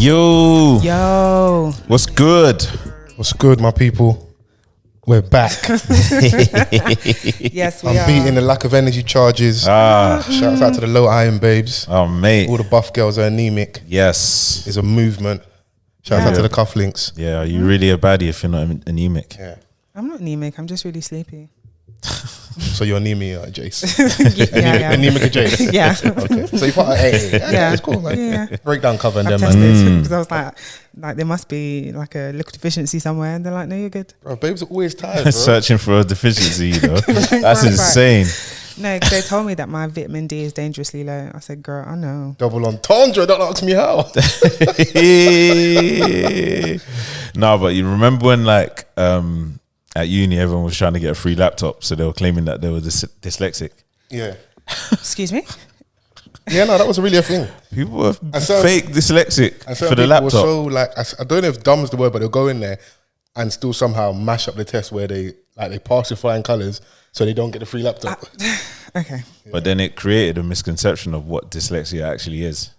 Yo, what's good? What's good, my people? We're back. Yes, I'm beating the lack of energy charges. Shouts out to the low iron babes. Oh, mate. All the buff girls are anemic. Yes. It's a movement. Shouts out to the cufflinks. Yeah, are you really a baddie if you're not anemic? Yeah. I'm not anemic. I'm just really sleepy. So you're anemic, Jace. Yeah. Anemic, Jace. Yeah. Okay. So you part of Yeah. It's cool, man. Yeah. Breakdown cover and I've then, man. tested because I was like there must be like a little deficiency somewhere, and they're like, no, you're good. Bro, babes are always tired, bro. Searching for a deficiency, you know. That's Right. insane. No, because they told me that my vitamin D is dangerously low. I said, girl, I know. Double entendre. Don't ask me how. No, but you remember when like at uni everyone was trying to get a free laptop, so they were claiming that they were dyslexic. Yeah. Excuse me? Yeah, no, that was really a thing. People were so- fake dyslexic And for the laptop. So like, I don't know if dumb is the word, but they'll go in there and still somehow mash up the test where they pass with flying colours, so they don't get the free laptop. Okay. But then it created a misconception of what dyslexia actually is.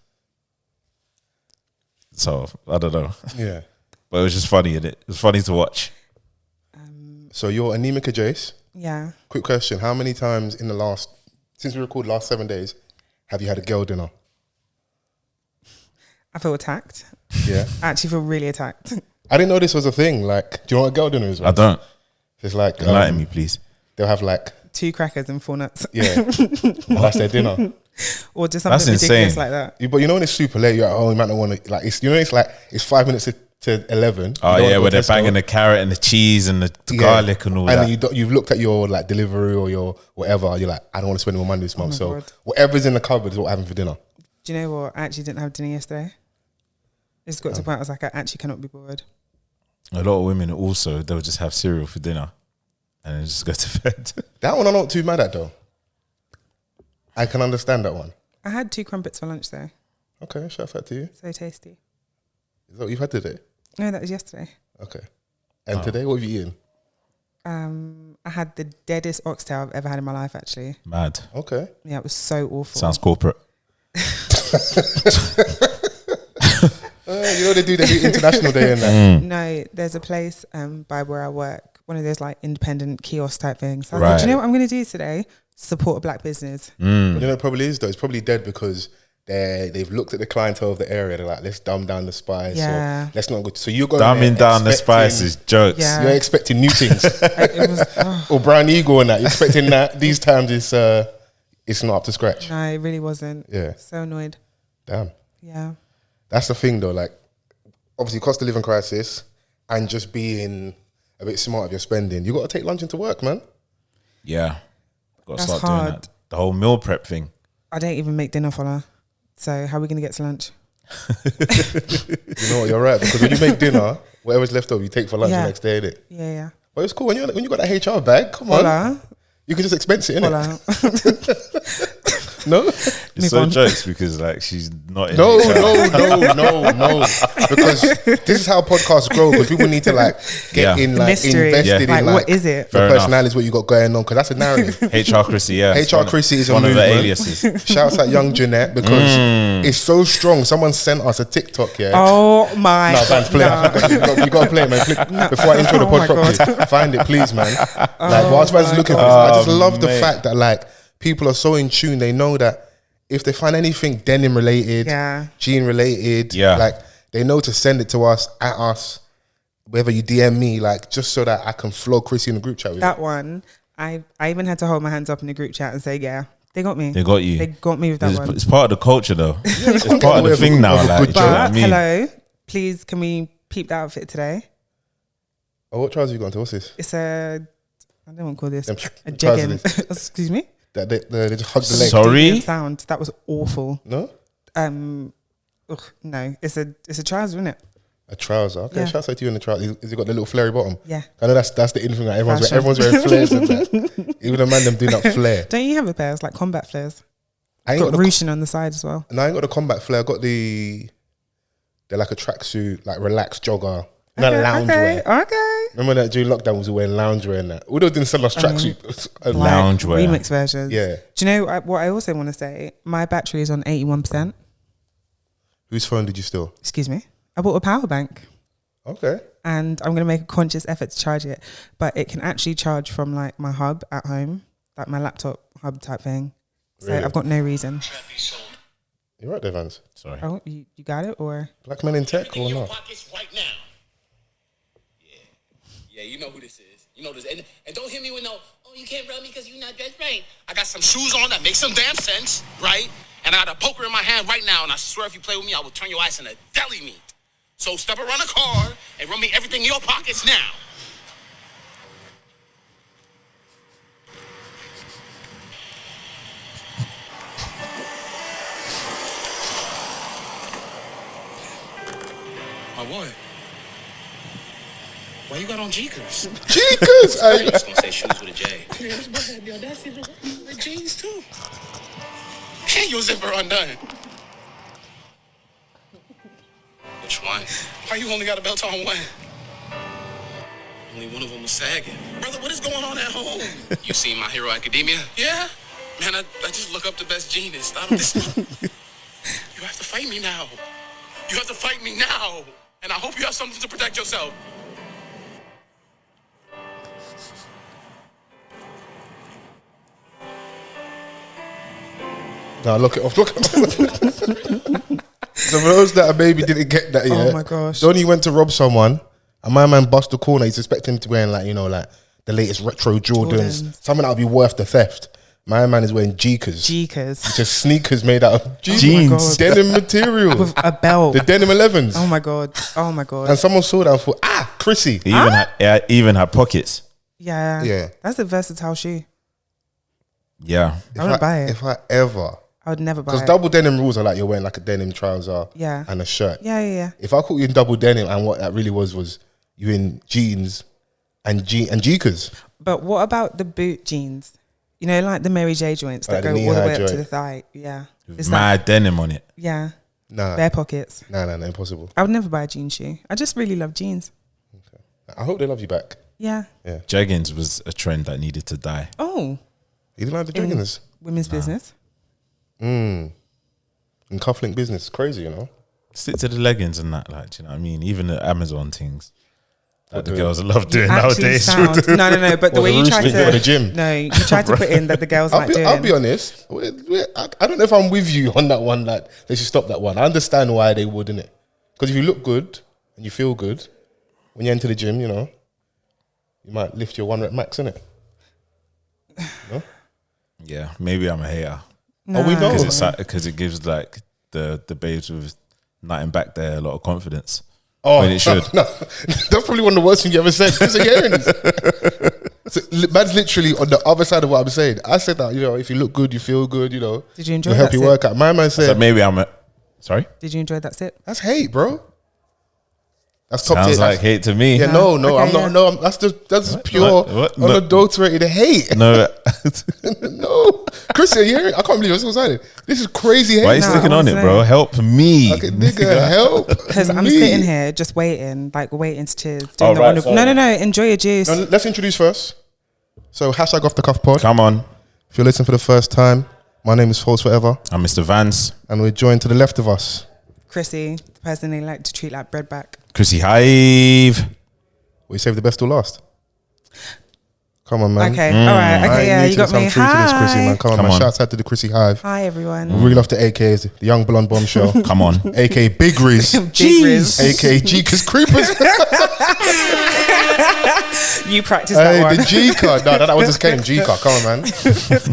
So I don't know, Yeah. but it was just funny, and it was funny to watch. So you're anemic, Jace. Yeah. Quick question: how many times since we recorded last 7 days, have you had a girl dinner? I feel attacked. Yeah. I actually feel really attacked. I didn't know this was a thing. Like, do you know what a girl dinner is? I don't. It's like Enlighten me, please. They'll have like 2 crackers and 4 nuts. and that's their dinner. Or just That's something ridiculous insane. like that. But you know when it's super late, you're at home, you might not want to like. It's 5 minutes to 11. Oh You don't yeah, wanna where go they're Tesco. banging the carrot and the cheese and the garlic and all and that. then you've looked at your like delivery or your whatever. You're like, I don't want to spend more money this month. my So God. whatever's in the cupboard is what I'm having for dinner. Do you know what? I actually didn't have dinner yesterday. It's got to the point I was like, I actually cannot be bored. A lot of women also, they'll just have cereal for dinner and then just go to bed. That one I'm not too mad at though. I can understand that one. I had 2 crumpets for lunch though. Okay, shout out to you. So tasty. Is that what you've had today? No, that was yesterday. Okay. And today, what have you eaten? I had the deadest oxtail I've ever had in my life, actually. Mad. Okay. Yeah, it was so awful. Sounds corporate. You know they do International Day and that. No, there's a place by where I work, one of those like independent kiosk type things. So I Right. thought, do you know what I'm going to do today? Support a black business. But you know it probably is though. It's probably dead because they've looked at the clientele of the area. They're like, let's dumb down the spice. Yeah. Or let's not go. So you go Dumbing down the spices, jokes. Yeah. You're expecting new things. It was, Or Brown Eagle and that. You're expecting that. These times it's not up to scratch. no, it really wasn't. Yeah. So annoyed. Damn. Yeah. That's the thing though. Like, obviously, cost of living crisis and just being a bit smart of your spending. You got to take lunch into work, man. Yeah. Got to That's start doing hard. that. The whole meal prep thing. I don't even make dinner for her. So how are we going to get to lunch? You know what? You're right because when you make dinner, whatever's left over, you take for lunch Yeah. the next day, innit? Yeah. But it's cool when you got that HR bag. Come on, Hola. you can just expense it, innit? Hola. No, It's Move so on. jokes because like she's not in no, HR. no. Because this is how podcasts grow. Because people need to like get Yeah. in, like Mystery. invested Like, in what like is it? the Fair enough. personalities, what you got going on. Because that's a narrative. HR Chrissy, yeah. HR Chrissy is a one of the movement. aliases. Shouts out young Jeanette because it's so strong. Someone sent us a TikTok, yeah. Oh my No, Vans, play it. You got to play it, man. Before I intro the Oh pod my properly, find it, please, man. Like, whilst Vans is looking for this, I just love the mate. fact that like people are so in tune. They know that if they find anything denim related, Yeah. jean related, Yeah. like they know to send it to us at us, whether you DM me, like just so that I can flow Chrissy in the group chat with you. That one, I even had to hold my hands up in the group chat and say, yeah, they got me. They got you. They got me with that one. It's part of the culture though. It's get part of away the with thing a now. good Like, joke. do you know what I But mean? hello, please, can we peep the outfit today? Oh, what trousers you got into? What's this? It's I don't want to call this Them a trousers. jegging. Excuse me. That they just hug the leg. Sorry? Deviant sound. That was awful. No, No, it's a trouser, isn't it? a trouser. Okay, Yeah. shouts out to you in the trouser. Is it got the little flary bottom? Yeah. I know that's the in thing. Like Fashion. everyone's wearing flares and that. Even the man them doing that flare. Don't you have a pair? It's like combat flares. I ain't Got got the ruching on the side as well. No, I ain't got the combat flare. I got they're like a tracksuit, like relaxed jogger. Not loungewear. Okay. Remember that during lockdown was wearing loungewear and that. Although didn't sell us tracksuit. Loungewear. Remix versions. Yeah. Do you know what I also want to say? My battery is on 81%. Whose phone did you steal? Excuse me. I bought a power bank. Okay. And I'm going to make a conscious effort to charge it. But it can actually charge from like my hub at home, like my laptop hub type thing. So Really? I've got no reason. You're right there, Vans. Sorry. Oh, you got it? Or Black men in tech or not? Right now. Yeah, you know who this is. You know this. And don't hit me with no, oh, you can't rub me because you're not dressed right. I got some shoes on that make some damn sense, right? And I got a poker in my hand right now, and I swear if you play with me, I will turn your ass into deli meat. So step around the car and run me everything in your pockets now. My boy. Why you got on Jeekers? Jeekers! I was gonna say shoes with a J. Yo, that's even the jeans too. And your zipper undone. Which one? Why you only got a belt on one? Only one of them was sagging. Brother, what is going on at home? You seen My Hero Academia? Yeah? Man, I just look up the best genius. You have to fight me now. You have to fight me now. And I hope you have something to protect yourself. No, look it off. Look it off. So for those that maybe didn't get that yet. Oh my gosh. Donnie went to rob someone, and my man bust the corner. He's expecting him to wear like, you know, like the latest retro Jordans. Something that'll be worth the theft. My man is wearing Jeekers. Jeekers. Just sneakers made out of Jeans. Oh denim material. With a belt. The denim 11s. Oh my God. Oh my God. And someone saw that and thought, Chrissy. He even had pockets. Yeah. Yeah. That's a versatile shoe. Yeah. I wouldn't buy it. If I ever. I would never buy it. Because double denim rules are like you're wearing like a denim trouser Yeah. and a shirt. Yeah. If I caught you in double denim and what that really was you in jeans and Jeekers. But what about the boot jeans? You know, like the Mary J joints that Like the go all the knee-high way up to joint. the thigh. Yeah. Is Mad denim on it. Yeah. Nah. Bare pockets. Nah, impossible. I would never buy a jean shoe. I just really love jeans. I hope they love you back. Yeah. Yeah. Jeggings was a trend that needed to die. Oh. You didn't like the jeggings? Women's business. In cufflink business. Crazy, you know? Stick to the leggings and that, like, do you know what I mean? Even the Amazon things that the doing? girls love doing Actually nowadays. no. But the way you tried Or the to gym. No, you tried to put in that the girls like doing. I'll be honest. I don't know if I'm with you on that one. Like, they should stop that one. I understand why they would, innit? Because if you look good and you feel good, when you enter the gym, you know, you might lift your 1 rep max, innit? No? Yeah, maybe I'm a hater. Oh, we know. Because it gives like the babes with nothing back there a lot of confidence. Oh, when it should. No, that's probably one of the worst things you ever said. Who's hearing this? So, man's literally on the other side of what I'm saying. I said that, you know, if you look good, you feel good, you know. Did you enjoy it'll help that you sip? work out. My man said, So maybe I'm a... Sorry? Did you enjoy that sip? that's hate, bro. That's top Sounds tier. like hate to me. Yeah, no, Okay, I'm not. yeah. No, that's just pure, What? No. unadulterated hate. No. No, Christian, you hear it? I can't believe I'm so excited. This is crazy hate. Why are you No, sticking on it, honestly. bro? Help me. Okay, nigga, help. Because I'm me. sitting here just waiting to cheers. Doing Oh, the right, wonderful. sorry. No. Enjoy your juice. Now, let's introduce first. So hashtag off the cuff pod. Come on. If you're listening for the first time, my name is Fols Forever, I'm Mr. Vans. and we're joined to the left of us. Chrissy, the person they like to treat like bread back. Chrissy Hive. We saved the best till last. Come on, man. Okay, all right. I Okay, ain't yeah, new you to got this. I'm me. true to this, Chrissy, man. Hi. Come on, Come man. on. Shouts out to the Chrissy Hive. Hi, everyone. We really love the AKs, the young blonde bombshell, Come on. aka Big Riz, Big Riz. aka Jeekers Creepers. You practice that Hey, one. the G card. No, that one just came. G card. Come on, man.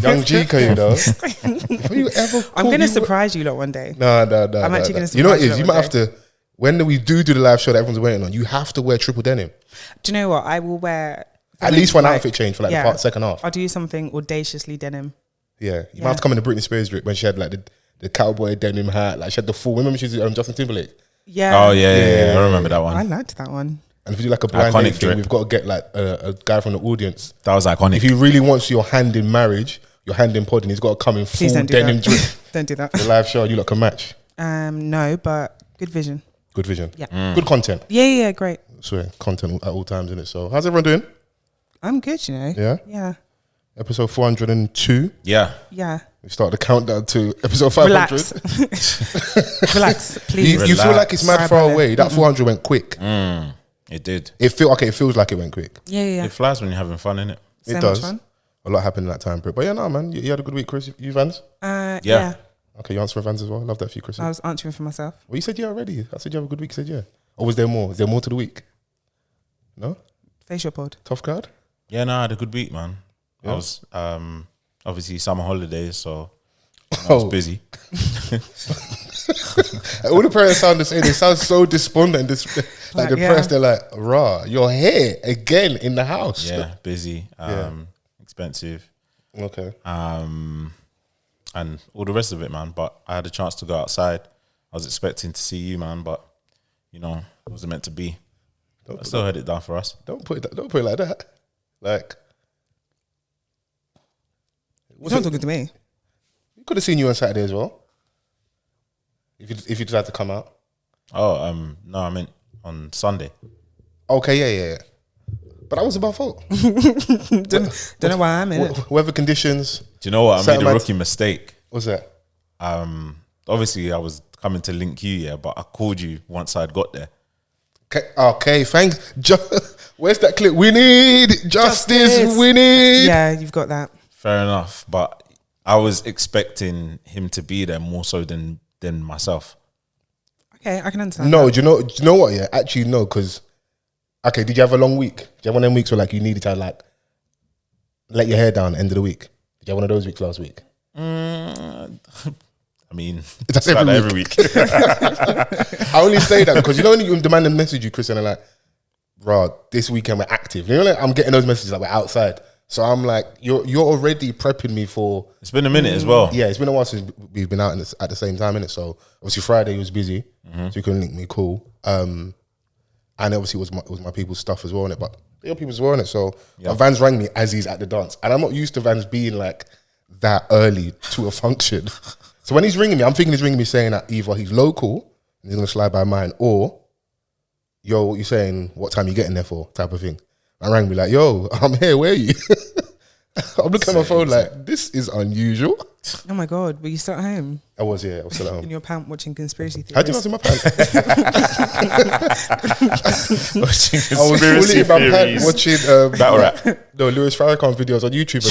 Young G card, you know. Have you ever? I'm going to surprise you lot one day. No. I'm actually gonna You know what surprise it you is? You one might have to. When we do the live show that everyone's waiting on, you have to wear triple denim. Do you know what? I will wear... At least one like- outfit change for like the second half. I'll do something audaciously denim. Yeah, you might have to come in the Britney Spears drip when she had like the cowboy denim hat. Like she had the full. Remember she's Justin Timberlake. Yeah. Oh, yeah. I remember that I one. liked that one. And if you do like a blind Iconic date thing, drip. we've got to get like a guy from the audience. That was iconic. If he really wants your hand in marriage, your hand in podding, he's got to come in Please full don't do denim that. drip. Don't do that. The live show, you lot can match. No, but good vision. Good vision. Yeah. Good content. Yeah, great. So content at all times, isn't it? So how's everyone doing? I'm good, you know. Yeah. Yeah. Episode 402. yeah. Yeah. We start the countdown to episode 500. Relax. Relax, please. You feel like it's mad far away. That 400 went quick. It did. It feels like it went quick. Yeah. It flies when you're having fun, innit? So It does. much fun. A lot happened in that time period. But yeah, no, man. You had a good week, Chris. You Vans? Yeah. Okay, you answer for Vans as well. Love that for you, Chris. I was answering for myself. Well, you said yeah already. I said you have a good week. You said yeah. Or was there more? Is there more to the week? No? Facial pod. Tough card? Yeah, no, I had a good week, man. Yeah. I was obviously summer holidays, so I was busy. All the parents sound the same. They sound so despondent, like depressed. They're like, "Rah, you're here again in the house." Yeah, busy, expensive, Okay. and all the rest of it, man. But I had a chance to go outside. I was expecting to see you, man, but you know, it wasn't meant to be. I still had it down for us. Don't put it like that. Like, You're not talking to me. you could have seen you on Saturday as well. If you just had to come out. Oh, no, I meant on Sunday. Okay, yeah. But that was my fault. Don't know why I'm in it. Weather conditions. Do you know what? I Certain made a man- rookie mistake. What's that? Obviously, I was coming to link you, yeah, but I called you once I'd got there. Okay, thanks. Where's that clip? We need justice. We need. Yeah, you've got that. Fair enough, but I was expecting him to be there more so than myself. Okay, I can understand. No, that. do you know what? Yeah, actually, no, because okay, did you have a long week? Did you have one of them weeks where like you needed to like let your hair down end of the week? Did you have one of those weeks last week? I mean, That's it's like every that every week. I only say that because you know when you demand a message you, Chris, and they're like, "Bro, this weekend we're active." You know, like I'm getting those messages like we're outside. So I'm like, you're already prepping me for. It's been a minute as well. Yeah, it's been a while since we've been out at the same time, innit? So obviously Friday was busy, so you couldn't link me. Cool. And obviously it was my people's stuff as well, innit? But your people's as well, innit? So Vans rang me as he's at the dance, and I'm not used to Vans being like that early to a function. So when he's ringing me, I'm thinking he's ringing me saying that either he's local and he's gonna slide by mine, or yo, what you saying? What time you getting there for? Type of thing. I rang me like, yo, I'm here. Where are you? I'm looking at my phone like, this is unusual. Oh my God, were you still at home? I was still at home. In your pant watching conspiracy theories? How do you not see my pants? Watching I was fully conspiracy in my pants theories. watching Battle rap. no Louis Farrakhan videos on YouTube.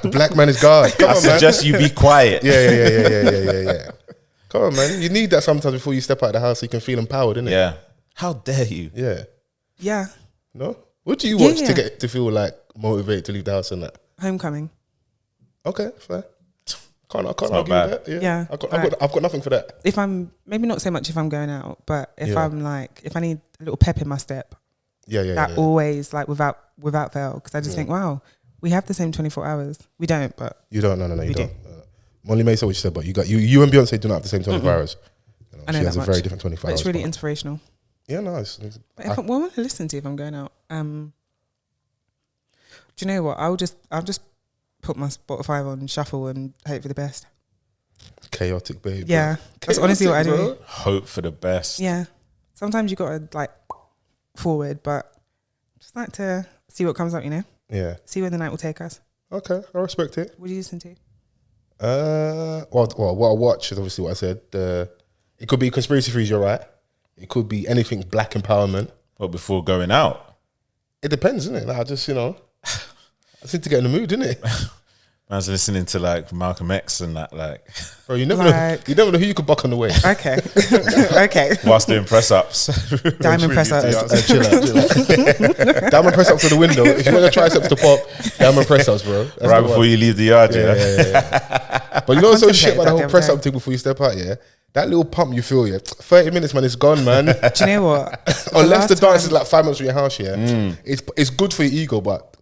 The black man is God. Come I on, man. suggest you be quiet. Yeah. Come on, man. You need that sometimes before you step out of the house so you can feel empowered, innit? Yeah. How dare you? Yeah. Yeah. No? What do you watch Yeah. to get to feel like motivated to leave the house and that? Homecoming. Okay, fair. Can't not argue with bad. that. Yeah, I've right. got nothing for that. If I'm, maybe not so much if I'm going out, but if Yeah. I'm like, if I need a little pep in my step, Yeah. that always like without fail. Because I just think, wow, we have the same 24 hours. We don't, but You don't. No, you We don't. Molly May said what she said, but you and Beyonce do not have the same 24 hours. You know, I know she that has a much. very different 24 but hours. it's really but- inspirational. Yeah, nice. But if I want to listen to if I'm going out, do you know what? I'll just put my Spotify on shuffle and hope for the best. Chaotic, babe. Yeah, that's honestly what I do. Bro. Hope for the best. Yeah, sometimes you gotta like forward, but just like to see what comes up. You know, Yeah. see where the night will take us. Okay, I respect it. What do you listen to? Well, what I watch is obviously what I said. It could be conspiracy theories. You're right. It could be anything black empowerment. But before going out, It depends, isn't it? Like, I just I need to get in the mood, didn't it? man's listening to like Malcolm X and that, like, Bro, you never Like- know who you could buck on the way. Okay, okay. whilst doing press ups. Diamond press ups. Chill out. Diamond press ups to the window. If you want your triceps to pop, diamond press ups, bro. That's Right the before one. you leave the yard, Yeah. But you know what's so shit about the whole contemplate press that up thing before you step out, yeah? That little pump you feel, yeah? 30 minutes, man, it's gone, man. Do you know what? Unless the last dance time- is like 5 minutes from your house, yeah? It's good for your ego, but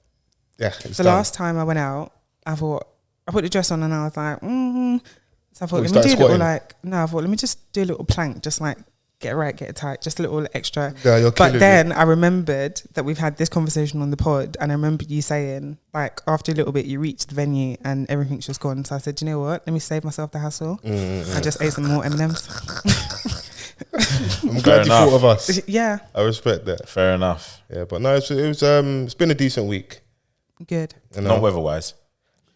yeah, it's The done. last time I went out, I thought I put the dress on and I was like, So I thought, you let me started do a little squatting? I thought, let me just do a little plank, just like get it right, get it tight, just a little extra. Yeah, you're killing But then I remembered that we've had this conversation on the pod, and I remember you saying, like, after a little bit, you reached the venue and everything's just gone. So I said, you know what? Let me save myself the hassle. I just ate some more M&Ms. I'm glad you thought of us. Yeah, I respect that. Fair enough. Yeah, but no, it's been a decent week. good. You know? Not weather wise.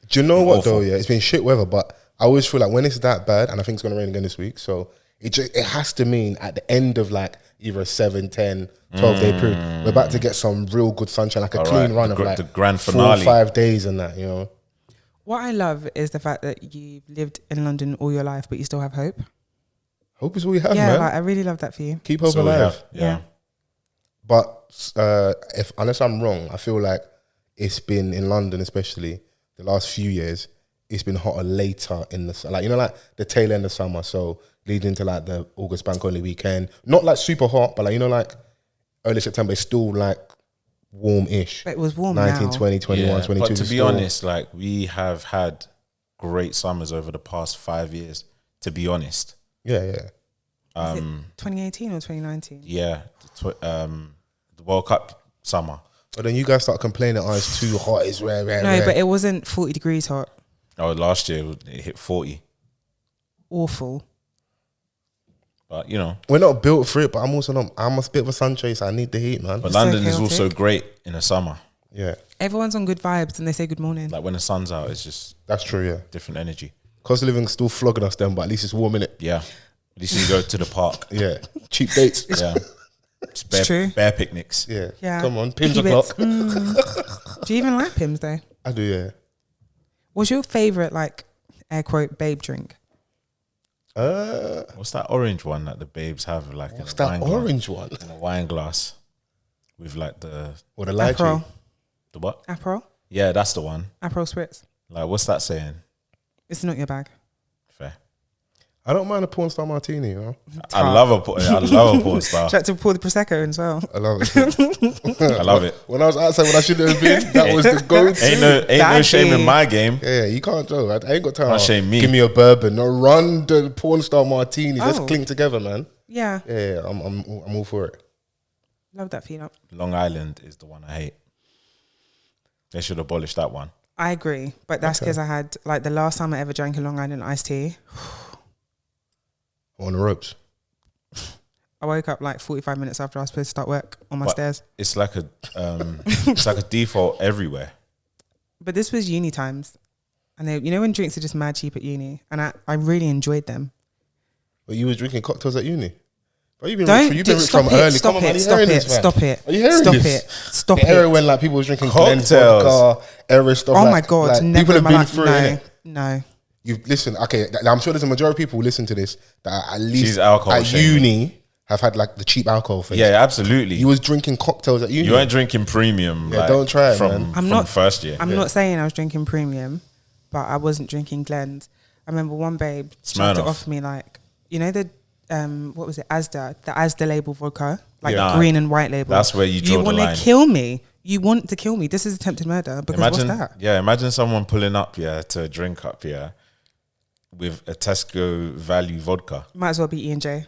Do you know what awful. though? Yeah, it's been shit weather, but I always feel like when it's that bad, and I think it's going to rain again this week, so it has to mean at the end of like either a 7, 10, 12 day period, we're about to get some real good sunshine, like a clean run of like the grand 4 finale. or 5 days and that, you know. What I love is the fact that you've lived in London all your life, but you still have hope. Hope is all we have, Yeah, man. like, I really love that for you. Keep hope So we alive. have- yeah. But if unless I'm wrong, I feel like it's been in London, especially the last few years, it's been hotter later in the like, you know, like the tail end of summer, so leading into like the August bank holiday weekend. Not like super hot, but like, you know, like early September, it's still like warm-ish. But it was warm 19, now. 20, 21, Yeah, 22. But to it's be still- honest, like we have had great summers over the past 5 years. To be honest, yeah. Is it 2018 or 2019? yeah, the World Cup summer. But then you guys start complaining, oh, it's too hot, it's rare. No, but it wasn't 40 degrees hot. Oh, last year it hit 40. Awful. But you know, We're not built for it, but I'm a bit of a sun chaser. I need the heat, man. but So London is chaotic. also great in the summer. Yeah, Everyone's on good vibes and they say good morning. Like when the sun's out, it's just that's true, yeah. different energy. Cost of living's still flogging us then, but at least it's warm, innit? Yeah, at least you go to the park. Yeah. Cheap dates. Yeah, it's true. bare picnics. Yeah. Yeah. Come on, pins Keep it- o'clock. Do you even like Pims though? I do, yeah. What's your favourite, like, air quote, babe drink? What's that orange one that the babes have? Like What's in a that wine glass? orange one? In a wine glass with like the Or the lychee? Aperol. what? Aperol? Yeah, that's the one. Aperol Spritz. Like, what's that saying? It's not your bag. Fair. I don't mind a porn star martini, you know. I love a porn star. Try to pour the Prosecco as well. I love it. I love it. When I was outside when I shouldn't have been, that was the go-to. Ain't no Daddy. shame in my game. Yeah, you can't do it. I ain't got time. Can't shame me. Give me a bourbon. No, run the porn star martinis. Let's Oh. clink together, man. Yeah. Yeah, I'm all for it. Love that feeling. Long Island is the one I hate. They should abolish that one. I agree. But that's because I had, like, the last time I ever drank a Long Island iced tea, On the ropes. I woke up like 45 minutes after I was supposed to start work on my But stairs. It's like a default everywhere. But this was uni times. And they, you know when drinks are just mad cheap at uni? And I really enjoyed them. But you was drinking cocktails at uni. But you've been Don't rich, you've been rich stop from it, early. stop Come on, man, it, are you stop hearing it, this, man? stop it. Are you hearing Stop this? it, stop The era it. when like people was drinking Glen Cocktails. vodka, era stuff. Oh like, my God, like, never people in have my been life. through No, it. no. You listen, okay. I'm sure there's a majority of people who listen to this that are at least She's alcohol at shaming. uni have had like the cheap alcohol phase. Yeah, absolutely. You was drinking cocktails at uni. You ain't drinking premium. Yeah, like, don't try it, from, man. I'm from not- first year. I'm not saying I was drinking premium, but I wasn't drinking Glens. I remember one babe tried to Smirnoff. offer me, like, you know the what was it, Asda, the Asda label vodka, like Yeah. green and white label. That's where you draw the want line. to kill me. You want to kill me. This is attempted murder because Imagine, what's that? yeah, imagine someone pulling up, to a drink up, with a Tesco value vodka. Might as well be E&J.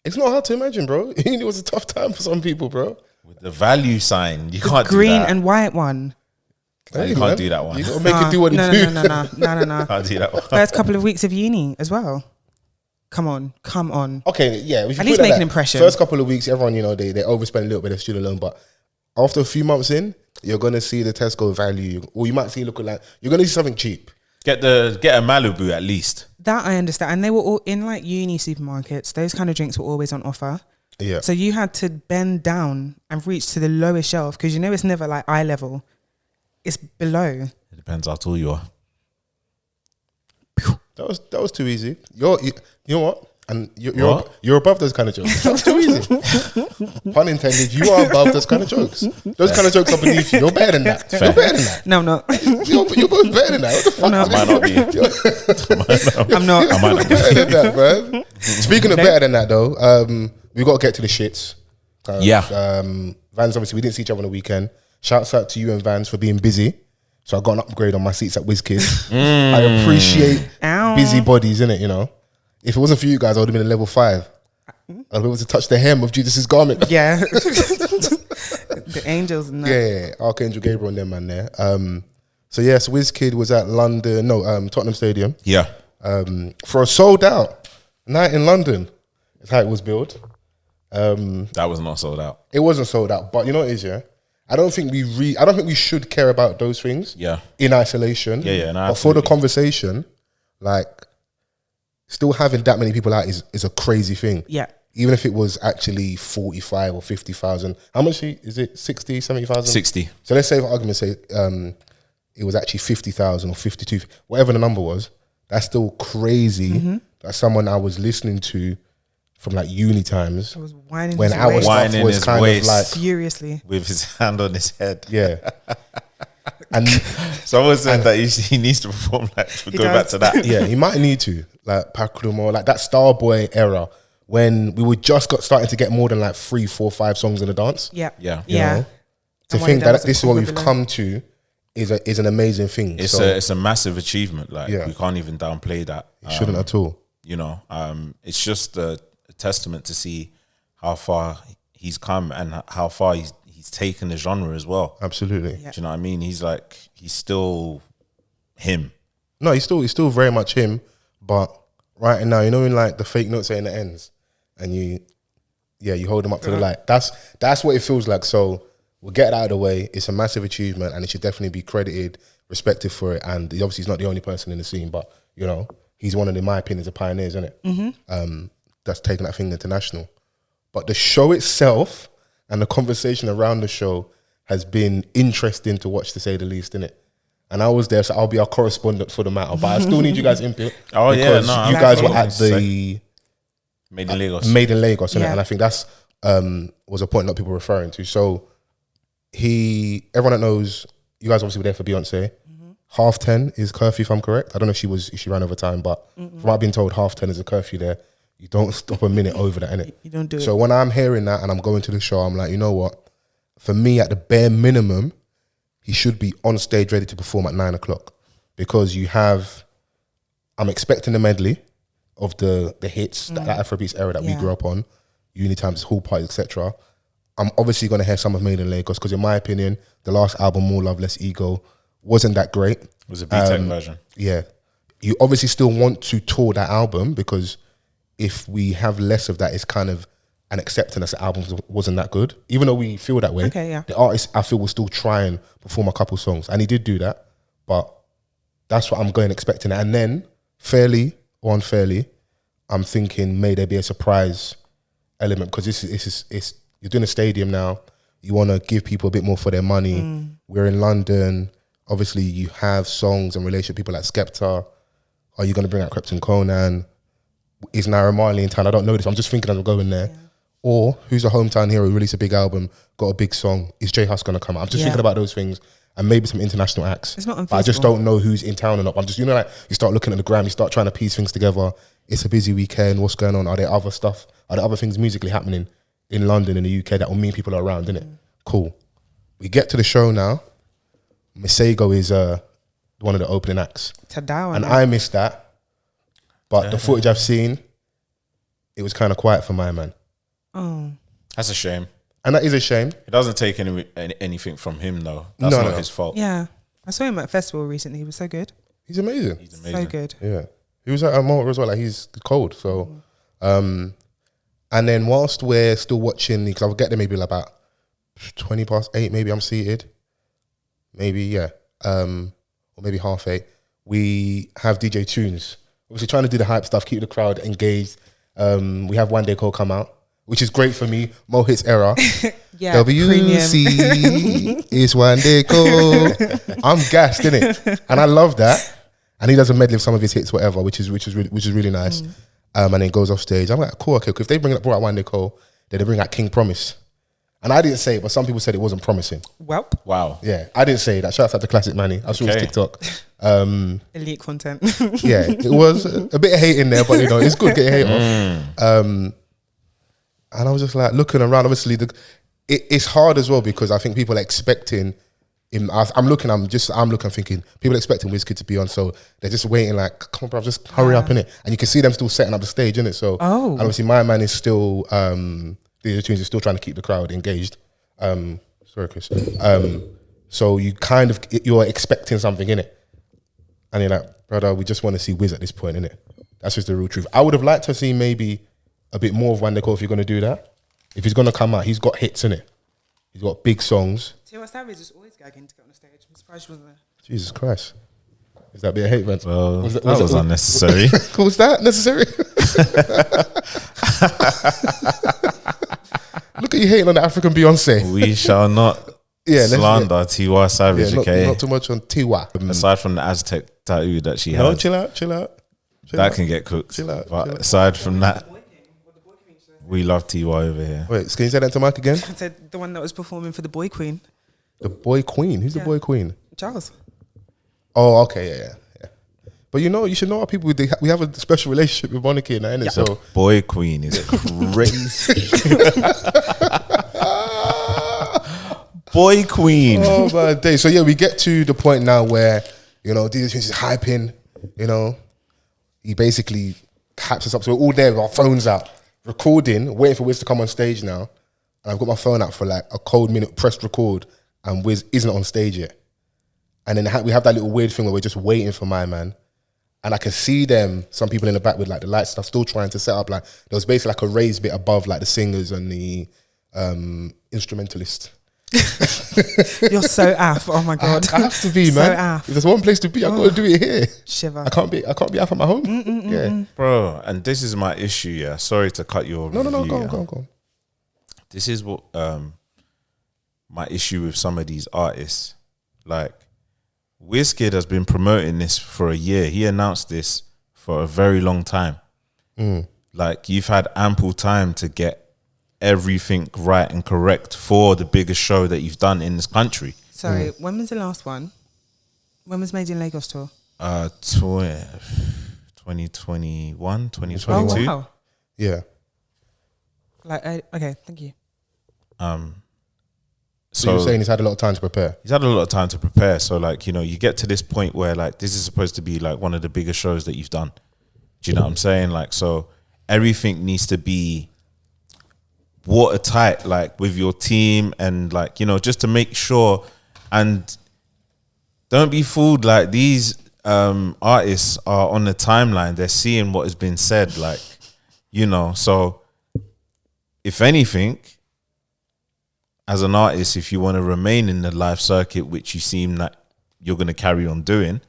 It's not hard to imagine, bro. It was a tough time for some people, bro. With the value sign, you can't Green do that. and white one. No, you Hey, can't man, do that one. You gotta make it do what it no, do. no. Can't do that one. First couple of weeks of uni as well. Come on. Okay, yeah. We should At put least it make like an that. impression. First couple of weeks, everyone, they overspend a little bit of student loan, but after a few months in, you're gonna see the Tesco value, or you might see looking like you're gonna see something cheap. Get a Malibu at least. That I understand. And they were all in like uni supermarkets. Those kind of drinks were always on offer. Yeah. So you had to bend down and reach to the lowest shelf because you know it's never like eye level. It's below. It depends how tall you are. That was too easy. You know what? And What? you're above those kind of jokes. That was too easy. Pun intended. You are above those kind of jokes. Those kind of jokes are beneath you. You're better than that. You're better than that. No, I'm not. You're both better than that. What the fuck? No. I might not be. I'm not. I might not be. Better than that, bro. Speaking of better than that, though, we got to get to the shits. Yeah. Vans, obviously, we didn't see each other on the weekend. Shouts out to you and Vans for being busy. So I got an upgrade on my seats at Wizkid. I appreciate Ow. busy bodies, innit, you know. If it wasn't for you guys, I would have been a level 5. I'd be able to touch the hem of Judas's garment. Yeah. The angels and that. Yeah, Archangel Gabriel and them, man, there. So Wizkid was at Tottenham Stadium. Yeah. For a sold out night in London. That's how it was billed. That was not sold out. It wasn't sold out, but you know what it is, yeah? I don't think we should care about those things. Yeah. In isolation. Yeah. No, but for the absolutely. conversation, like, still having that many people out is a crazy thing. Yeah. Even if it was actually 45 or 50,000. How much is it? 60, 70,000? 60. So let's say, for argument's sake, it was actually 50,000 or 52, whatever the number was. That's still crazy. That someone I was listening to from like uni times, I was whining when his our waist stuff Whining was his kind waist. of like, furiously. With his hand on his head. yeah. And Someone said that he needs to perform like to go back does. to that. yeah, he might need to, like Pakrudum or like that Starboy era when we were just starting to get more than like 3, 4, 5 songs in the dance. Yeah. Yeah. You Yeah. know? To And one think of them that was this is what we've equivalent. come to is an amazing thing. It's a massive achievement. Like Yeah. we can't even downplay that. It shouldn't at all. You know, it's just a testament to see how far he's come and how far he's taken the genre as well. Absolutely. Yeah. Do you know what I mean? He's still him. No, he's still very much him. But right now, you know, in like the fake notes saying the ends, and you hold him up to the light. That's what it feels like. So we'll get it out of the way. It's a massive achievement, and it should definitely be credited, respected for it. And obviously, he's not the only person in the scene, but you know, he's one of, in my opinion, the pioneers, isn't it? That's taken that thing international. But the show itself and the conversation around the show has been interesting to watch, to say the least, innit? And I was there, so I'll be our correspondent for the matter. But I still need you guys' input. Oh, yeah, because no, you guys were at absolutely. the Made in Lagos. Made in Lagos, innit? Yeah. And I think that's was a point that people were referring to. So everyone that knows, you guys obviously were there for Beyonce. 10:30 is curfew, if I'm correct. I don't know if she ran over time, but from what I've been told, 10:30 is a curfew there. You don't stop a minute over that, innit? You don't do it. So when I'm hearing that and I'm going to the show, I'm like, you know what? For me, at the bare minimum, he should be on stage ready to perform at 9 o'clock, because I'm expecting the medley of the hits, that Afrobeats era that we Yeah. grew up on, uni times, hall parties, etc. I'm obviously going to hear some of Made in Lagos, because in my opinion, the last album, More Love, Less Ego, wasn't that great. It was a B-Tech version. Yeah. You obviously still want to tour that album, because if we have less of that, it's kind of an acceptance that the album wasn't that good. Even though we feel that way, Okay, yeah. the artist, I feel, will still try and perform a couple songs. And he did do that, but that's what I'm going expecting. And then, fairly or unfairly, I'm thinking, may there be a surprise element, because it's you're doing a stadium now. You want to give people a bit more for their money. We're in London. Obviously, you have songs and relationship people like Skepta. Are you going to bring out Krypton Conan? Is Naira Marley in town? I don't know this. I'm just thinking as we're going there. Yeah. Or who's a hometown hero who released a big album, got a big song? Is J Hus going to come out? I'm just thinking about those things, and maybe some international acts. It's not but I just unfeasible. don't know who's in town or not. I'm just, like, you start looking at the gram, you start trying to piece things together. It's a busy weekend. What's going on? Are there other stuff? Are there other things musically happening in London, in the UK, that will mean people are around, innit? Cool. We get to the show now. Masego is one of the opening acts. Tadawa. And I missed that. But the footage I've seen, it was kind of quiet for my man. Oh. That's a shame. And that is a shame. It doesn't take anything from him though. That's No, not no. his fault. Yeah. I saw him at a festival recently. He was so good. He's amazing. He's amazing. So good. Yeah. He was at a moment as well, like he's cold. So, and then whilst we're still watching, because I'll get there maybe like about 8:20, maybe I'm seated. Maybe, yeah. Or maybe 8:30. We have DJ Tunes. Obviously trying to do the hype stuff, keep the crowd engaged. We have One Day Cole come out, which is great for me. Mo Hits era. Yeah. WC is One Day Cole. I'm gassed, innit? And I love that. And he does a medley of some of his hits, whatever, which is really nice. And then goes off stage. I'm like, cool, okay. If they brought out One Day Cole, then they bring out King Promise. And I didn't say it, but some people said it wasn't promising. Welp. Wow. Yeah, I didn't say that. Shout out to Classic Manny. I saw his Okay. TikTok. Elite content. Yeah, it was a bit of hate in there, but it's good getting hate off. And I was just like looking around. Obviously, it's hard as well, because I think people are expecting him. I'm looking, thinking people are expecting Wizkid to be on, so they're just waiting. Like, come on, bro, just hurry up, innit? And you can see them still setting up the stage, innit? So, Oh. and obviously, my man is still. The tunes is still trying to keep the crowd engaged. Sorry, Chris. So you're expecting something, innit? And you're like, brother, we just want to see Wiz at this point, innit? That's just the real truth. I would have liked to see maybe a bit more of One Day Cole if you're going to do that. If he's going to come out, he's got hits, innit? He's got big songs. Tiwa Savage is always gagging to get on the stage. I'm surprised she wasn't there. Jesus Christ. Is that a bit of hate, man? Well, that was unnecessary. Was that necessary? Look at you hating on the African Beyonce. We shall not slander Tiwa Savage, okay? Not too much on Tiwa. Aside from the Aztec tattoo that she has. No, chill out. That can get cooked. Chill out. But aside from that, we love Tiwa over here. Wait, can you say that to Mike again? I said the one that was performing for the Boy Queen. The Boy Queen? Who's the Boy Queen? Charles. Oh, okay, yeah. But you should know our people. We have a special relationship with Monarchy and that, innit? So Boy Queen is crazy. Boy Queen. Oh my day. So yeah, we get to the point now where DJ is hyping. He basically hypes us up. So we're all there with our phones out, recording, waiting for Wiz to come on stage now. And I've got my phone out for like a cold minute, pressed record, and Wiz isn't on stage yet. And then we have that little weird thing where we're just waiting for my man. And I can see some people in the back with like the light stuff, still trying to set up. Like there was basically like a raised bit above like the singers and the instrumentalist. You're so aff. Oh my God. I have to be, man. If there's one place to be, I've got to do it here. Shiver. I can't be aff at my home. Yeah. Bro, and this is my issue, yeah. Sorry to cut your No, review, go on. This is what my issue with some of these artists. Like, Wizkid has been promoting this for a year. He announced this for a very long time. Like, you've had ample time to get everything right and correct for the biggest show that you've done in this country. Sorry, when was the last one? When was Made in Lagos tour? 2021, 2022. Oh, wow. Yeah. Like, okay, thank you. So you're saying he's had a lot of time to prepare? He's had a lot of time to prepare. So, like, you get to this point where, like, this is supposed to be, like, one of the biggest shows that you've done. Do you know what I'm saying? Like, so everything needs to be watertight, like, with your team and, like, just to make sure. And don't be fooled. Like, these artists are on the timeline. They're seeing what has been said, like, so if anything, as an artist, if you want to remain in the live circuit, which you seem that you're going to carry on doing,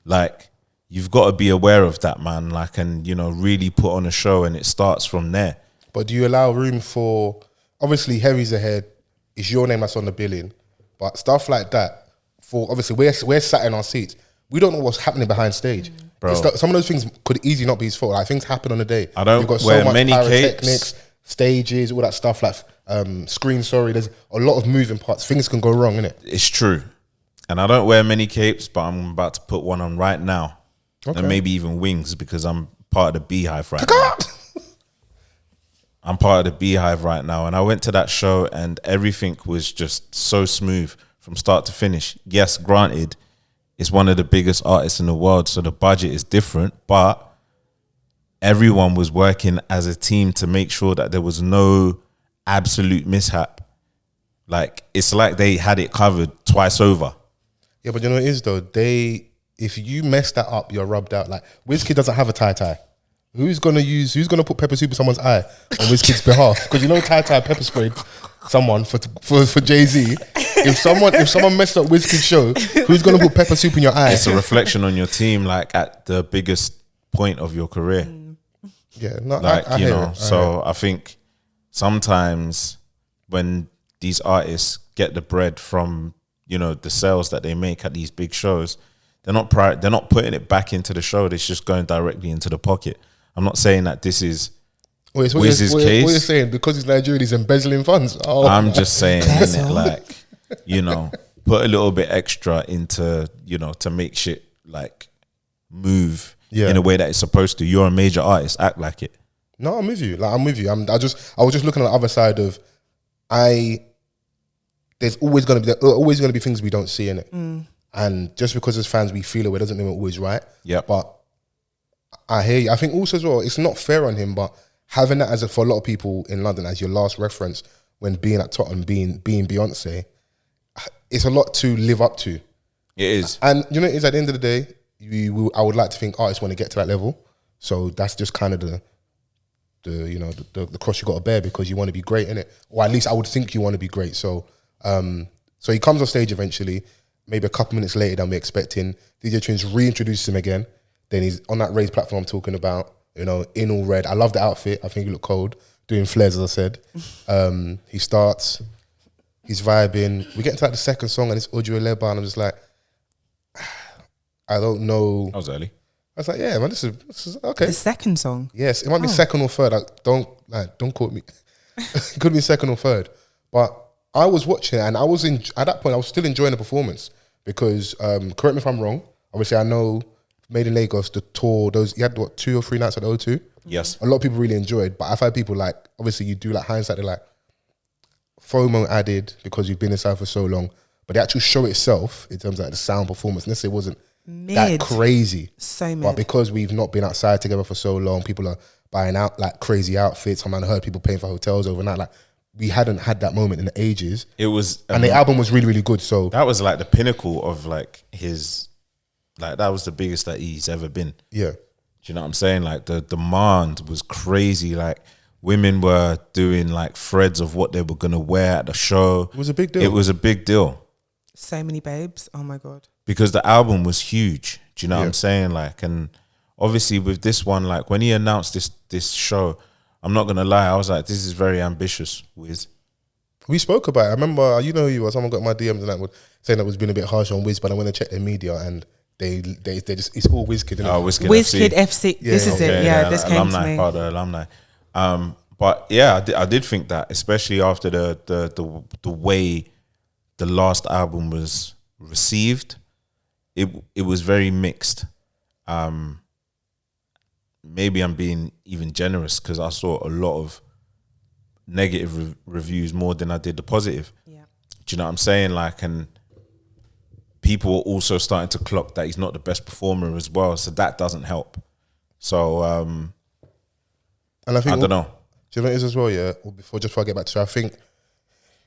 like, you've got to be aware of that, man. Like, and, really put on a show, and it starts from there. But do you allow room for, obviously, Heavy's ahead, it's your name that's on the billing, but stuff like that, for obviously, we're sat in our seats. We don't know what's happening behind stage. Bro. Some of those things could easily not be his fault. Like, things happen on the day. I don't You've got wear so much many pyrotechnics, capes. Stages, all that stuff, like screen, there's a lot of moving parts. Things can go wrong, innit? It's true. And I don't wear many capes, but I'm about to put one on right now. Okay. And maybe even wings, because I'm part of the Beehive right now. I'm part of the Beehive right now. And I went to that show and everything was just so smooth from start to finish. Yes, granted, it's one of the biggest artists in the world, so the budget is different, but everyone was working as a team to make sure that there was no absolute mishap. Like, it's like they had it covered twice over. Yeah, but you know what it is, though? If you mess that up, you're rubbed out. Like, Wizkid doesn't have a tie-tie. Who's gonna put pepper soup in someone's eye on Wizkid's behalf? Because tie-tie pepper sprayed someone for Jay-Z. If someone messed up Wizkid's show, who's gonna put pepper soup in your eye? It's a reflection on your team, like, at the biggest point of your career. Yeah, no, Like, I hear it. so I think sometimes when these artists get the bread from, the sales that they make at these big shows, they're not putting it back into the show. It's just going directly into the pocket. I'm not saying that this is Wiz's case. What you're saying, because he's Nigerian, he's embezzling funds. Oh, I'm just saying, innit, like, put a little bit extra into, to make shit, like, move in a way that it's supposed to. You're a major artist. Act like it. No, I'm with you. Like, I'm with you. I was just looking at the other side of, there's always going to be things we don't see in it. And just because as fans we feel it way doesn't mean we're always right. Yeah. But I hear you. I think also as well, it's not fair on him, but having that for a lot of people in London as your last reference when being at Tottenham, being Beyonce, it's a lot to live up to. It is. And it is, at the end of the day, I would like to think artists want to get to that level. So that's just kind of the cross you got to bear, because you want to be great, innit? Or at least I would think you want to be great. So So he comes on stage eventually, maybe a couple minutes later than we're expecting. DJ Tunes reintroduces him again. Then he's on that raised platform I'm talking about, you know, in all red. I love the outfit. I think he looked cold, doing flares, as I said. He starts, he's vibing. We get into like the second song and it's Ojo Eleba, and I'm just like, I don't know. That was early. I was like, yeah, man, this is okay. The second song. Yes, it might be second or third. Don't quote me. It could be second or third. But I was watching it and I was at that point I was still enjoying the performance because correct me if I'm wrong. Obviously, I know Made in Lagos, the tour, you had what, 2 or 3 nights at the O2? Yes. A lot of people really enjoyed, but I've had people like, obviously you do like hindsight, they're like, FOMO added because you've been inside for so long. But the actual show itself, in terms of like the sound performance, let's say it wasn't that crazy. So mid. But because we've not been outside together for so long, people are buying out like crazy outfits. I heard people paying for hotels overnight. Like we hadn't had that moment in the ages. It was, and the album was really, really good. So that was like the pinnacle of like his, like that was the biggest that he's ever been. Yeah. Do you know what I'm saying? Like the demand was crazy. Like women were doing like threads of what they were gonna wear at the show. It was a big deal. It was a big deal. So many babes. Oh my God. Because the album was huge. Do you know what I'm saying? Like, and obviously with this one, like when he announced this show, I'm not gonna lie, I was like, this is very ambitious, Wiz. We spoke about it. I remember, you know who you were, someone got my DMs and that was saying that was being a bit harsh on Wiz, but I went to check their media and they just, it's all Wizkid, isn't it? Oh, Wizkid FC. Yeah, this is it. Yeah, this came to me. Part of the alumni. But yeah, I did think that, especially after the way the last album was received, it was very mixed. Maybe I'm being even generous because I saw a lot of negative reviews more than I did the positive. Yeah. Do you know what I'm saying? Like, and people are also starting to clock that he's not the best performer as well, so that doesn't help. So, and I think I don't know. Do you know what it is as well, yeah? Or before I get back to it, I think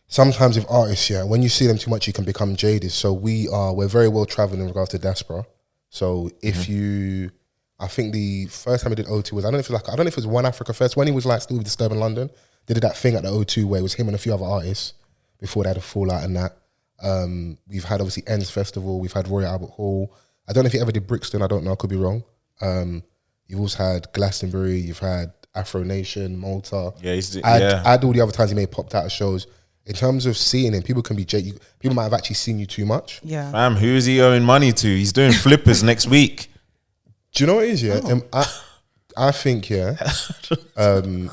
sometimes with artists, yeah, when you see them too much, you can become jaded. So we're very well travelled in regards to diaspora. So if I think the first time we did O2 was, I don't know if it was One Africa Fest, when he was like still with Disturbing London, they did that thing at the O2 where it was him and a few other artists before they had a fallout and that. We've had obviously Ends Festival, we've had Royal Albert Hall. I don't know if he ever did Brixton, I don't know, I could be wrong. You've also had Glastonbury, you've had Afro Nation, Malta. Yeah, add all the other times he may have popped out of shows. In terms of seeing him, people can be people might have actually seen you too much. Yeah. Fam, who is he owing money to? He's doing flippers next week. Do you know what it is, yeah? I think, yeah, I'm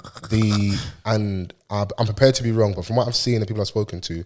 prepared to be wrong, but from what I've seen and people I've spoken to,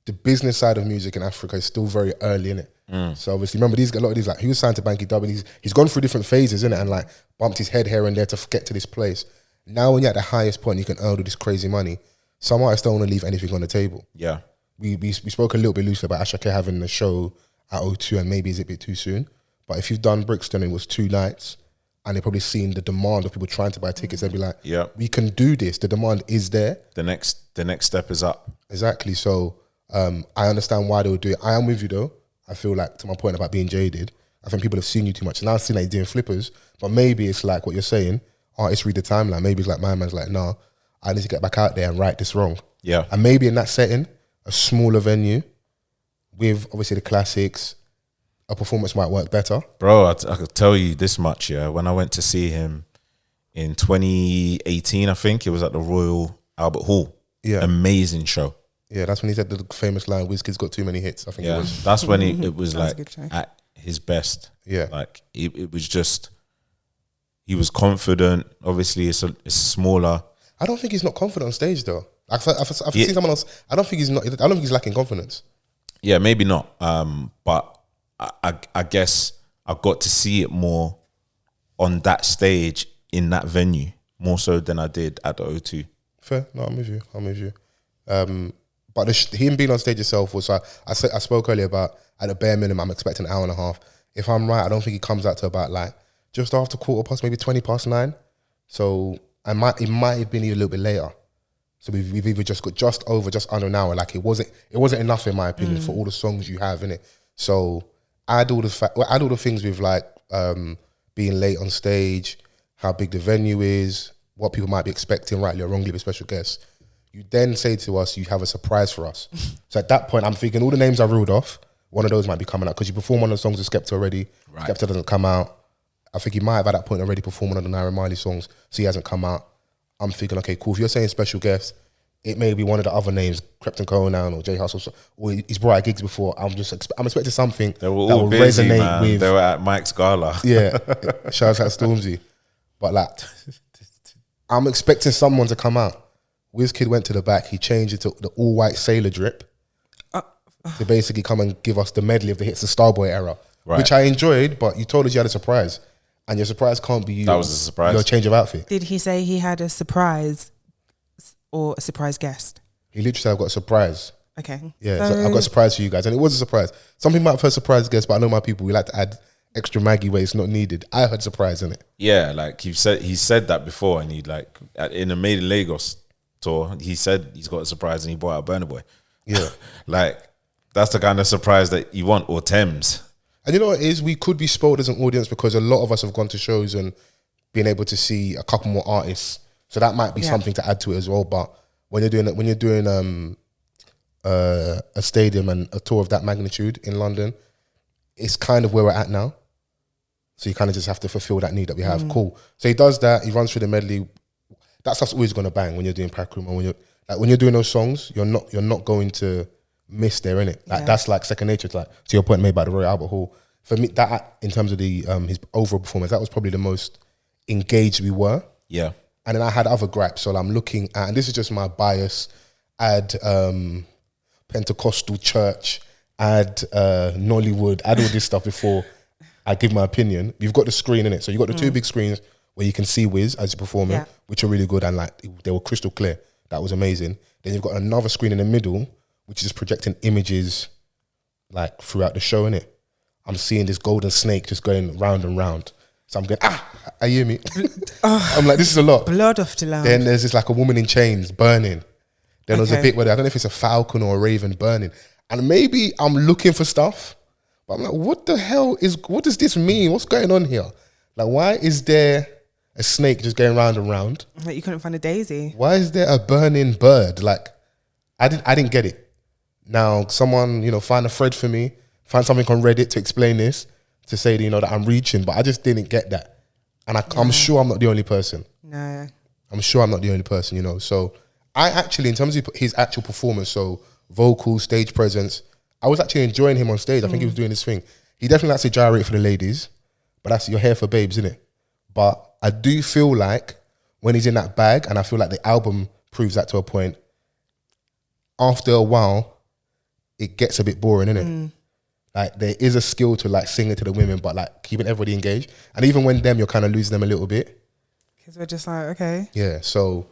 the business side of music in Africa is still very early, innit? So obviously, remember, a lot of these, like, he was signed to Banky W, he's gone through different phases, innit? And like, bumped his head here and there to get to this place. Now when you're at the highest point, you can earn all this crazy money. Some artists don't want to leave anything on the table. Yeah. We spoke a little bit loosely about Ashake having a show at O2 and maybe it's a bit too soon. But if you've done Brixton, it was 2 nights and they've probably seen the demand of people trying to buy tickets and be like, yeah, we can do this. The demand is there. The next step is up. Exactly. So I understand why they would do it. I am with you though. I feel like, to my point about being jaded, I think people have seen you too much. And I've seen that you're doing flippers, but maybe it's like what you're saying, artists read the timeline. Maybe it's like my man's like, nah, I need to get back out there and right this wrong. Yeah. And maybe in that setting, a smaller venue with obviously the classics, a performance might work better. Bro, I could tell you this much, yeah. When I went to see him in 2018, I think, it was at the Royal Albert Hall. Yeah. Amazing show. Yeah, that's when he said the famous line, Wizkid's got too many hits, I think it was. That's when it was That was a like good show. at his best. Yeah. Like it was just, he was confident. Obviously, it's smaller. I don't think he's not confident on stage though. I've seen someone else, I don't think he's lacking confidence. Yeah, maybe not. But I guess I got to see it more on that stage in that venue, more so than I did at the O2. Fair. No, I'm with you. But him being on stage itself was, I spoke earlier about, at a bare minimum, I'm expecting an hour and a half. If I'm right, I don't think he comes out to about like just after 9:15, maybe 9:20. So it might have been even a little bit later. So we've either just got just under an hour. Like it wasn't enough in my opinion for all the songs you have in it. So add all the things with like being late on stage, how big the venue is, what people might be expecting, rightly or wrongly, with special guests. you then say to us, you have a surprise for us. So at that point, I'm thinking all the names I ruled off, one of those might be coming out because you perform one of the songs with Skepta already. Right. Skepta doesn't come out. I think he might have at that point already performed one of the Naira Marley songs, so he hasn't come out. I'm thinking, okay, cool. If you're saying special guest, it may be one of the other names, Krypton Conan or Jay Hustle, or he's brought out gigs before. I'm expecting something They were that all will busy, resonate man. with. They were at Mike's gala. Yeah, shout out Stormzy. But like, I'm expecting someone to come out. Wizkid went to the back. He changed it to the all-white sailor drip to basically come and give us the medley of the hits, the Starboy era, which I enjoyed. But you told us you had a surprise, and your surprise can't be you. That was a surprise. Your change of outfit. Did he say he had a surprise or a surprise guest? He literally said, "I've got a surprise." Okay. Yeah, so I've got a surprise for you guys, and it was a surprise. Some people might have heard surprise guests, but I know my people, we like to add extra Maggie where it's not needed. I heard surprise in it. Yeah, like he said that before, and he like in a Made in Lagos tour, he said he's got a surprise, and he brought out Burna Boy. Yeah, like that's the kind of surprise that you want, or Thames. And you know what it is? We could be spoiled as an audience because a lot of us have gone to shows and been able to see a couple more artists, so that might be something to add to it as well. But when you're doing a stadium and a tour of that magnitude in London, it's kind of where we're at now. So you kind of just have to fulfill that need that we have. Cool. So he does that. He runs through the medley. That stuff's always going to bang when you're doing Pack Room, or when you're doing those songs. You're not going to miss there, innit? Like that's like second nature. It's like to your point made by the Royal Albert Hall. For me, that in terms of the his overall performance, that was probably the most engaged we were. Yeah. And then I had other gripes. So I'm looking at, and this is just my bias. Add Pentecostal church. Add Nollywood. Add all this stuff before I give my opinion. You've got the screen in it, so you've got the two big screens where you can see Wiz as he's performing, which are really good, and like they were crystal clear. That was amazing. Then you've got another screen in the middle, which is projecting images like throughout the show. In it, I'm seeing this golden snake just going round and round. So I'm going, I hear me. I'm like, this is a lot. Blood off the land. Then there's this like a woman in chains burning. Then there's a bit where I don't know if it's a falcon or a raven burning, and maybe I'm looking for stuff. But I'm like, what does this mean? What's going on here? Like, why is there a snake just going round and round? Like you couldn't find a daisy. Why is there a burning bird? Like, I didn't get it. Now, someone, find a thread for me, find something on Reddit to explain this, to say, that I'm reaching, but I just didn't get that. And I'm sure I'm not the only person. No. I'm sure I'm not the only person, So I actually, in terms of his actual performance, so vocal, stage presence, I was actually enjoying him on stage. I think he was doing his thing. He definitely likes to gyrate for the ladies, but that's your hair for babes, isn't it? But I do feel like when he's in that bag, and I feel like the album proves that to a point, after a while, it gets a bit boring, innit? Like there is a skill to like singing to the women, but like keeping everybody engaged. And even when you're kind of losing them a little bit. Because we're just like, okay. Yeah, so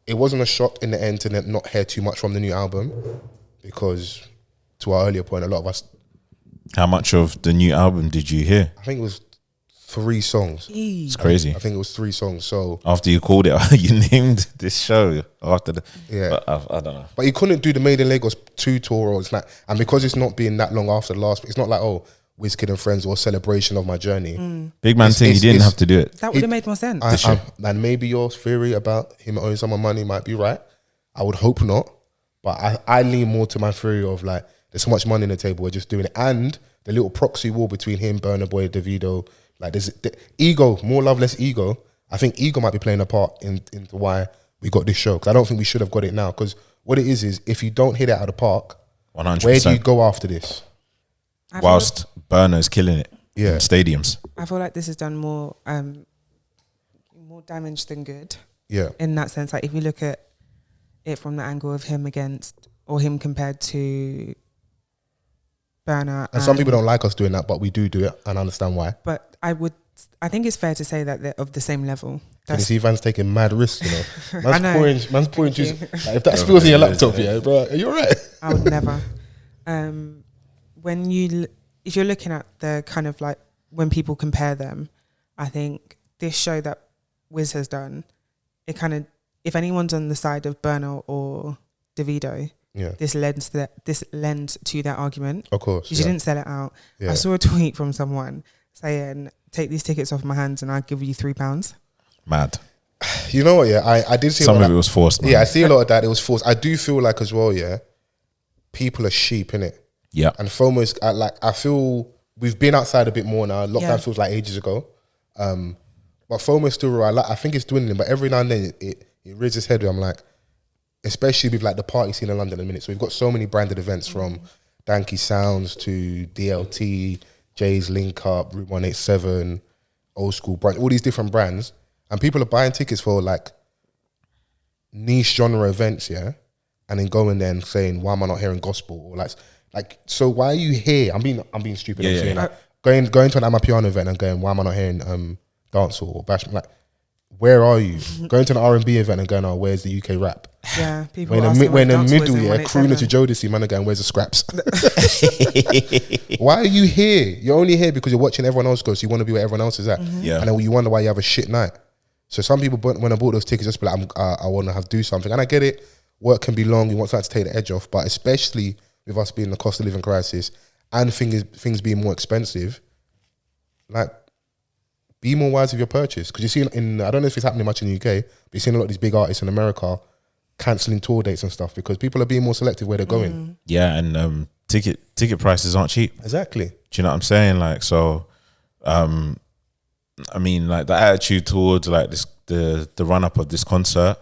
it wasn't a shock in the end to not hear too much from the new album, because to our earlier point, a lot of us... How much of the new album did you hear? I think it was 3 songs. It's crazy. I think it was 3 songs. So after you called it, you named this show after the... Yeah. But I don't know. But you couldn't do the Made in Lagos 2 tour, or it's like, and because it's not being that long after the last, it's not like, Wizkid and Friends or Celebration of My Journey. Big man thing, he didn't have to do it. That would have made more sense. And maybe your theory about him owing someone money might be right. I would hope not. But I lean more to my theory of like, there's so much money on the table, we're just doing it. And the little proxy war between him, Burna Boy, Davido, like there's ego, more love, less ego. I think ego might be playing a part into why we got this show. Because I don't think we should have got it now. Because what it is if you don't hit it out of the park, 100%. Where do you go after this? Whilst Burna's killing it in stadiums. I feel like this has done more damage than good. Yeah. In that sense, like if you look at it from the angle of him against, or him compared to Burna. And some people don't like us doing that, but we do it, and I understand why. But I think it's fair to say that they're of the same level. Can you see Vans taking mad risks, Man's pouring juice. Like, if that Oh, spills in your laptop, bro, are you all right? I would never. If you're looking at the kind of like when people compare them, I think this show that Wiz has done, it kind of, if anyone's on the side of Burna or Davido, this lends to that argument. Of course. Because you didn't sell it out. I saw a tweet from someone saying, take these tickets off my hands and I'll give you £3. Mad. You know what? Yeah, I did see Some a lot of it was forced, man. Yeah, I see a lot of that. It was forced. I do feel like as well. Yeah, people are sheep in it. Yeah. And FOMO is like, I feel we've been outside a bit more now. Lockdown feels like ages ago. But FOMO is still real. I think it's dwindling, but every now and then it rears its head where I'm like, especially with like the party scene in London in a minute. So we've got so many branded events from Danky Sounds to DLT, Jay's Link Up, Route 187, Old School Brand, all these different brands. And people are buying tickets for like niche genre events, yeah? And then going there and saying, why am I not hearing gospel? Or like, so why are you here? I'm being stupid. Yeah. Like going to an Amapiano event and going, why am I not hearing dancehall or bash? Like, where are you? Going to an R&B event and going, oh, where's the UK rap? Yeah, people When asking in the what middle, dance was yeah, in crooner to 187. Jodeci, man, are going, where's the scraps? Why are you here? You're only here because you're watching everyone else go, so you want to be where everyone else is at. Yeah. And then you wonder why you have a shit night. So some people, when I bought those tickets, just be like, I want to do something. And I get it. Work can be long. You want something to take the edge off. But especially with us being in the cost of living crisis and things being more expensive, like, be more wise with your purchase. Because you see I don't know if it's happening much in the UK, but you're seeing a lot of these big artists in America cancelling tour dates and stuff because people are being more selective where they're going. Yeah, and ticket prices aren't cheap. Exactly. Do you know what I'm saying? Like, so, I mean, like the attitude towards like this, the run up of this concert,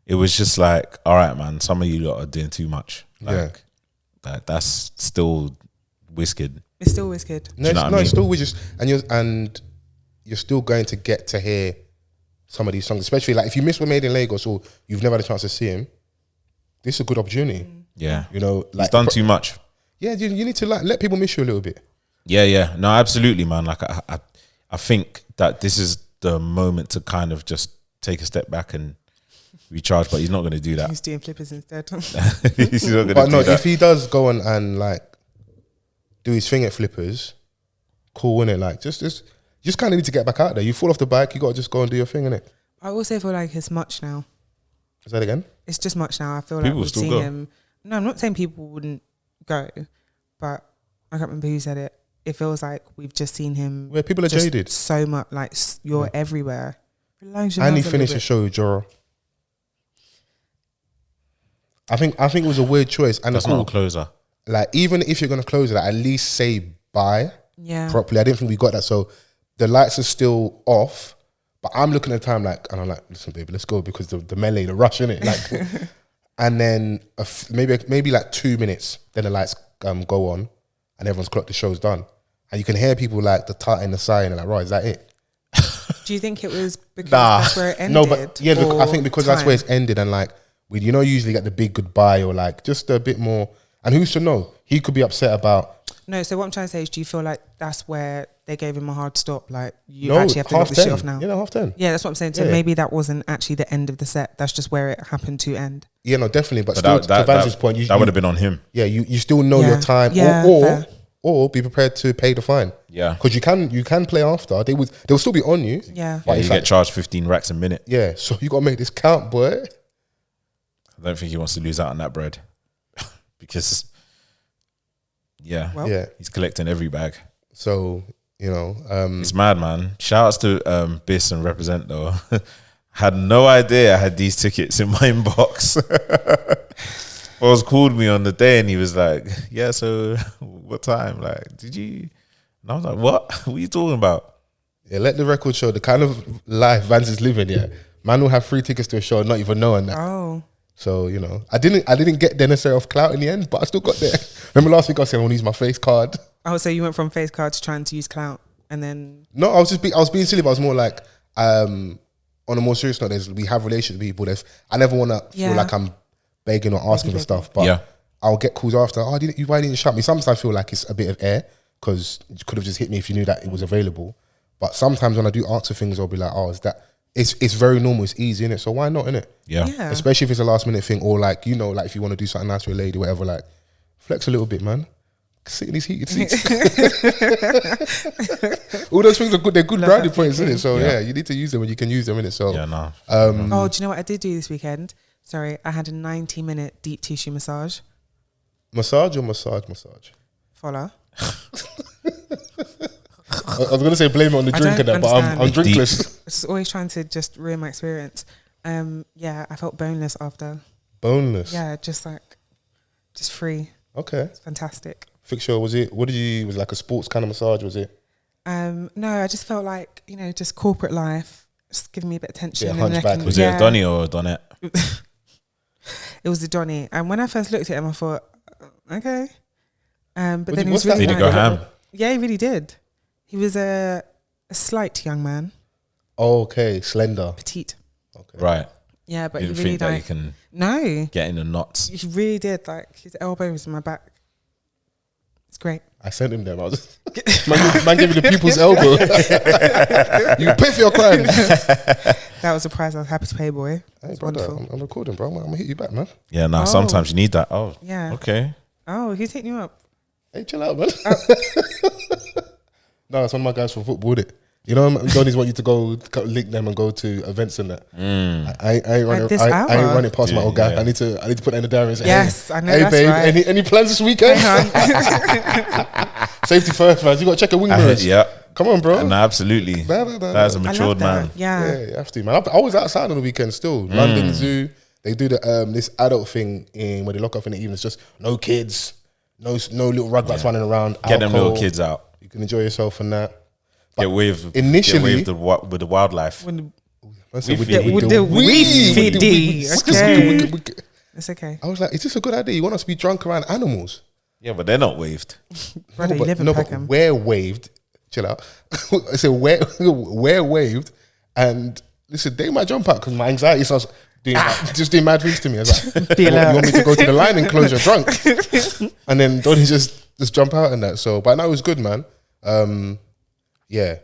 it was just like, all right, man, some of you lot are doing too much. Like that's still Wizkid. It's still Wizkid. No, you know what I mean? it's still just and you're still going to get to hear some of these songs, especially like if you miss what Made in Lagos or you've never had a chance to see him. This is a good opportunity. Yeah, You know, like he's done too much. Yeah, you need to like let people miss you a little bit. Yeah, no, absolutely, man. Like I think that this is the moment to kind of just take a step back and recharge, but he's not going to do that. He's doing flippers instead. He's not going to But do no, that. if he does go on and like do his thing at Flippers, cool, innit? Like just kind of need to get back out there. You fall off the bike, you got to just go and do your thing, innit? I also feel like it's much now. Is that again? It's just much now. I feel People like we've still seen go. him. No, I'm not saying people wouldn't go, but I can't remember who said it. It feels like we've just seen him. Where people are just jaded. so much. Like you're everywhere. Relax your And he nerves a finished the little show with Joro. I think it was a weird choice. And That's cool, not a closer. like even if you're gonna close it, at least say bye bit. Yeah. properly. I didn't think we got that. So the lights are still off, but I'm looking at the time like, and I'm like, listen, baby, let's go because the melee, the rush in it, like, and then maybe like 2 minutes, then the lights go on, and everyone's clocked the show's done, and you can hear people like the tut and the sigh and like, right, is that it? Do you think it was because Nah. that's where it ended? No, but yeah, I or think because that's where time? it's ended, and like we, usually get the big goodbye or like just a bit more. And who's to know? He could be upset about. No, so what I'm trying to say is, do you feel like that's where they gave him a hard stop? Like you No, actually have to knock half this shit 10. off now. Yeah, no, half 10. Yeah, that's what I'm saying. So Yeah. maybe that wasn't actually the end of the set. That's just where it happened to end. Yeah, no, definitely. But, But still, to Vance's point, that would have been on him. Yeah, you still know Yeah. your time, Yeah, fair. or be prepared to pay the fine. Yeah. Because you can play after. They'll still be on you. Yeah. But Yeah, it's you like, get charged 15 racks a minute. yeah, so you got to make this count, boy. I don't think he wants to lose out on that bread because, yeah, Well, Yeah. he's collecting every bag. So It's mad, man. Shout outs to Biss and Represent though. Had no idea I had these tickets in my inbox. Fols called me on the day and he was like, yeah, so what time? Like, did you? And I was like, what? What are you talking about? yeah, let the record show the kind of life Vance is living. Yeah, man will have free tickets to a show, and not even knowing that. Oh. So I didn't get the necessary off clout in the end, but I still got there. Remember last week I was saying I want to use my face card. Oh, so you went from face card to trying to use clout, and then No, I was being silly, but I was more like, on a more serious note, we have relationships with people. I never want to feel Yeah. like I'm begging or asking for stuff, but Yeah. I'll get calls after. Oh, why didn't you shut me? Sometimes I feel like it's a bit of air because you could have just hit me if you knew that it was available. But sometimes when I do answer things, I'll be like, oh, is that? It's very normal. It's easy, innit? So why not, innit? Yeah. yeah. Especially if it's a last minute thing, or like like if you want to do something nice for a lady, whatever. Like flex a little bit, man. Sit in these heated seats. All those things are good. They're good Love brownie that points, isn't it? So Yeah. yeah, you need to use them when you can use them, innit? So Yeah, no. Oh, do you know what I did do this weekend? Sorry, I had a 90-minute deep tissue massage. massage or massage. Follow. I was gonna say blame it on the I drink and don't that, but I'm understand. drinkless. It's always trying to just ruin my experience. Yeah, I felt boneless after. Boneless. Yeah, just free. Okay. It's fantastic. Fixture, was it? Was it like a sports kind of massage? Was it? No, I just felt like, just corporate life, just giving me a bit of tension. Yeah, in the neck hunchback. and- Was it a Donny or a Donette? It was the Donny. And when I first looked at him, I thought, okay. But then he what's was really Did he nice. go ham? Yeah, he really did. He was a slight young man, Oh, okay, slender. petite. Okay. Right. Yeah, but You he didn't really think that you can No, get in the knots? he really did. Like his elbow was in my back. It's great. I sent him them. I was just, man gave me the people's elbow. You pay for your crime. That was a prize I was happy to pay, boy. Hey, It's brother, wonderful. I'm recording, bro. I'm gonna hit you back, man. Yeah, no, Oh. sometimes you need that. Oh, Yeah. okay. Oh, who's hitting you up? Hey, chill out, man. No, it's one of my guys from football, innit? You know, Donnies want you to go link them and go to events and that. I ain't running. this I ain't hour? running past my Yeah, old guy. yeah. I need to put that in the diary and say, Yes, hey, I know Hey, that's babe, right. any plans this weekend? Safety first, man. You got to check your wing mirrors. Yeah. Come on, bro. No, absolutely. Nah. That's a I matured love that. man. Yeah. Yeah, you have to, man. I was outside on the weekend still. London Zoo. They do the this adult thing in where they lock off in the evenings. Just no kids, no little rugrats running around. Get them alcohol. little kids out. You can enjoy yourself and that. Get with initially- with the wildlife. When I said, With with the- with the weed, okay. wicked. it's okay. I was like, is this a good idea? You want us to be drunk around animals? Yeah, but they're not waved. Brother, you live in but Peckham. we're waved. Chill out. I said, we're waved. And listen, they might jump out because my anxiety starts just doing mad things to me. I was like, Be you alert. want me to go to the line enclosure drunk? And then Donnie just jump out and that. So, but now it was good, man. Yeah.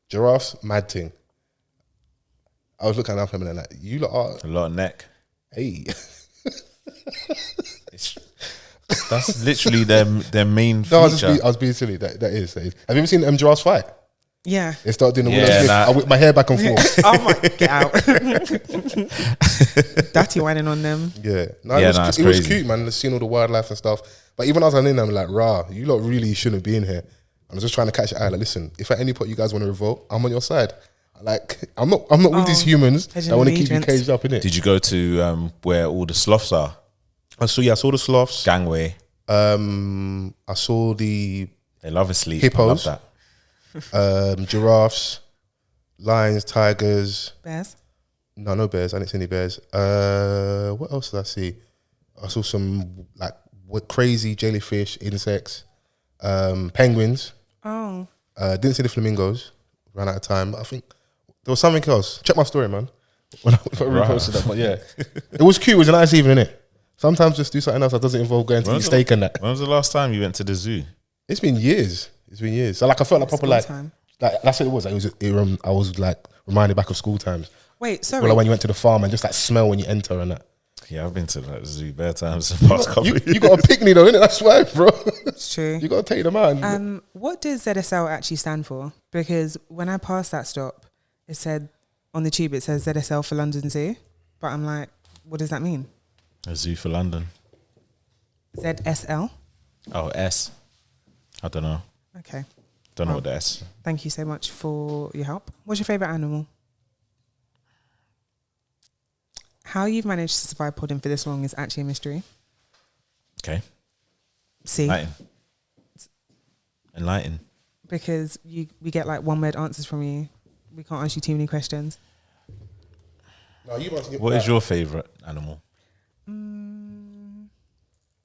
Giraffes, mad thing. I was looking up at him and like, you lot are, A lot of neck. hey. That's literally their main No, feature. I was being silly. That is. Have you ever seen them giraffes fight? Yeah. They start doing the Yeah, Will Smith. nah. I whip my hair back and forth. Oh my, get out. Dirty whining on them. Yeah, no, Yeah, it was, nah, it's it was crazy. cute, man. Seeing all the wildlife and stuff. But even as I was in there, I'm like, rah, you lot really shouldn't be in here. I was just trying to catch your eye. Like, listen, if at any point you guys want to revolt, I'm on your side. Like, I'm not with these humans hedging that want to keep you allegiance. caged up in it. Did you go to where all the sloths are? I saw the sloths. Gangway. I saw the They love a sleep. Hippos. I love that. giraffes, lions, tigers. Bears. No bears. I didn't see any bears. What else did I see? I saw some like crazy jellyfish, insects, penguins. Oh. Didn't see the flamingos. Ran out of time. I think there was something else. Check my story, man. When I reposted that, but yeah, it was cute. It was a nice evening, innit? Sometimes just do something else that doesn't involve going to When eat was steak and that. When was the last time you went to the zoo? It's been years. So like I felt like proper School like, time. like that's what it was. I was like reminded back of school times. Wait, sorry. Or like when you went to the farm and just that smell when you enter and that. Yeah, I've been to the zoo bare times the past couple You, of years. you got a picnic though, innit? That's why, bro. It's true. You got to take them out. What does ZSL actually stand for? Because when I passed that stop, it said on the tube, it says ZSL for London Zoo. But I'm like, what does that mean? A zoo for London. ZSL? Oh, S. I don't know. Okay. Don't know Oh. what the S. Thank you so much for your help. What's your favourite animal? How you've managed to survive podding for this long is actually a mystery. Okay. See? Enlighten. Because we get like one word answers from you. We can't ask you too many questions. No, you must What is your favourite animal?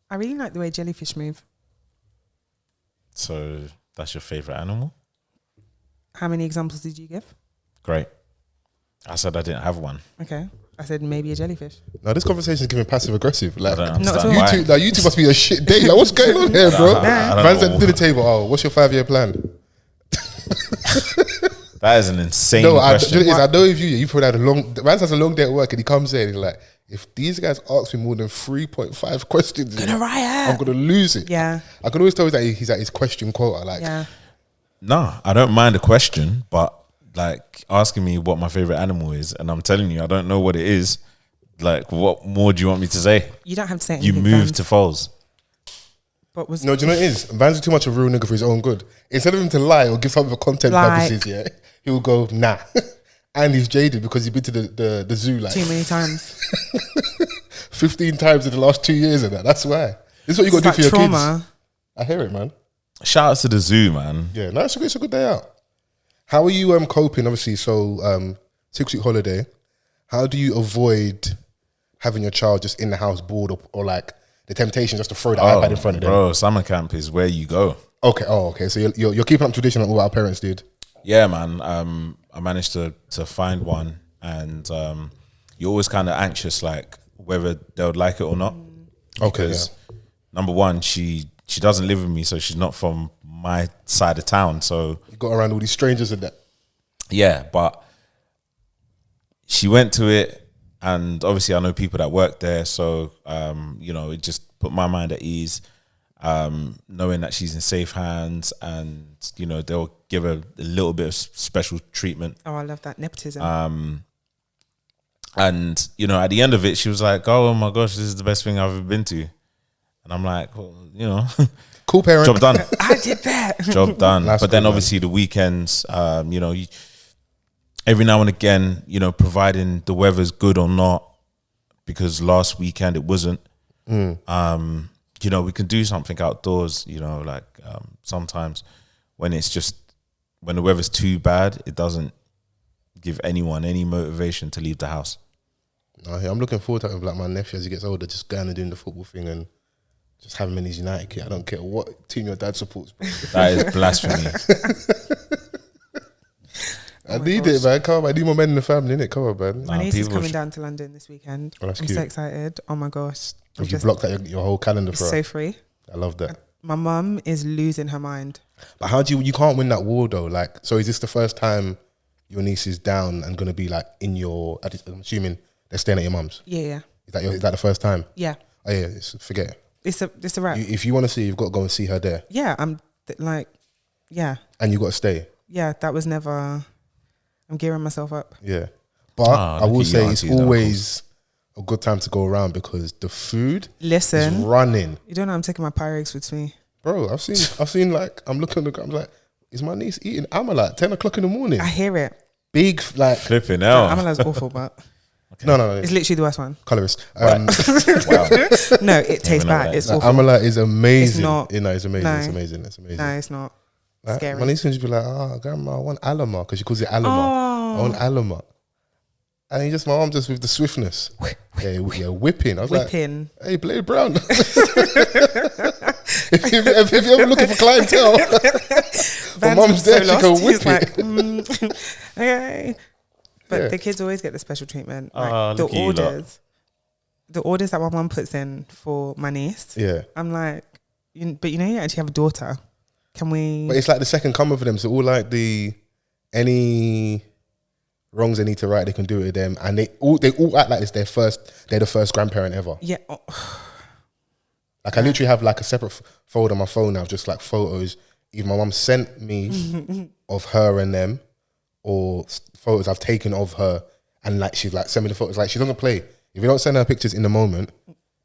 I really like the way jellyfish move. So that's your favourite animal? How many examples did you give? Great. I said I didn't have one. Okay. I said maybe a jellyfish. Now this conversation is giving passive aggressive. Like I don't Not at understand all. why. YouTube, like YouTube must be a shit day. Like what's going on here, bro? I don't Vans know. to the table. Oh, what's your 5-year plan? That is an insane No, question. I know if you probably had a long. Vans has a long day at work, and he comes in and he's like, if these guys ask me more than 3.5 questions, Gonna riot. I'm gonna lose it. Yeah. I can always tell he's at his question quota. Like, Yeah. No, I don't mind the question, but like asking me what my favorite animal is, and I'm telling you, I don't know what it is. Like, what more do you want me to say? You don't have to say You anything. moved Vans. to Fols. But was No, do you know what it is? Vans is too much of a real nigga for his own good. Instead of him to lie or give something for content purposes, yeah, he'll go, nah. And he's jaded because he's been to the zoo like too many times. 15 times in the last 2 years and that. That's why. This is what you got to do for your trauma. kids. I hear it, man. Shout out to the zoo, man. Yeah, no, it's a good day out. How are you coping? Obviously, so 6-week holiday. How do you avoid having your child just in the house bored or like the temptation just to throw the iPad in front of them? Bro, summer camp is where you go. Okay. So you're keeping up tradition like what our parents did. Yeah, man. I managed to find one, and you're always kind of anxious, like whether they would like it or not. Okay. Because number one, she doesn't live with me, so she's not from my side of town. So You got around all these strangers and that. yeah, but she went to it, and obviously I know people that work there, so it just put my mind at ease, knowing that she's in safe hands, and they'll give her a little bit of special treatment. Oh, I love that nepotism. And at the end of it, she was like, "Oh my gosh, this is the best thing I've ever been to," and I'm like, well, Cool parent. job done. I did that. Job done. That's but then cool, obviously the weekends, every now and again, providing the weather's good or not, because last weekend it wasn't. We can do something outdoors, sometimes when the weather's too bad, it doesn't give anyone any motivation to leave the house. I'm looking forward to it with like my nephew as he gets older, just going and doing the football thing and just having him in his United kit. I don't care what team your dad supports. That is blasphemy. I need it, man. Come on, I need more men in the family, innit? Come on, man. My niece is people coming down to London this weekend. Oh, that's I'm cute. so excited. Oh my gosh. Have you blocked out your whole calendar for It's her? so free. I love that. My mum is losing her mind. But how do you can't win that war though? Like, so is this the first time your niece is down and gonna be like I'm assuming they're staying at your mum's? Yeah. Is that the first time? Yeah. Oh yeah, forget it. It's a wrap. If you want to see her, you've got to go and see her there. Yeah. Yeah. And you got to stay. Yeah. That was never, I'm gearing myself up. Yeah. But I will look at you, say it's aunties and always a good time to go around because the food is Listen, running. you don't know I'm taking my Pyrex with me. Bro, I've seen like, I'm looking at the ground, I'm like, is my niece eating amala at 10 o'clock in the morning? I hear it. Big, like, Flipping out. Amala's awful, but no. it's literally the worst one. Colorist. Wow. No, it tastes know bad. that. It's Like, awful. amala is amazing. It's not. You know, it's amazing. No. It's amazing. It's amazing. No, it's not. Like, Scary. my niece can just be like, grandma, I want alama, because she calls it alama. I want alama. And my mom just with the swiftness. Yeah, whipping. I was Whipping. like, hey, Blade Brown. if you're ever looking for clientele, my Vans mom's was there, so she can lost. whip He's like, okay. But Yeah. the kids always get the special treatment. Oh, Like look at you lot. the orders that my mum puts in for my niece. Yeah. I'm like, but you actually have a daughter. Can we? But it's like the second coming for them. So all like any wrongs they need to right, they can do it with them. And they all act like it's they're the first grandparent ever. Yeah. Like I literally have like a separate folder on my phone now, just like photos. Either my mum sent me of her and them, or photos I've taken of her, and like she's like send me the photos. Like she doesn't play. If you don't send her pictures in the moment,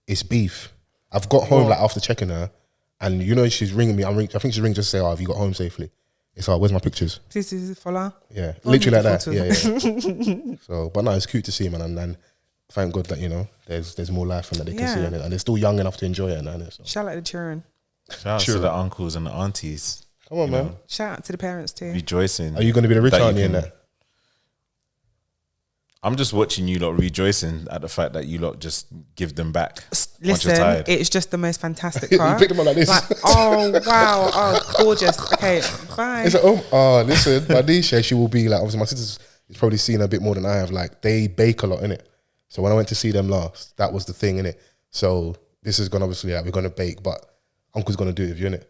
it's beef. I've got home like after checking her, and she's ringing me. I think she's ringing just to say, "Oh, have you got home safely?" It's like, "Where's my pictures?" Please follow. Yeah, Follow literally me like the that. Yeah. So, but no, it's cute to see, man, and thank God that there's more life and that they can see in it, and they're still young enough to enjoy it. And so. Shout out to the children. Shout out to the uncles and the aunties. Come on, man. Shout out to the parents too. Rejoicing. Are you going to be the rich that you auntie in can- that? I'm just watching you lot rejoicing at the fact that you lot just give them back. once you're Listen, tired. it's just the most fantastic You part. pick them up like this. Oh wow, oh gorgeous. Okay, bye. It's like, listen, my niece, she will be like, obviously my sister's probably seen her a bit more than I have. Like they bake a lot in it. So when I went to see them last, that was the thing in it. So this is gonna obviously we're gonna bake, but Uncle's gonna do it with you in it.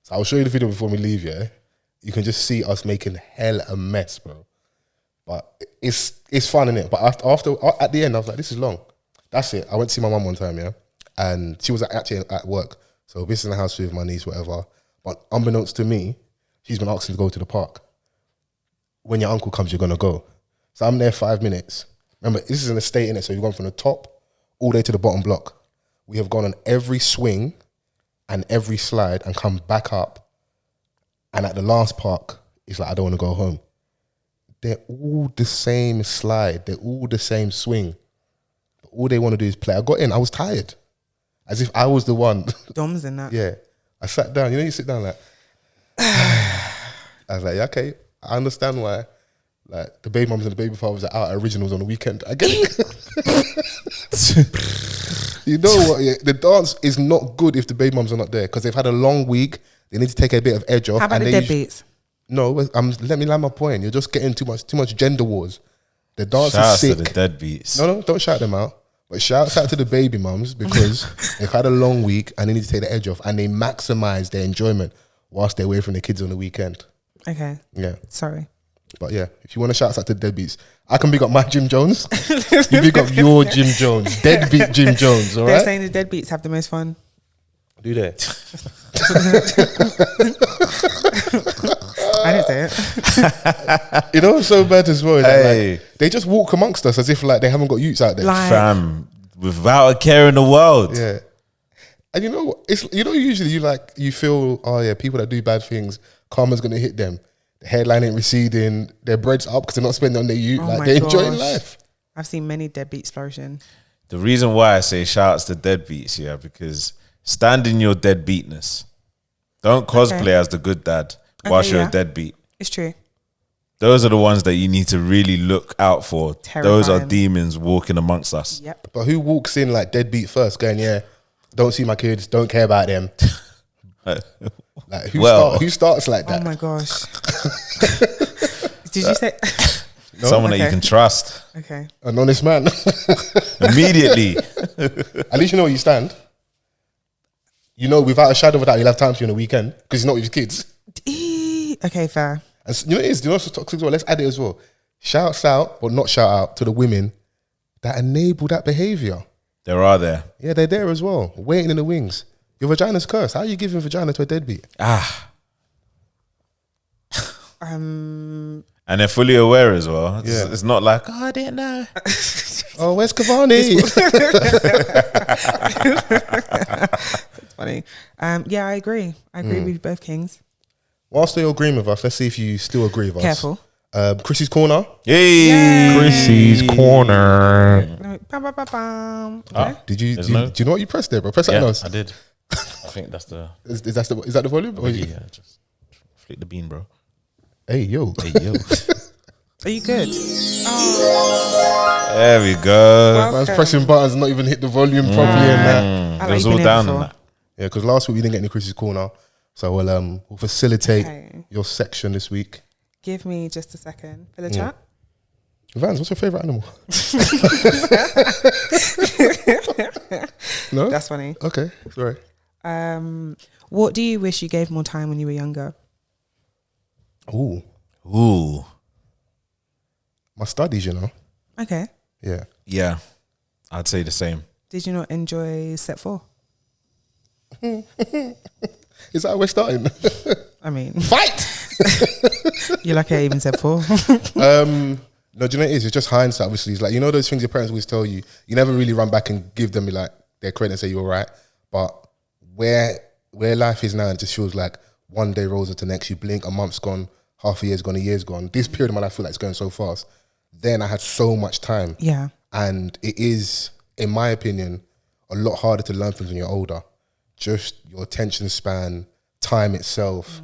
So I'll show you the video before we leave. Yeah, you can just see us making hell a mess, bro. But it's fun in it. But after at the end, I was like, this is long. That's it. I went to see my mum one time, yeah, and she was actually at work. So this is in the house with my niece, whatever. But unbeknownst to me, she's been asking to go to the park. When your uncle comes, you're gonna go. So I'm there 5 minutes. Remember, this is an estate in it, so you've gone from the top all the way to the bottom block. We have gone on every swing and every slide and come back up. And at the last park, it's like, I don't want to go home. They're all the same slide. They're all the same swing. All they want to do is play. I got in. I was tired. As if I was the one. Doms in that. Yeah. I sat down. You know, you sit down like... I was like, yeah, okay, I understand why. Like, the baby mums and the baby fathers are out at originals on the weekend. I get it. You know what? Yeah, the dance is not good if the baby mums are not there because they've had a long week. They need to take a bit of edge off. How about the deadbeats? No, let me land my point. You're just getting too much gender wars. The dance Shouts is sick. to the deadbeats. No, don't shout them out. But shouts out to the baby mums because they've had a long week and they need to take the edge off and they maximize their enjoyment whilst they're away from their kids on the weekend. Okay. Yeah. Sorry. But yeah, if you want to shout out to the deadbeats, I can big up my Jim Jones. You big up your Jim Jones. Deadbeat Jim Jones, all They're right? saying the deadbeats have the most fun. Do they? I didn't say it. You know what's so bad as well? Hey. Like, they just walk amongst us as if like they haven't got youths out there. Like, Fam, without a care in the world. Yeah. And you know, usually you feel, oh yeah, people that do bad things, karma's gonna hit them. The hairline ain't receding, their bread's up because they're not spending on their youth. Oh Like my they're enjoying gosh. life. I've seen many deadbeats flourishing. The reason why I say shouts to deadbeats, yeah, because stand in your deadbeatness. Don't cosplay as the good dad whilst you're a deadbeat. It's true. Those are the ones that you need to really look out for. Those are Terrifying. demons walking amongst us. Yep. But who walks in like deadbeat first, going, yeah, don't see my kids, don't care about them. Like who starts like that? Oh my gosh. Did you say? Someone that you Okay. can trust Okay. An honest man. immediately. At least you know where you stand. You know, without a shadow of a doubt, you'll have time for you on the weekend because he's not with his kids. Okay, fair. And you know what it is? You know what's toxic as well? Let's add it as well. Shouts out, but not shout out to the women that enable that behavior. There are there. Yeah, they're there as well, waiting in the wings. Your vagina's cursed. How are you giving vagina to a deadbeat? Um, And they're fully aware as well. Yeah. It's not like, oh, I didn't know. Oh, where's Cavani? it's funny. Yeah, I agree. I agree with both kings. Whilst you're agreeing with us, let's see if you still agree with us. Careful. Chrissy's Corner. Yay! Chrissy's Corner. Bam, bam, bam, bam. Okay. Did you, There's do no- you know what you pressed there, bro? Press something else. I did. I think that's the... Is that the volume? Or Yeah, just flick the bean, bro. Hey, yo. Hey, yo. Are you good? There we go. Man's pressing buttons and not even hit the volume properly and that. I It was like all being down here on before. that. Yeah, because last week we didn't get any Chrissy's Corner. So we'll facilitate Okay. your section this week. Give me just a second for the chat. Vans, what's your favourite animal? No? That's funny. Okay, sorry. What do you wish you gave more time when you were younger? Ooh, Ooh. my studies, you know. Okay. Yeah. Yeah. I'd say the same. Did you not enjoy set 4? Is that how we're starting? I mean, Fight! you're lucky I even said 4. No, do you know what it is? It's just hindsight, obviously. It's like, you know those things your parents always tell you. You never really run back and give them like their credit and say you're right. But where life is now, it just feels like one day rolls into next. You blink, a month's gone, half a year's gone, a year's gone. This period of my life, I feel like it's going so fast. Then I had so much time. Yeah. And it is, in my opinion, a lot harder to learn things when you're older. Just your attention span, time itself.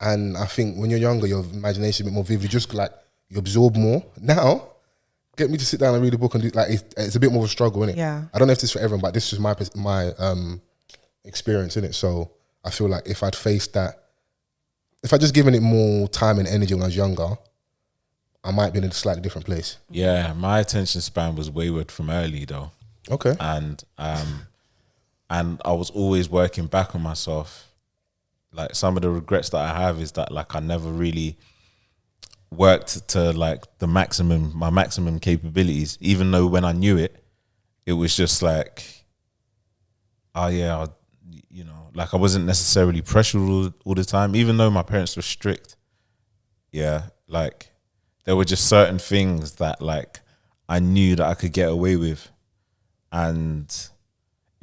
And I think when you're younger, your imagination is a bit more vivid. Just like you absorb more. Now, get me to sit down and read a book and do like it's a bit more of a struggle, isn't it? Yeah. I don't know if this is for everyone, but this is my experience in it. So I feel like if I'd faced that, if I'd just given it more time and energy when I was younger, I might be in a slightly different place. Yeah, my attention span was wayward from early though. Okay. And I was always working back on myself. Like some of the regrets that I have is that like I never really worked to like my maximum capabilities, even though when I knew it, it was just like, oh yeah, you know, like I wasn't necessarily pressured all the time, even though my parents were strict. Yeah, like there were just certain things that like I knew that I could get away with, and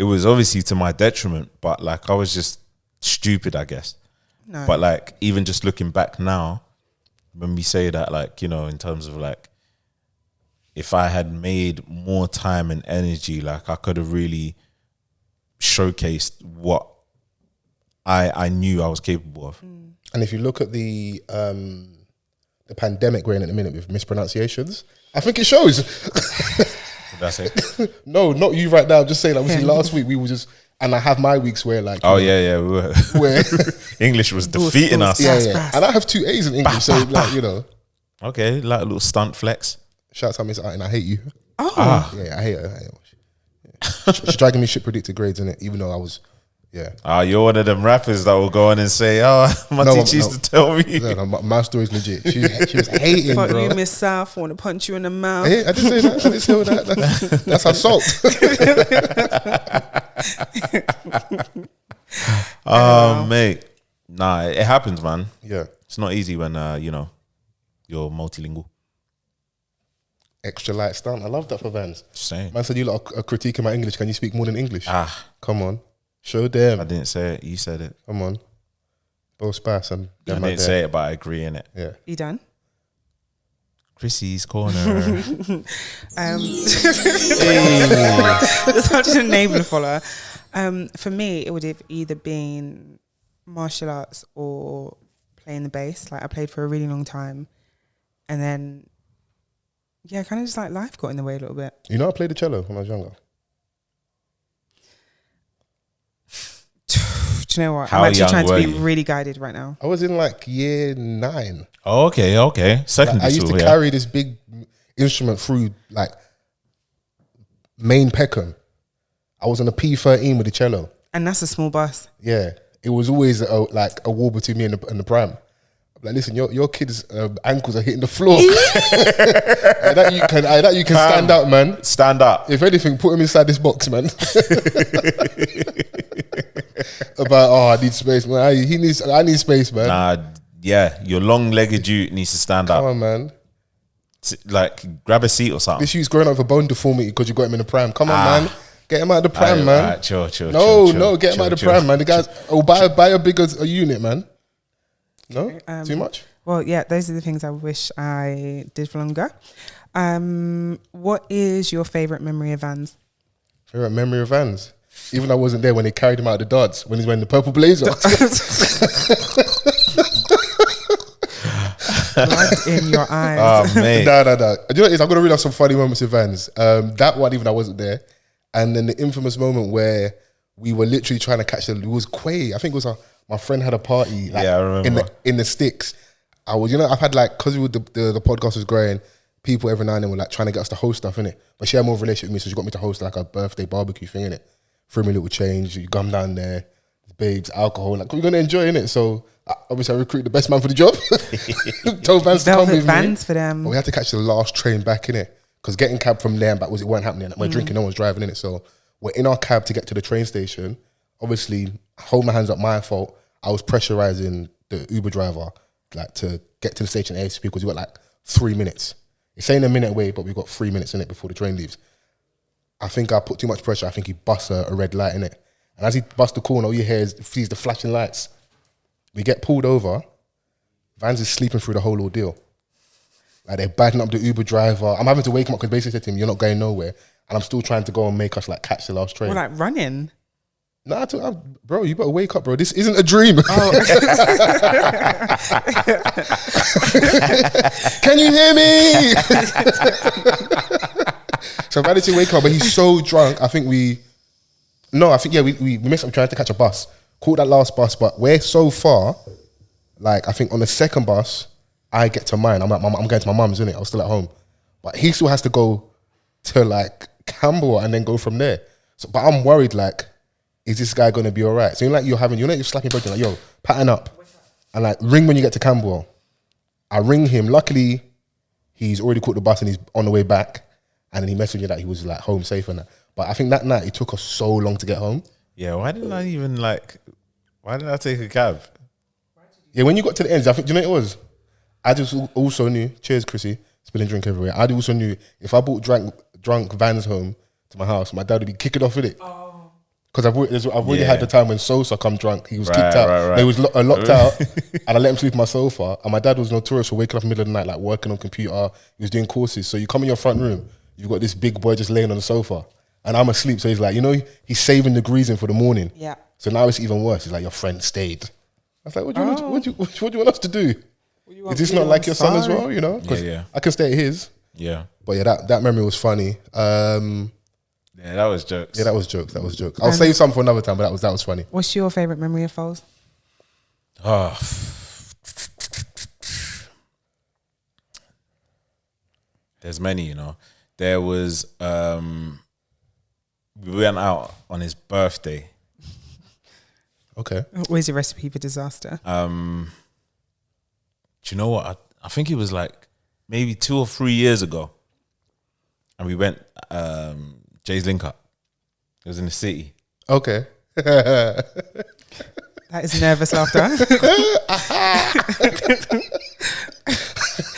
it was obviously to my detriment, but like I was just stupid, I guess. No. But like even just looking back now, when we say that, like, you know, in terms of like, if I had made more time and energy, like I could have really showcased what I knew I was capable of. And if you look at the pandemic we're in at the minute with mispronunciations, I think it shows. That's it. No, not you right now. I'm just saying, obviously last week we were just, and I have my weeks where like, Oh yeah, we were. where English was defeating us. yeah. And I have 2 A's in English, so like, you know. Okay, like a little stunt flex. Shout out to Miss Art, and I hate you. Oh. Yeah, I hate her. Yeah. She's dragging me shit predicted grades in it, even though I was, You're one of them rappers that will go on and say, my teacher used to tell me. No, my story's legit. She was hating, Fuck bro. you, Miss South. I want to punch you in the mouth. I didn't say that. I didn't say all that. That's assault. Mate. Nah, it happens, man. Yeah. It's not easy when, you're multilingual. Extra light stunt. I love that for Vans. Just saying. Man said you lot are critiquing my English. Can you speak more than English? Come on. Show I them. didn't say it. You said it. Come on. Both Spass and I didn't say it, but I agree in it. Yeah. You done? Chrissy's corner. Such an enabler follower. For me, it would have either been martial arts or playing the bass. Like I played for a really long time, and then kind of just like life got in the way a little bit. You know, I played the cello when I was younger. Do you know what? How I'm actually young trying to were be you? really guided right now. I was in like year 9. Oh, okay. Secondary I used school, to carry this big instrument through like Main Peckham. I was on a P13 with the cello. And that's a small bus. Yeah, it was always like a war between me and the pram. Like, listen, your kids' ankles are hitting the floor. that you can stand out, man. Stand up. If anything, put him inside this box, man. I need space, man. I need space, man. Nah, your long-legged dude needs to stand Come up. on, man. Like, grab a seat or something. This youth's growing up with a bone deformity because you got him in the pram. Come on, man. Get him out of the pram, Aye, man. right, chill. Get him out of the pram, man. The guys, buy a bigger unit, man. No? Too much? Well, yeah, those are the things I wish I did for longer. What is your favourite memory of Vans? Favorite memory of Vans? Even though I wasn't there when they carried him out of the darts, when he's wearing the purple blazer. Blood in your eyes. Oh, mate. No. Do you know what it is? I'm going to read out some funny moments with Vans. That one, even I wasn't there. And then the infamous moment where we were literally trying to catch it was Quay. I think it was my friend had a party like, I remember. in the sticks. I've had like, because the podcast was growing, people every now and then were like trying to get us to host stuff, innit? But she had more of a relationship with me, so she got me to host like a birthday barbecue thing, innit? Threw me a little change, you come down there, babes, alcohol, like, we're going to enjoy, innit? So obviously I recruited the best man for the job. Told Vans to come Velvet with Vans me. for them. But we had to catch the last train back, innit? Because getting cab from there and back it weren't happening. We're drinking, no one's driving, innit? So we're in our cab to get to the train station. Obviously, hold my hands up, my fault. I was pressurizing the Uber driver like to get to the station ASAP because we got like 3 minutes. It's saying a minute away, but we've got 3 minutes in it before the train leaves. I think I put too much pressure. I think he bust a red light in it. And as he busts the corner, all you hear is sees the flashing lights. We get pulled over. Vans is sleeping through the whole ordeal. Like they're bagging up the Uber driver. I'm having to wake him up because basically said to him, "You're not going nowhere." And I'm still trying to go and make us like catch the last train. We're like running. Nah, bro, you better wake up, bro. This isn't a dream. Can you hear me? So I managed to wake up, but he's so drunk. We missed him trying to catch a bus. Caught that last bus, but we're so far. Like, I think on the second bus, I get to mine. I'm going to my mum's, innit? I was still at home. But he still has to go to, like, Campbell and then go from there. So, but I'm worried, like, is this guy going to be all right? So, you're slapping your brother, like, yo, pattern up. And, like, ring when you get to Campbell. I ring him. Luckily, he's already caught the bus and he's on the way back. And then he messaged me that he was, like, home safe and that. But I think that night, it took us so long to get home. Yeah, why didn't I take a cab? Yeah, when you got to the end, I think, do you know what it was? I just also knew, cheers, Chrissy, spilling drink everywhere. I also knew if I brought drunk Vans home to my house, my dad would be kicking off with it. Oh. Because I've already had the time when Sosa come drunk. He was Right, kicked out. right. They was locked out, and I let him sleep on my sofa. And my dad was notorious for waking up in the middle of the night, like working on computer. He was doing courses. So you come in your front room, you've got this big boy just laying on the sofa, and I'm asleep. So he's like, he's saving the greasing for the morning. Yeah. So now it's even worse. He's like, your friend stayed. I was like, what do you want us to do? Is this not like your son as well? Because I can stay at his. Yeah. But yeah, that memory was funny. Yeah, that was jokes. Yeah, that was jokes. I'll save some for another time, but that was funny. What's your favourite memory of Fols? Oh. There's many, There was we went out on his birthday. Okay. Where's your recipe for disaster? Do you know what? I think it was like maybe 2 or 3 years ago. And we went Jay's Link Up. It was in the city. Okay. That is nervous laughter.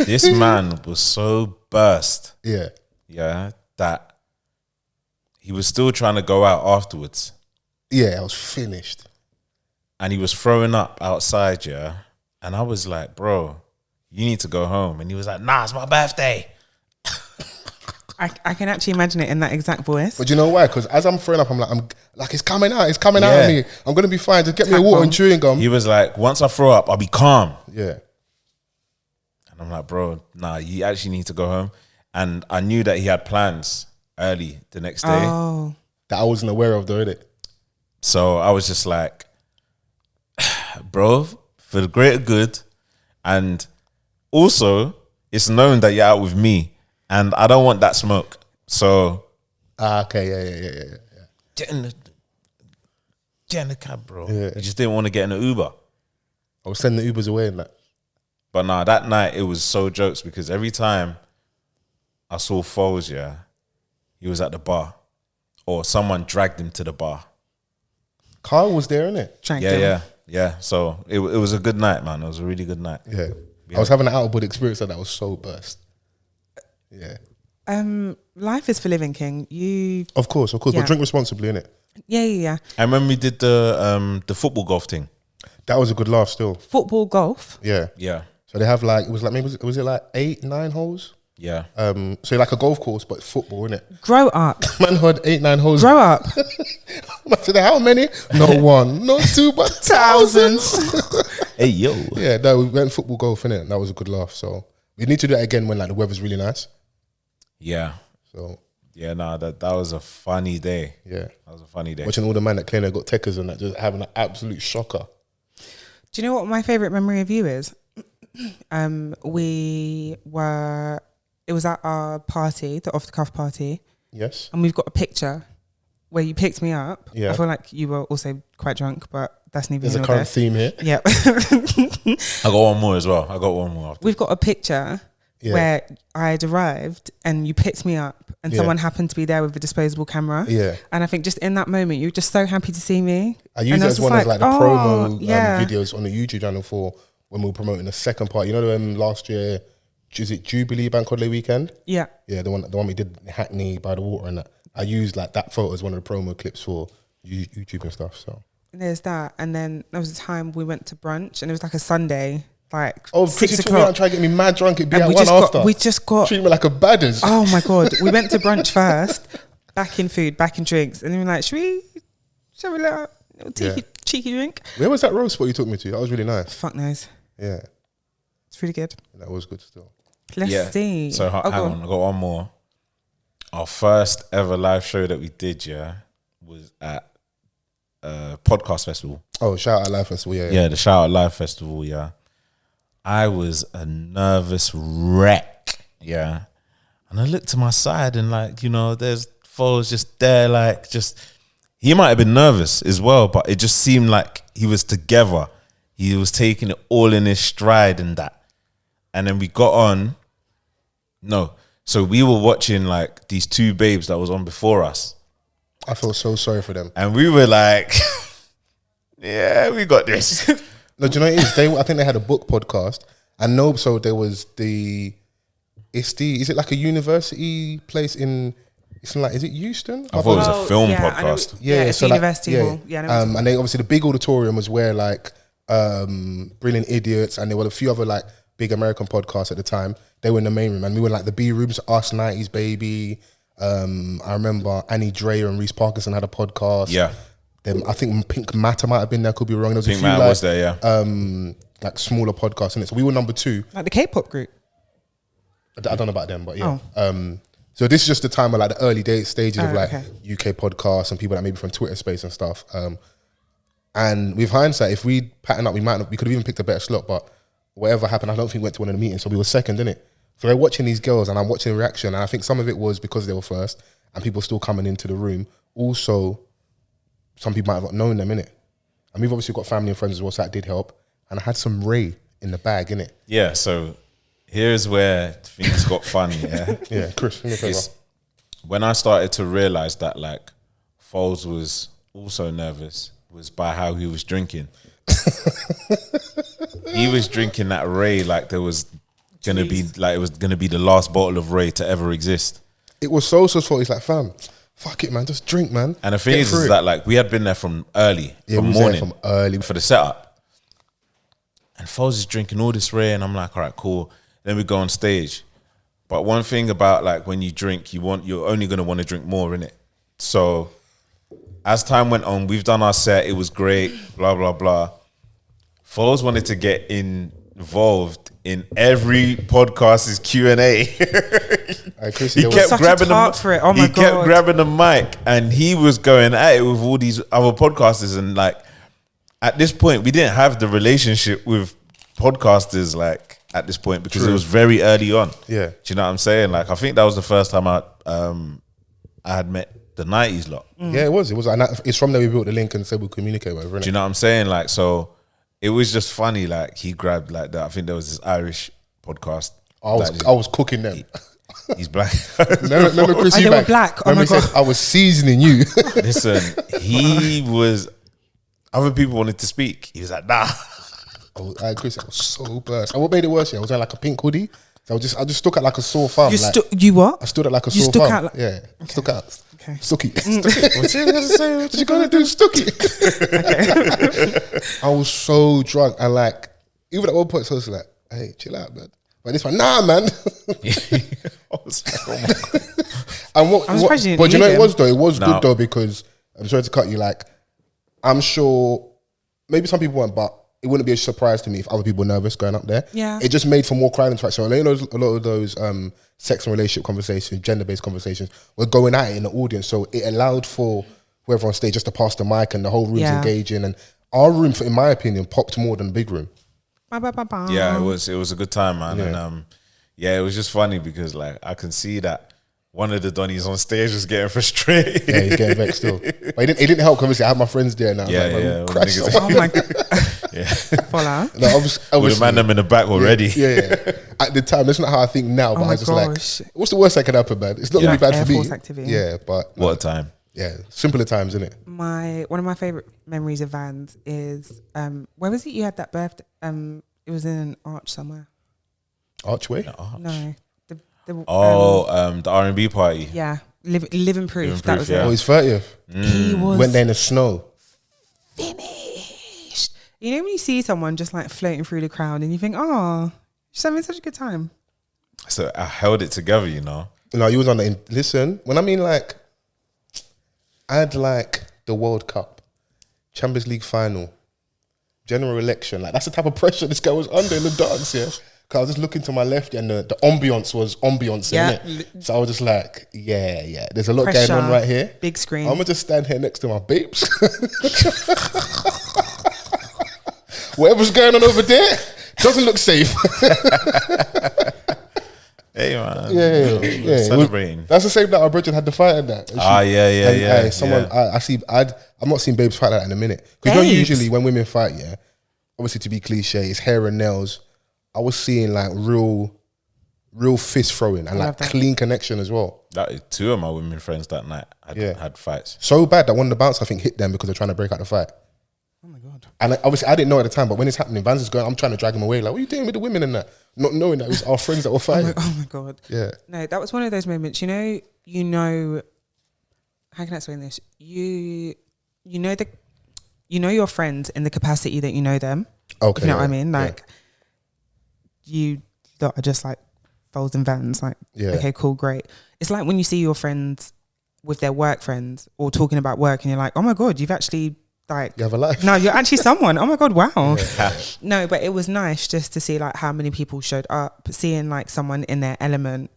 This man was so burst. Yeah. Yeah. That he was still trying to go out afterwards. Yeah, I was finished. And he was throwing up outside, yeah. And I was like, bro, you need to go home. And he was like, nah, it's my birthday. I can actually imagine it in that exact voice. But you know why? Because as I'm throwing up, I'm like, it's coming out out of me. I'm gonna be fine. Just get me a water and chewing gum. He was like, once I throw up, I'll be calm. Yeah. And I'm like, bro, nah, you actually need to go home. And I knew that he had plans early the next day. Oh. That I wasn't aware of, though, innit? So I was just like, bro, for the greater good. And also, it's known that you're out with me. And I don't want that smoke. So okay, yeah. Get in the cab, bro. Yeah. You just didn't want to get in an Uber. I was sending the Ubers away and that. But nah, that night it was so jokes because every time I saw Foles, yeah, he was at the bar. Or someone dragged him to the bar. Carl was there, innit? Yeah. So it was a good night, man. It was a really good night. Yeah. I was having an out-of-body experience that was so burst. Yeah. Life is for living, King. Of course. Yeah. But drink responsibly, innit? Yeah. And when we did the football golf thing. That was a good laugh still. Football golf? Yeah. Yeah. So they have like, was it like 8, 9 holes? Yeah. So like a golf course, but football, innit? Grow up. Man had 8, 9 holes. Grow up. I said, how many? Not one, not two, but thousands. Hey, yo. Yeah, no, we went football golf, innit? That was a good laugh. So we need to do that again when like the weather's really nice. Yeah. So yeah, nah, that was a funny day. Yeah. That was a funny day. Watching all the man that claim they got techers and that, just having an absolute shocker. Do you know what my favourite memory of you is? It was at our party, the off the cuff party. Yes. And we've got a picture where you picked me up. Yeah. I feel like you were also quite drunk, but that's neither There's here a nor current there. theme here. Yep. I got one more as well. After. We've got a picture where I had arrived and you picked me up and someone happened to be there with a disposable camera. Yeah. And I think just in that moment, you were just so happy to see me. I use it as one of like the promo videos on the YouTube channel for when we were promoting the second part. You know, last year, is it Jubilee Bank Holiday weekend? Yeah. Yeah, the one we did in Hackney by the water and that. I used like that photo as one of the promo clips for YouTube and stuff. So there's that. And then there was a time we went to brunch and it was like a Sunday. Like Chrissy took me out and tried to get me mad drunk. It'd be at one after. We just got treat me like a badders. Oh my god! We went to brunch first, back in food, back in drinks, and then we were like, shall we have a little cheeky drink? Where was that roast spot you took me to? That was really nice. Fuck knows. Yeah, it's really good. That was good still. Let's see. So hang on, I got one more. Our first ever live show that we did, was at Podcast Festival. Oh, Shout Out Live Festival, yeah, the Shout Out Live Festival, yeah. I was a nervous wreck, yeah. And I looked to my side and like, there's Foles just there, like he might have been nervous as well, but it just seemed like he was together. He was taking it all in his stride and that. And then we got on. So we were watching like these two babes that was on before us. I feel so sorry for them. And we were like, yeah, we got this. No, do you know what it is? I think they had a book podcast. I know, so there was is it like a university place in It's in like, is it Houston? I thought it was a film podcast. It's so the University like, Hall. Yeah, I know what you're and then obviously the big auditorium was where like Brilliant Idiots, and there were a few other like big American podcasts at the time. They were in the main room, and we were like the B rooms. Us 90s Baby. I remember Annie Dreyer and Reese Parkinson had a podcast. Yeah. I think Pink Matter might have been there. Could be wrong. There was Pink a few Matter like, was there, yeah. like smaller podcasts in it. So we were number 2. like the K-pop group. I don't know about them, but yeah. So this is just the time of like the early stages of like UK podcasts and people that maybe from Twitter space and stuff. And with hindsight, if we patterned up, we could have even picked a better slot, but whatever happened, I don't think we went to one of the meetings, so we were second, innit? So we're watching these girls and I'm watching the reaction, and I think some of it was because they were first and people still coming into the room. Also, some people might have not known them, innit? And we've obviously got family and friends as well, so that did help. And I had some Ray in the bag, innit? Yeah, so here's where things got funny, yeah? Yeah, Chris, do me a favour. When I started to realise that like Foles was also nervous was by how he was drinking. He was drinking that Ray like there was gonna be like it was gonna be the last bottle of Ray to ever exist. It was Sosa's fault. He's like, fam, fuck it, man, just drink, man. And the thing is that like we had been there from early, from morning, from early for the setup. And Foles is drinking all this Ray, and I'm like, all right, cool. Then we go on stage. But one thing about like when you drink, you're only gonna want to drink more, innit? So as time went on, we've done our set, it was great, blah, blah, blah. Foles wanted to get involved in every podcast's Q&A. Chris, He kept grabbing for it. Oh my He kept God. grabbing the mic and he was going at it with all these other podcasters, and like at this point, we didn't have the relationship with podcasters like at this point because it was very early on. Yeah. Do you know what I'm saying? Like I think that was the first time I had met the 90s lot. Yeah, it was. And it's from there we built the link and said we'll communicate with. Do you know what I'm saying? Like, so it was just funny. Like he grabbed like that. I think there was this Irish podcast. I was cooking them. He's black. Remember Chris? They were black. Oh my God. I was seasoning you. Listen, he was. Other people wanted to speak. He was like, nah. Chris, I was so burst. And what made it worse? Yeah, I was wearing like a pink hoodie. So I just stuck out like a sore thumb. You what? I stood out like a You sore stuck thumb. out like- Yeah, I stuck out. Okay. Stookie. What you gonna do, Stookie? I was so drunk and like, even at one point, so I was like, "Hey, chill out, man." But this one, nah, man. I was like, oh my God. And what? I'm surprised you didn't But you know, leave it was though. It was No. good though because I'm sorry to cut you. Like, I'm sure maybe some people weren't, but it wouldn't be a surprise to me if other people were nervous going up there. Yeah. It just made for more crowd interaction. So a lot of those sex and relationship conversations, gender-based conversations, were going at it in the audience. So it allowed for whoever on stage just to pass the mic and the whole room's engaging. And our room, in my opinion, popped more than the big room. Yeah, it was a good time, man. Yeah. And it was just funny because like I can see that one of the Donnies on stage was getting frustrated. Yeah, he's getting vexed still. But it didn't help. Obviously, I had my friends there now. Yeah. Oh my God. Yeah. Follow. No, obviously, With the man them in the back already. Yeah. At the time, that's not how I think now. But Oh I my was just gosh. like, what's the worst that can happen, man? It's not gonna be bad Air for me. Force activity. Yeah, but What a time. yeah, simpler times, isn't it? One of my favorite memories of Vans is where was it? You had that birthday. It was in an arch somewhere. Archway. No, the R&B party. yeah, living proof. That was yeah. Oh, his 30th. He was Went there in the snow. finished. You know when you see someone just like floating through the crowd and you think, oh, she's having such a good time. So I held it together, you know. No, you was on the. Listen, when I mean like, I had like the World Cup, Champions League final, general election. Like that's the type of pressure this guy was under in the dance. Yeah, because I was just looking to my left and the ambience was ambience. Yeah. Innit? So I was just like, yeah. There's a lot Pressure, going on right here. big screen. I'm gonna just stand here next to my babes. Whatever's going on over there doesn't look safe. Hey man. Yeah. Celebrating. That's the same that our Bridget had the fight at that. Yeah. Someone, yeah. I'm not seeing babes fight like that in a minute. Because you know, Babes? usually when women fight, yeah, obviously to be cliche, it's hair and nails. I was seeing like real fist throwing and like that. clean connection as well. That two of my women friends that night had fights. So bad that one of the bouncers I think hit them because they're trying to break out the fight. Oh my God. And obviously I didn't know at the time, but when it's happening, Vans is going, I'm trying to drag him away. Like, what are you doing with the women and that? Not knowing that it was our friends that were fighting. Oh my God. Yeah. No, that was one of those moments. You know, how can I explain this? You know your friends in the capacity that you know them. Okay. You know what I mean? Like you lot are just like Fols and Vans, like okay, cool, great. It's like when you see your friends with their work friends or talking about work and you're like, oh my God, you've actually like you have a life. No, you're actually someone. Oh my God, wow. No, but it was nice just to see like how many people showed up, seeing like someone in their element.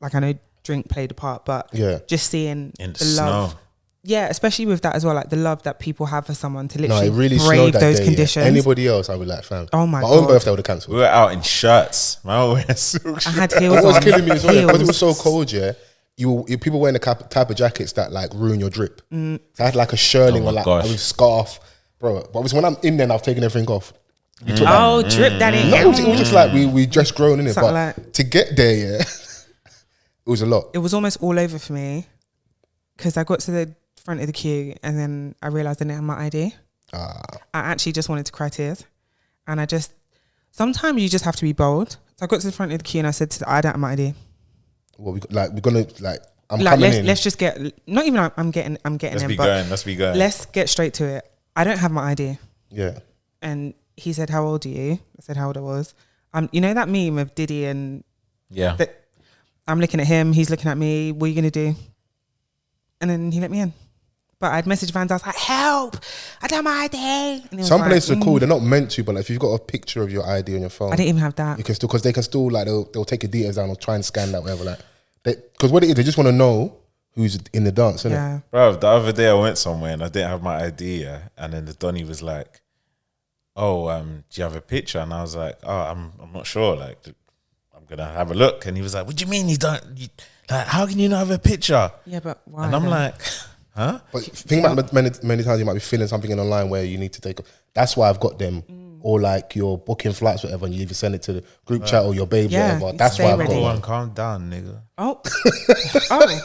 Like I know drink played a part, but just seeing in the love. snow. Yeah, especially with that as well, like the love that people have for someone to literally It really brave slowed that those day, conditions. Anybody else, I would like, fam. Oh my God. My own God. birthday would have cancelled. We were out in shirts. Man, we were wearing suits. I had heels What was on. killing me as well, because it was so Heels. cold, people wearing the type of jackets that like ruin your drip. So I had like a shirling or like a scarf, bro. But obviously when I'm in there, I've taken everything off. Oh, drip that in. No, it was just like we dressed grown in it, Something but like- to get there, it was a lot. It was almost all over for me because I got to the front of the queue and then I realised I didn't have my ID. I actually just wanted to cry tears. And sometimes you just have to be bold. So I got to the front of the queue and I said I don't have my ID. Well, we're gonna I'm Like coming in. let's just get, not even I'm getting Let's in, be but going. Let's be going. let's get straight to it. I don't have my ID. Yeah. And he said, how old are you? I said how old I was. You know that meme of Diddy and that I'm looking at him, he's looking at me, what are you going to do? And then he let me in. But I'd messaged Vans, I was like, help, I don't have my ID. And he was Some like, places are cool, they're not meant to, but like if you've got a picture of your ID on your phone, I didn't even have that. you can still, because they can still like, they'll take your details down or try and scan that, whatever. Like, because what it is, they just want to know who's in the dance, innit? Yeah. Bro, the other day I went somewhere and I didn't have my ID, and then the Donny was like, "Oh, do you have a picture?" And I was like, "Oh, I'm not sure. Like, I'm gonna have a look." And he was like, "What do you mean you don't? Like, how can you not have a picture?" Yeah, but why? And I'm though? like, "Huh?" But think about many times you might be feeling something in online where you need to take. That's why I've got them, or like you're booking flights, whatever, and you either send it to the group chat or your babe, Yeah, whatever. you That's stay why I've ready. got Go one. on, calm down, nigga. Oh. Oh.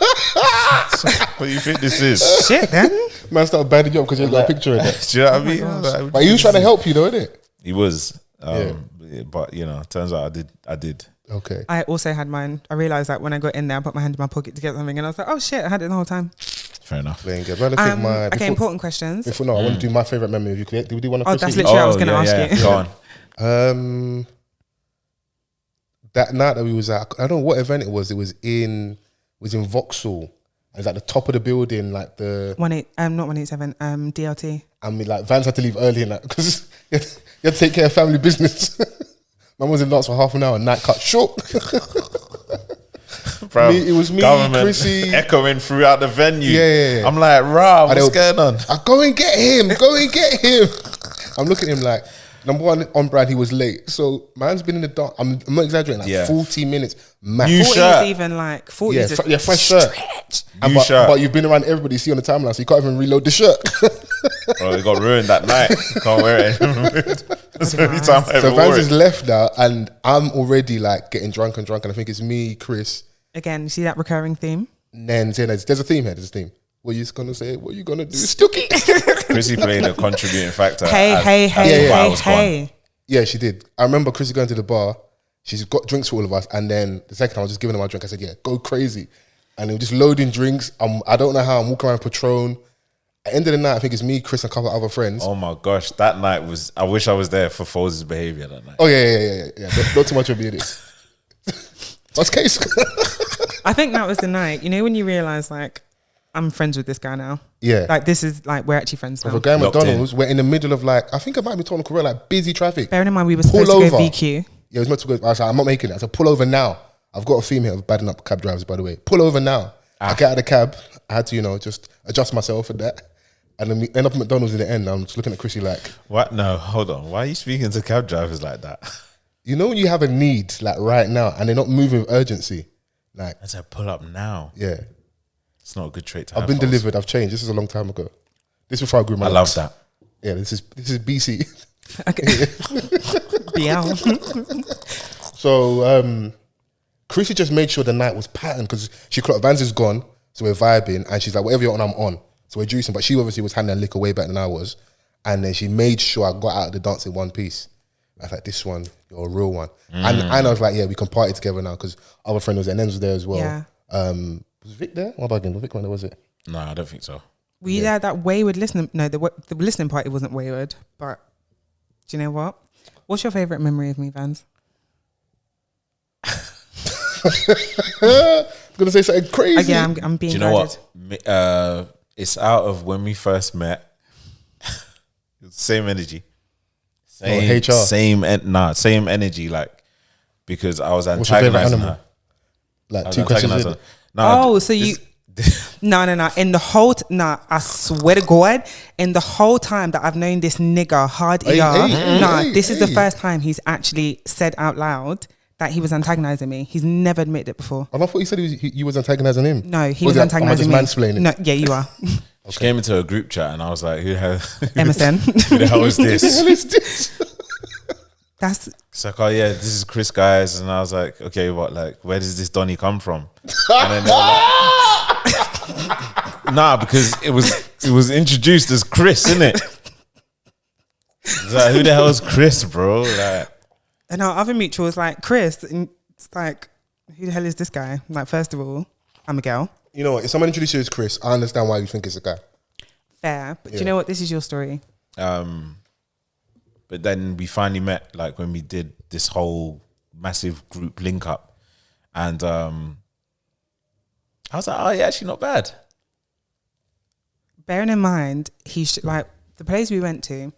What do you think this is? Shit, then. Man, started bad job because you got a picture of it. Do you know what I mean? I was like, But he was trying to help you, though, innit? He was, but you know, turns out I did. Okay. I also had mine. I realised that when I got in there, I put my hand in my pocket to get something and I was like, oh shit, I had it the whole time. Fair enough. Playing good. Well, I think Okay, important questions. No, I want to do my favourite memory of you. Did we do one of Oh, Chrissy? that's literally what I was going to ask you. Go on. That night that we was at, I don't know what event it was. It was in Vauxhall. It was at the top of the building, like the not 187, DLT. I mean, like Vans had to leave early and that because you had to take care of family business. Man was in dance for half an hour, night cut short. Bro, it was me, government Chrissy. echoing throughout the venue. Yeah. I'm like, rah, what's going on? I go and get him. I'm looking at him like, number one, on brand, he was late. So man's been in the dark. I'm not exaggerating, like 40 minutes max. New 40 shirt. is even like 40 is a fresh shirt. stretch. New shirt. But you've been around everybody, you see on the timeline, so you can't even reload the shirt. Bro, it got ruined that night. Can't wear it. That's the only time I ever So Vans wore is it. left now, and I'm already like getting drunk, and I think it's me, Chris, Again, you see that recurring theme? Nens. There's a theme here. There's a theme. What you gonna say? What you gonna do? Stookie. Chrissy played a contributing factor. Hey. Yeah, she did. I remember Chrissy going to the bar. She's got drinks for all of us, and then the second time I was just giving her my drink. I said, "Yeah, go crazy," and they were just loading drinks. I don't know how I'm walking around Patron. At the end of the night, I think it's me, Chris, and a couple of other friends. Oh my gosh, that night was. I wish I was there for Foles' behavior that night. Oh yeah. Not too much of it. What's case? I think that was the night. You know when you realise like I'm friends with this guy now. Yeah. Like this is like we're actually friends now. For a guy at Locked McDonald's, we're in the middle of like, I think it might be Tottenham Korea, like busy traffic. Bearing in mind we were Pull supposed to go over. VQ. Yeah, it was meant to go. I was like, I'm not making it. I said, pull over now. I've got a theme here of badding up cab drivers, by the way. Pull over now. I get out of the cab. I had to, just adjust myself for that. And then we end up at McDonald's in the end. I'm just looking at Chrissy like, What? No, hold on. Why are you speaking to cab drivers like that? you know when you have a need, like right now, and they're not moving with urgency? Like, I said, pull up now. yeah. It's not a good trait to I've have. been Foles. delivered. I've changed. This is a long time ago. This is before I grew my I locks. love that. Yeah, this is BC. BL. So Chrissy just made sure the night was patterned because she clocked Vans is gone, so we're vibing, and she's like, whatever you're on, I'm on. So we're juicing, but she obviously was handling liquor way better than I was, and then she made sure I got out of the dance in one piece. I was like, this one, you're a real one. And I was like, yeah, we can party together now because other friend was there, and Nens was there as well. Yeah. Was Vic there? What about again? Vic, when was it? No, I don't think so. Were you there that wayward listening? No, the listening party wasn't wayward, but do you know what? What's your favourite memory of me, Vans? I'm gonna say something crazy. Yeah, I'm being. Do you know guided. what? It's out of when we first met. Same energy. Same HR. Same energy. Like, because I was What's your favourite antagonizing animal? her. Like I was 2 questions. antagonizing In. her. Nah, Oh, so you. No. In the whole, I swear to God, in the whole time that I've known this nigger, hard this is the first time he's actually said out loud that he was antagonizing me. He's never admitted it before. And I thought he said you was antagonizing him. No, he was antagonizing me. Am I just mansplaining? No, yeah, you are. She came into a group chat and I was like, who the hell, Emerson. who the hell is What the this? hell is this? That's It's like, oh yeah, this is Chris, guys. And I was like, okay, what, like, where does this Donny come from? And then they were like, nah, because it was introduced as Chris, innit? It's like, who the hell is Chris, bro? Like, and our other mutual was like, Chris, and it's like, who the hell is this guy? Like, first of all, I'm a girl. You know what? If someone introduces you as Chris, I understand why you think it's a guy. Fair. But do you know what? This is your story. but then we finally met, like, when we did this whole massive group link up. And I was like, oh, yeah, actually not bad. Bearing in mind, like, the place we went to,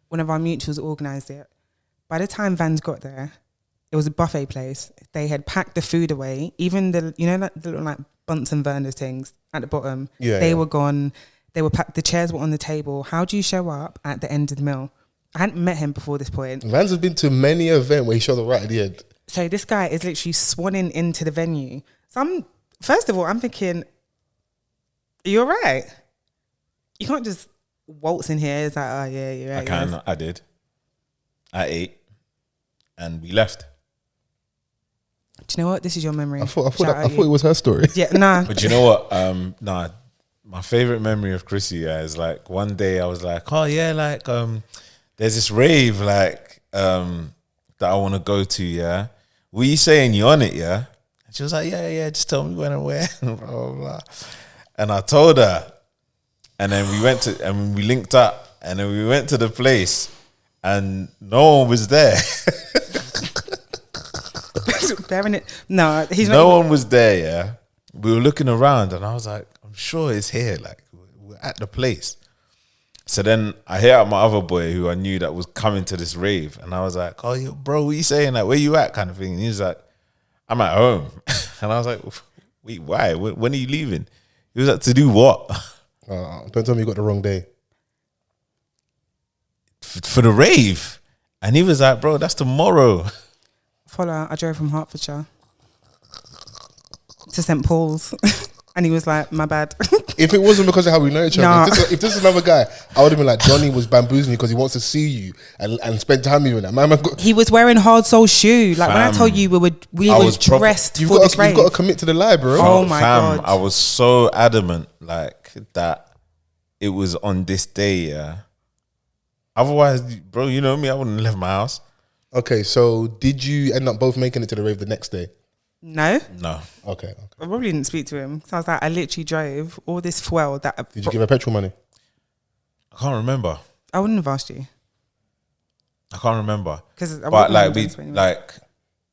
one of our mutuals organised it. By the time Vans got there, it was a buffet place. They had packed the food away. Even the little like Bunsen burners things at the bottom. They were gone. They were packed. The chairs were on the table. How do you show up at the end of the meal? I hadn't met him before this point. Vans has been to many events where he showed up right at the end. So this guy is literally swanning into the venue. So first of all, I'm thinking, are you all right? You can't just waltz in here. It's like, oh yeah, you're right. I did. I ate. And we left. Do you know what? This is your memory. I thought it was her story. Yeah, nah. But you know what? My favorite memory of Chrissy is like one day I was like, oh yeah, like there's this rave like that I want to go to. Yeah, were you saying you on it? Yeah, and she was like, yeah. Just tell me when and where. Blah, blah, blah. And I told her, and then we linked up, and then we went to the place, and no one was there. No, he's not. No one was there, yeah. We were looking around and I was like, I'm sure it's here. Like, we're at the place. So then I hear out my other boy who I knew that was coming to this rave. And I was like, oh, bro, what are you saying? Like, where you at? Kind of thing. And he was like, I'm at home. And I was like, wait, why? When are you leaving? He was like, to do what? Don't tell me you got the wrong day. For the rave. And he was like, bro, that's tomorrow. I drove from Hertfordshire to St. Paul's. And he was like, my bad. If it wasn't because of how we know each other, Nah. if this is another guy, I would have been like, Johnny was bamboozling you because he wants to see you and spend time with you. And that. He was wearing hard sole shoe. Like, when I told you we were dressed for this rave. You've got to commit to the lie, bro. Oh my God. I was so adamant like that it was on this day, yeah. Otherwise, bro, you know me, I wouldn't have left my house. Okay, so did you end up both making it to the rave the next day? No. Okay. I probably didn't speak to him. So I was like, I literally drove all this fuel that... Did you give her petrol money? I can't remember. I wouldn't have asked you. I can't remember. But like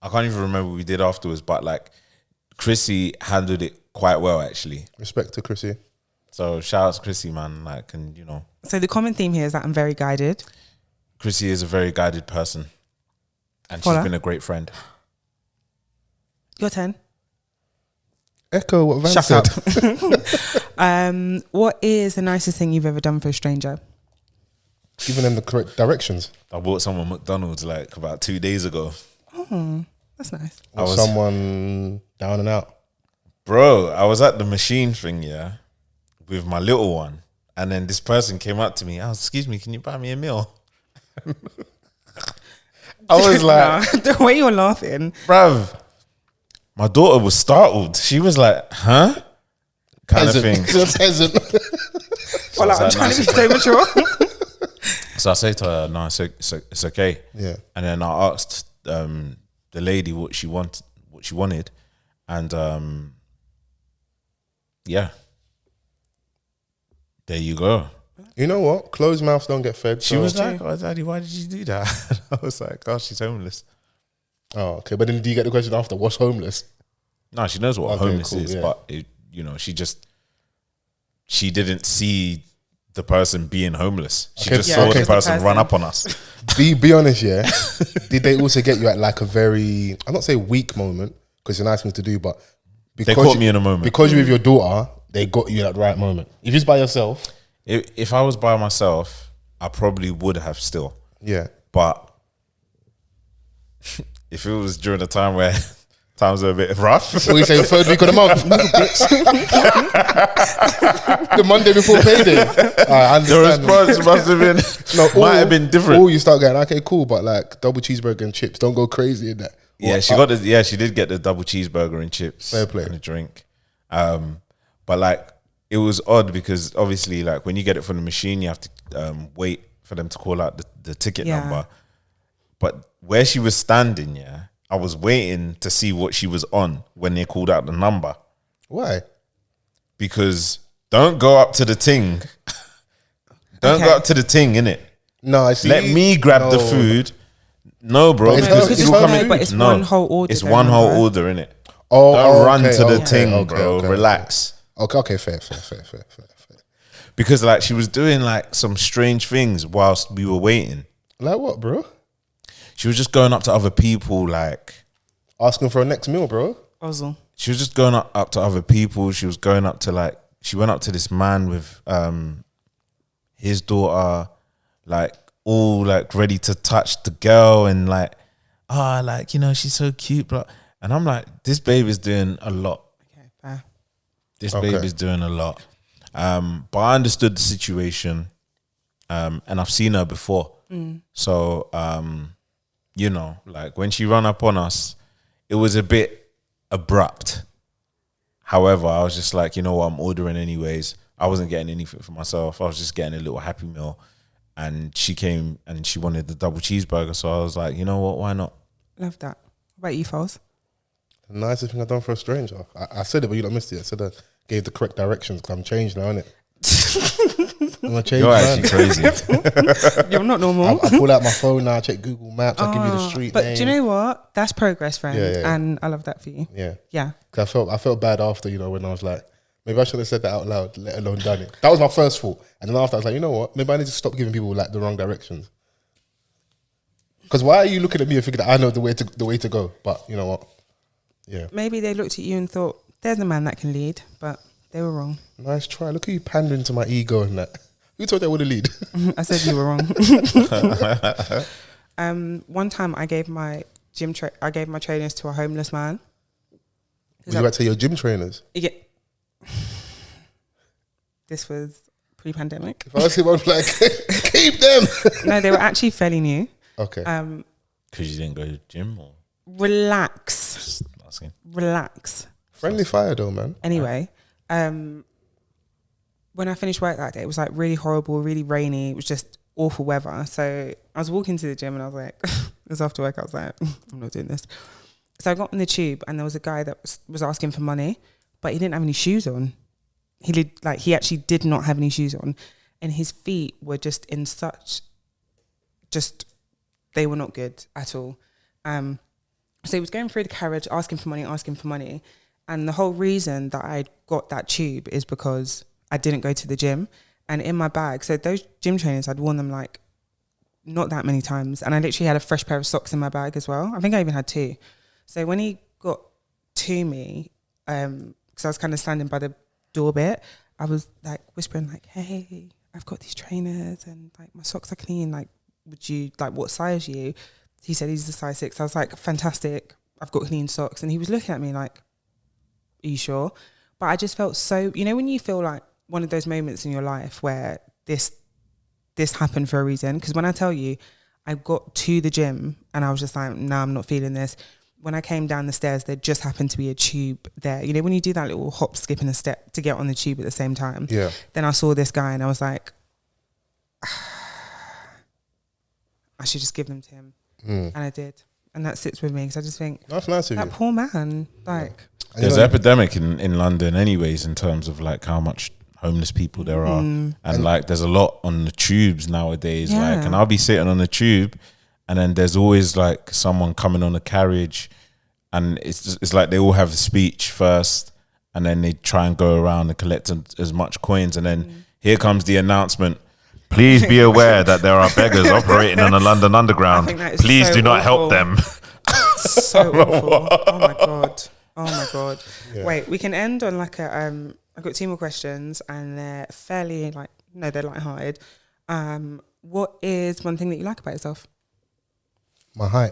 I can't even remember what we did afterwards, but like Chrissy handled it quite well actually. Respect to Chrissy. So shout out to Chrissy, man. Like, and you know. So the common theme here is that I'm very guided. Chrissy is a very guided person. And she's been a great friend. Your turn. Echo what Van Shut said. up. What is the nicest thing you've ever done for a stranger? Giving them the correct directions. I bought someone McDonald's like about 2 days ago. Oh, that's nice. Or someone down and out. Bro, I was at the machine thing, yeah, with my little one. And then this person came up to me. Oh, excuse me, can you buy me a meal? I was like... the way you're laughing. Bruv, my daughter was startled. She was like, huh? Kind of thing. She's a peasant. So I'm trying to be so mature. So I say to her, no, it's okay. Yeah. And then I asked the lady what she wanted. And yeah. There you go. You know what? Closed mouths don't get fed. She so- was like, "Oh, Daddy, why did you do that?" I was like, "Oh, she's homeless." Oh, okay. But then do you get the question after, what's homeless? No, she knows what Okay, homeless cool, is, yeah. but she didn't see the person being homeless. She Okay, just yeah, saw okay. the Just the person run person. up on us. Be honest, yeah. Did they also get you at like a very, I'm not say weak moment, because it's a nice thing to do, but because caught me in a moment. Because you're with your daughter, they got you at the right moment. If it's by yourself, If I was by myself, I probably would have still. yeah. But if it was during a time where times are a bit rough, What you say, third week of the month? The Monday before payday. I the understand. response must have been might have been different. Or you start going, okay, cool, but like double cheeseburger and chips. Don't go crazy in that. Yeah, she did get the double cheeseburger and chips Fair play. and a drink. But like it was odd because obviously like when you get it from the machine, you have to wait for them to call out the ticket Yeah. number. But where she was standing, yeah, I was waiting to see what she was on when they called out the number. Why? Because don't go up to the ting. Don't Okay. go up to the ting, innit? No, I see. Let me grab the No. food. No, bro. But it's because her- it's it's all her coming. food. But it's one whole order It's though, one whole remember? order, innit? Oh, Don't run okay, to the okay, ting, okay, bro. okay, Relax. Okay, fair. Because like she was doing like some strange things whilst we were waiting. Like what, bro? She was just going up to other people, like Asking for a next meal, bro. Ozil. she was just going up to other people. She was going up to like she went up to this man with his daughter, like all like ready to touch the girl and like, like, you know, she's so cute, blah. And I'm like, this baby's doing a lot. Okay, fair. This Okay. baby's doing a lot. But I understood the situation. And I've seen her before. So, you know, like when she ran up on us, it was a bit abrupt. However, I was just like, you know what, I'm ordering anyways. I wasn't getting anything for myself. I was just getting a little Happy Meal. And she came and she wanted the double cheeseburger. So I was like, you know what, why not? Love that. What about you, Fols? The nicest thing I've done for a stranger. I said it, but you don't missed it. I said I gave the correct directions because I'm changed now, innit? I'm a changed You're man. actually crazy. You're not normal. I pull out my phone now, I check Google Maps, I give you the street But name. do you know what? That's progress, friend. Yeah. And I love that for you. Yeah. Yeah. 'Cause I felt bad after, you know, when I was like, maybe I should have said that out loud, let alone done it. That was my first thought. And then after I was like, you know what? Maybe I need to stop giving people like the wrong directions. Because why are you looking at me and thinking that I know the way to go? But you know what? Yeah. Maybe they looked at you and thought, there's a man that can lead, but they were wrong. Nice try. Look at you pandering to my ego and that. Who told you I would have lead? I said you were wrong. One time I gave my trainers to a homeless man. Were you about to say your gym trainers? Yeah. This was pre-pandemic. If I was him, I'd be like, keep them. No, they were actually fairly new. Okay. Because you didn't go to the gym or Relax. just asking? Relax. Friendly fire though, man. Anyway, when I finished work that day, it was like really horrible, really rainy. It was just awful weather. So I was walking to the gym and I was like, it was after work. I was like, I'm not doing this. So I got on the tube and there was a guy that was asking for money, but he didn't have any shoes on. He actually did not have any shoes on, and his feet were just in such, they were not good at all. So he was going through the carriage, asking for money. And the whole reason that I got that tube is because I didn't go to the gym. And in my bag, so those gym trainers, I'd worn them like not that many times. And I literally had a fresh pair of socks in my bag as well. I think I even had 2. So when he got to me, because I was kind of standing by the door bit, I was like whispering like, hey, I've got these trainers and like my socks are clean. Like, would you, like, what size are you? He said he's a size 6. I was like, fantastic. I've got clean socks. And he was looking at me like, are you sure? But I just felt so, you know, when you feel like one of those moments in your life where this happened for a reason. Because when I tell you, I got to the gym and I was just like, nah, I'm not feeling this. When I came down the stairs, there just happened to be a tube there. You know, when you do that little hop, skip and a step to get on the tube at the same time. Yeah. Then I saw this guy and I was like, I should just give them to him. And I did. And that sits with me because I just think, That's nice of that you. poor man, like... And There's you an know, epidemic in London anyways in terms of like how much homeless people there are, and like there's a lot on the tubes nowadays. Like, and I'll be sitting on the tube, and then there's always like someone coming on a carriage, and it's like they all have a speech first, and then they try and go around and collect as much coins, and then here comes the announcement. Please be aware that there are beggars operating on the London Underground. Please do not help them. So awful. Oh my god. Oh my god. Yeah. Wait, we can end on like a I've got 2 more questions, and they're fairly like, no, they're lighthearted. What is one thing that you like about yourself? My height.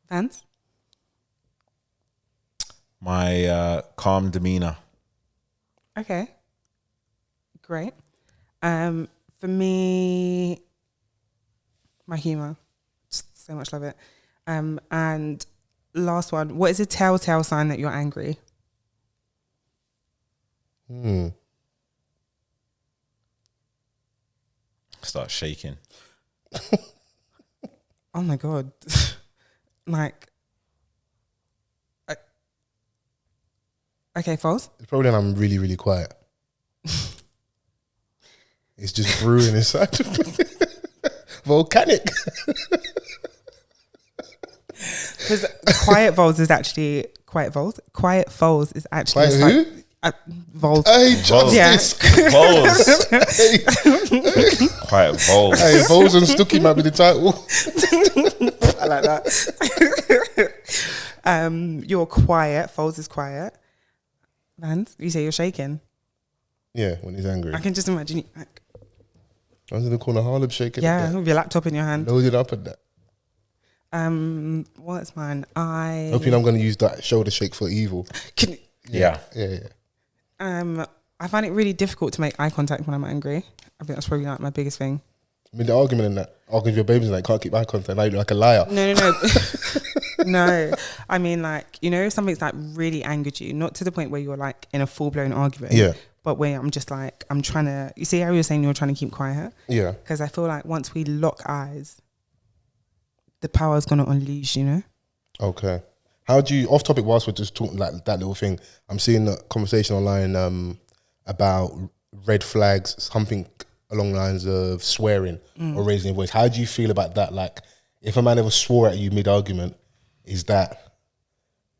Vans? My calm demeanor. Okay. Great. For me, my humor. Just so much love it. And last one, what is a telltale sign that you're angry? Start shaking. Oh my god. Like, okay, Fols? It's probably when I'm really, really quiet. It's just brewing inside of me. Volcanic. Because Quiet Vols is actually Quiet Vols. Quiet Fols is actually Quiet who? Vols. Hey, Justice. Vols. Quiet Vols. Hey, Vols and Stookie might be the title. I like that. You're quiet. Fols is quiet. Vans, you say you're shaking. Yeah, when he's angry. I can just imagine you. Like, I was in the corner, Harlem shaking. yeah, with your laptop in your hand. Loaded up at that. What's mine? Hoping I'm going to use that shoulder shake for evil. Yeah. I find it really difficult to make eye contact when I'm angry. I think that's probably like my biggest thing. I mean, the argument in that, arguing with your babies, like, can't keep eye contact. Now you look like a liar. No. No. I mean, like, you know, if something's like really angered you, not to the point where you're like in a full blown argument. Yeah. But where I'm just like, I'm trying to, you see how you were saying you were trying to keep quiet? Yeah. Because I feel like once we lock eyes, the power's going to unleash, you know? Okay. How do you, off topic, whilst we're just talking like that little thing, I'm seeing a conversation online about red flags, something along the lines of swearing or raising your voice. How do you feel about that? Like, if a man ever swore at you mid-argument, is that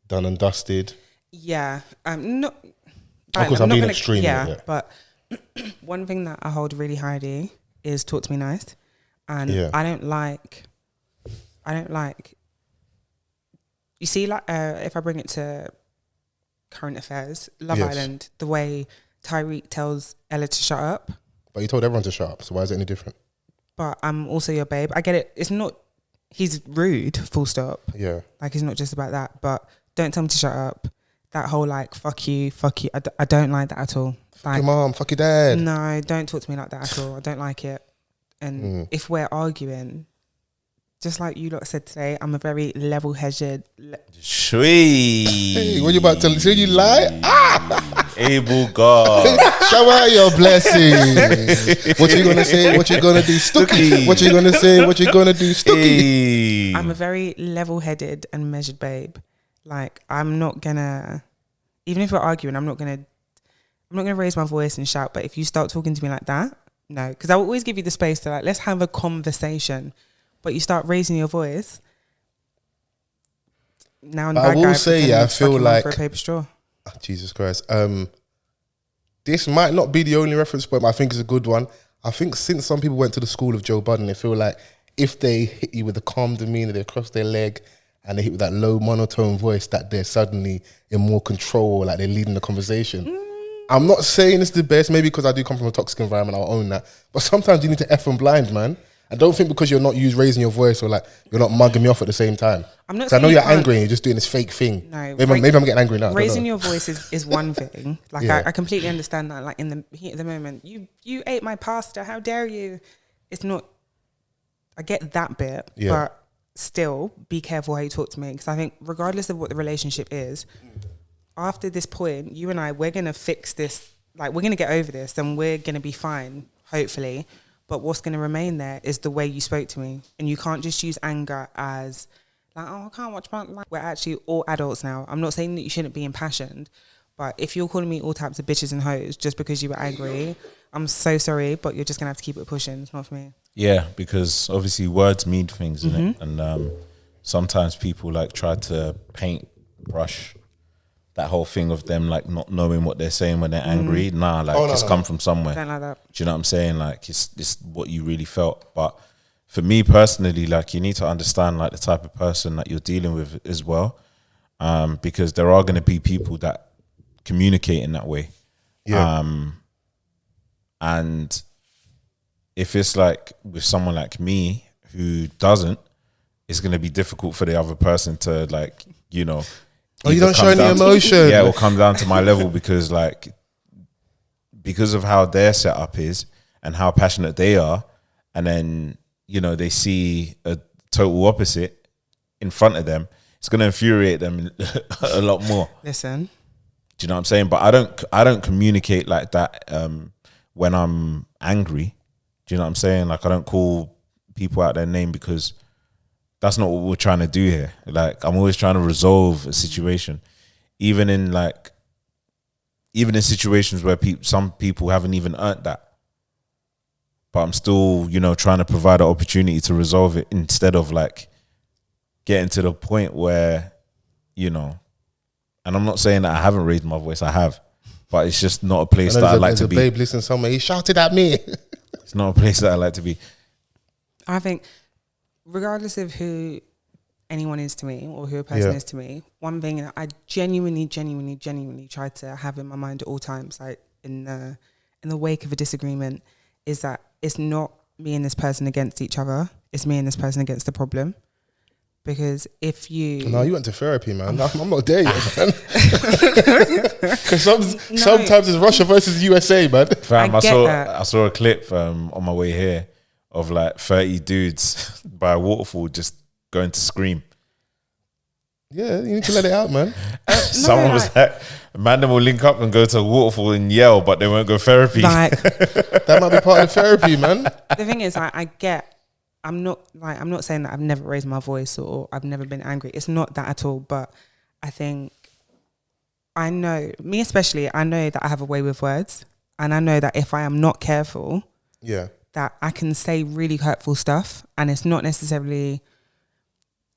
done and dusted? Yeah. Not, of course, I'm being extreme. Yeah, but one thing that I hold really highly is talk to me nice. And I don't like, you see, like, if I bring it to current affairs, Love Island, the way Tyreek tells Ella to shut up. But you told everyone to shut up, so why is it any different? But I'm also your babe. I get it. It's not, he's rude, full stop. Yeah. Like, it's not just about that. But don't tell me to shut up. That whole, like, fuck you. I don't like that at all. Like, fuck your mom, fuck your dad. No, don't talk to me like that at all. I don't like it. And if we're arguing, just like you lot said today, I'm a very level-headed. Sweet. Hey, what you about to say? You lie? Able God. Shower your blessings. What you gonna say? What you gonna do, Stookie? What you gonna say? What you gonna do, Stookie? I'm a very level-headed and measured babe. Like, I'm not gonna, even if we're arguing, I'm not gonna raise my voice and shout. But if you start talking to me like that, no, because I will always give you the space to, like, let's have a conversation. But you start raising your voice. Now, I will say, I feel like for a paper straw. Oh, Jesus Christ. This might not be the only reference point, but I think it's a good one. I think since some people went to the school of Joe Budden, they feel like if they hit you with a calm demeanor, they cross their leg, and they hit with that low monotone voice, that they're suddenly in more control, like they're leading the conversation. I'm not saying it's the best, maybe because I do come from a toxic environment, I'll own that. But sometimes you need to F and blind, man. I don't think because you're not raising your voice or like you're not mugging me off at the same time. I'm not. I know you're angry and you're just doing this fake thing. No, maybe I'm getting angry now. Raising your voice is one thing. Like I completely understand that. Like in the heat of the moment, you ate my pasta. How dare you? It's not. I get that bit, but still, be careful how you talk to me, because I think regardless of what the relationship is, after this point, you and I, we're gonna fix this. Like, we're gonna get over this, and we're gonna be fine, hopefully. But what's going to remain there is the way you spoke to me. And you can't just use anger as like, oh, I can't watch my life. We're actually all adults now. I'm not saying that you shouldn't be impassioned, But if you're calling me all types of bitches and hoes just because you were angry, I'm so sorry, but you're just gonna have to keep it pushing. It's not for me. Yeah, because obviously words mean things, innit? And sometimes people like try to brush that whole thing of them like not knowing what they're saying when they're angry. Nah, like it's come from somewhere. Don't like that. Do you know what I'm saying? Like it's what you really felt. But for me personally, like you need to understand like the type of person that you're dealing with as well, because there are going to be people that communicate in that way. Yeah. And if it's like with someone like me who doesn't, it's going to be difficult for the other person to like, you know. Oh, you either don't come show any down to- emotion. Yeah, it will come down to my level because of how their setup is and how passionate they are. And then, you know, they see a total opposite in front of them. It's going to infuriate them a lot more. Listen. Do you know what I'm saying? But I don't communicate like that when I'm angry. Do you know what I'm saying? Like I don't call people out their name because that's not what we're trying to do here. Like I'm always trying to resolve a situation, even in situations where some people haven't even earned that. But I'm still, you know, trying to provide an opportunity to resolve it instead of like getting to the point where, you know. And I'm not saying that I haven't raised my voice. I have, but it's just not a place that I like to be. Babe, listen, somewhere he shouted at me. It's not a place that I like to be. I think regardless of who anyone is to me or who a person is to me, one thing that I genuinely try to have in my mind at all times, like in the wake of a disagreement, is that it's not me and this person against each other. It's me and this person against the problem. Because if you... No, you went to therapy, man. I'm not there yet, man. Because sometimes it's Russia versus USA, man. Fam, I that. saw a clip on my way here of like 30 dudes by a waterfall just going to scream. Yeah, you need to let it out, man. Someone was like, man, them will link up and go to a waterfall and yell, but they won't go therapy. Like, That might be part of therapy, man. the thing is, I'm not saying that I've never raised my voice or I've never been angry. It's not that at all. But I think I know that I have a way with words, and I know that if I am not careful, that I can say really hurtful stuff, and it's not necessarily,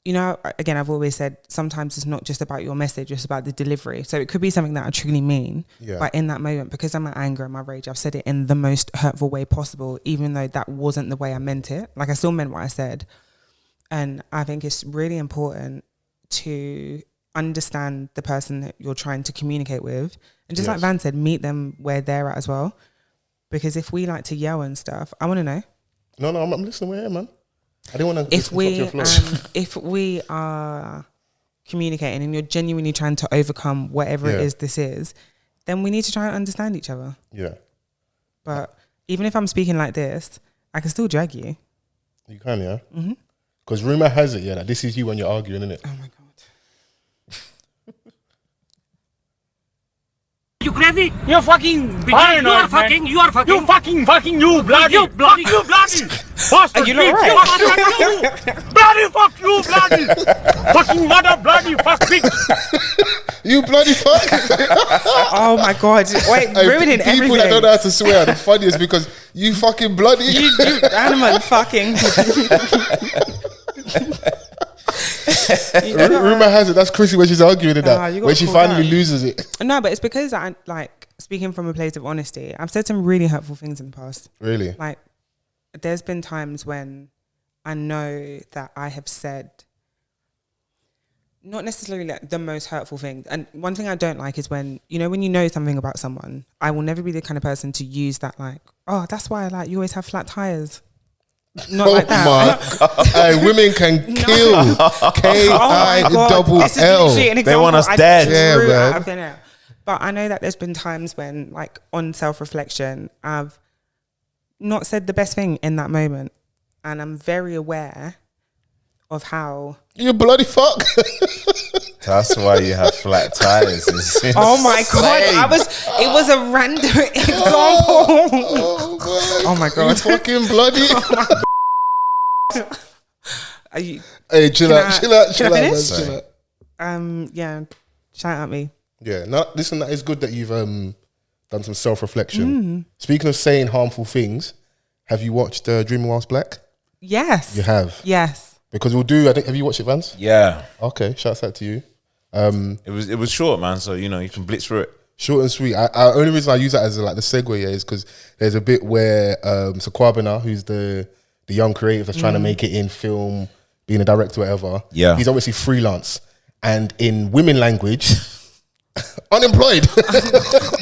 you know, again, I've always said sometimes it's not just about your message, it's about the delivery. So it could be something that I truly mean, but in that moment, because of my anger and my rage, I've said it in the most hurtful way possible, even though that wasn't the way I meant it. Like I still meant what I said. And I think it's really important to understand the person that you're trying to communicate with. And just like Van said, meet them where they're at as well. Because if we like to yell and stuff, I want to know. No, I'm listening. We're here, man. I didn't want to if we are communicating and you're genuinely trying to overcome whatever it is this is, then we need to try and understand each other. Yeah. But even if I'm speaking like this, I can still drag you. You can, yeah? Because rumor has it, that this is you when you're arguing, isn't it? Oh my God. You crazy? You're fucking paranoid, you are fucking. You bloody. You bloody. Bastard. Are you not right? Bloody fuck you, bloody. Fucking mother, bloody fuck pig. You bloody fuck. Oh my God. Wait, ruining people everything. that don't know how to swear are the funniest because you fucking bloody. You animal fucking. Rumor has it that's Chrissy when she's arguing in that. When she finally loses it. No, but it's because I like speaking from a place of honesty. I've said some really hurtful things in the past. Really? Like, there's been times when I know that I have said not necessarily like the most hurtful things. And one thing I don't like is when you know something about someone, I will never be the kind of person to use that like, oh, that's why like you always have flat tires. Not like that. My God. Women can kill. KILL. They want us dead. Yeah, man. But I know that there's been times when, like, on self-reflection, I've not said the best thing in that moment. And I'm very aware of how... You bloody fuck. That's why you have flat tires. Oh my God. It was a random example. Oh my God. You fucking bloody. Are you, hey, chill out. Can I finish? Chill out. Yeah, shout at me. Yeah. No, listen, that is good that you've done some self-reflection. Speaking of saying harmful things, have you watched Dreaming Whilst Black? Yes. You have? Yes. Because we'll do, I think, have you watched it, Vans? Yeah. Okay, shouts out to you. It was short, man, so, you know, you can blitz through it. Short and sweet. Only reason I use that as like the segue here is because there's a bit where Sakwabena, who's the young creative that's trying to make it in film, being a director, whatever. Yeah. He's obviously freelance. And in women language, unemployed.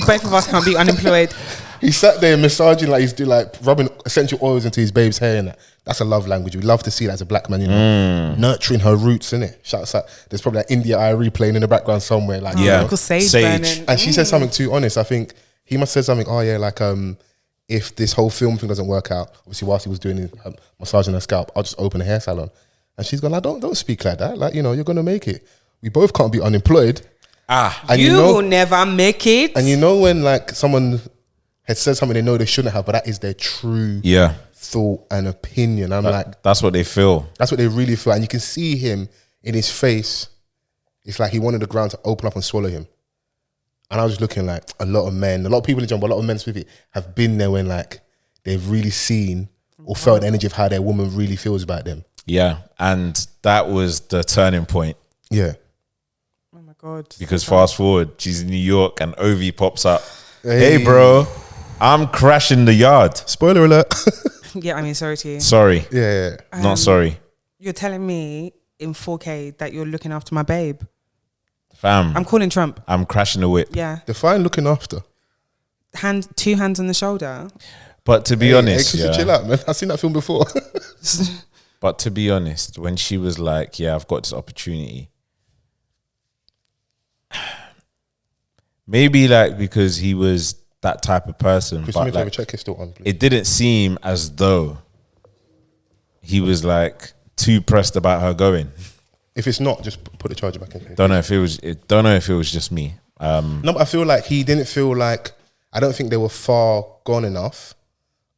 Both of us can't be unemployed. He sat there massaging, like he's doing, like rubbing essential oils into his babe's hair, and that's a love language. We love to see that as a black man, you know, nurturing her roots, innit? Shouts out. There's probably like India Irie playing in the background somewhere, like Uncle Sage. Burning. And she said something too honest. I think he must have said something. Oh yeah, like if this whole film thing doesn't work out, obviously whilst he was doing massaging her scalp, I'll just open a hair salon. And she's gone, like, don't speak like that. Like, you know, you're gonna make it. We both can't be unemployed. And you will never make it. And you know when like someone had said something they know they shouldn't have, but that is their true thought and opinion. I'm like, that's what they feel. That's what they really feel. And you can see him in his face. It's like he wanted the ground to open up and swallow him. And I was looking like a lot of people in John, but a lot of men specifically have been there when like they've really seen or felt the energy of how their woman really feels about them. Yeah. And that was the turning point. Yeah. Oh my God. Because fast forward, she's in New York and Ovi pops up. Hey bro, I'm crashing the yard. Spoiler alert. Yeah, I mean, sorry to you. Sorry. Yeah. Not sorry. You're telling me in 4K that you're looking after my babe. Fam. I'm calling Trump. I'm crashing the whip. Yeah. Define looking after. Two hands on the shoulder. But to be honest, hey, chill out, man. I've seen that film before. But to be honest, when she was like, yeah, I've got this opportunity. Maybe like because he was that type of person. Chris, but like, check is still on, please. It didn't seem as though he was like too pressed about her going. If it's not, just put the charger back in. Don't know if it was just me. No, but I feel like he didn't feel like, I don't think they were far gone enough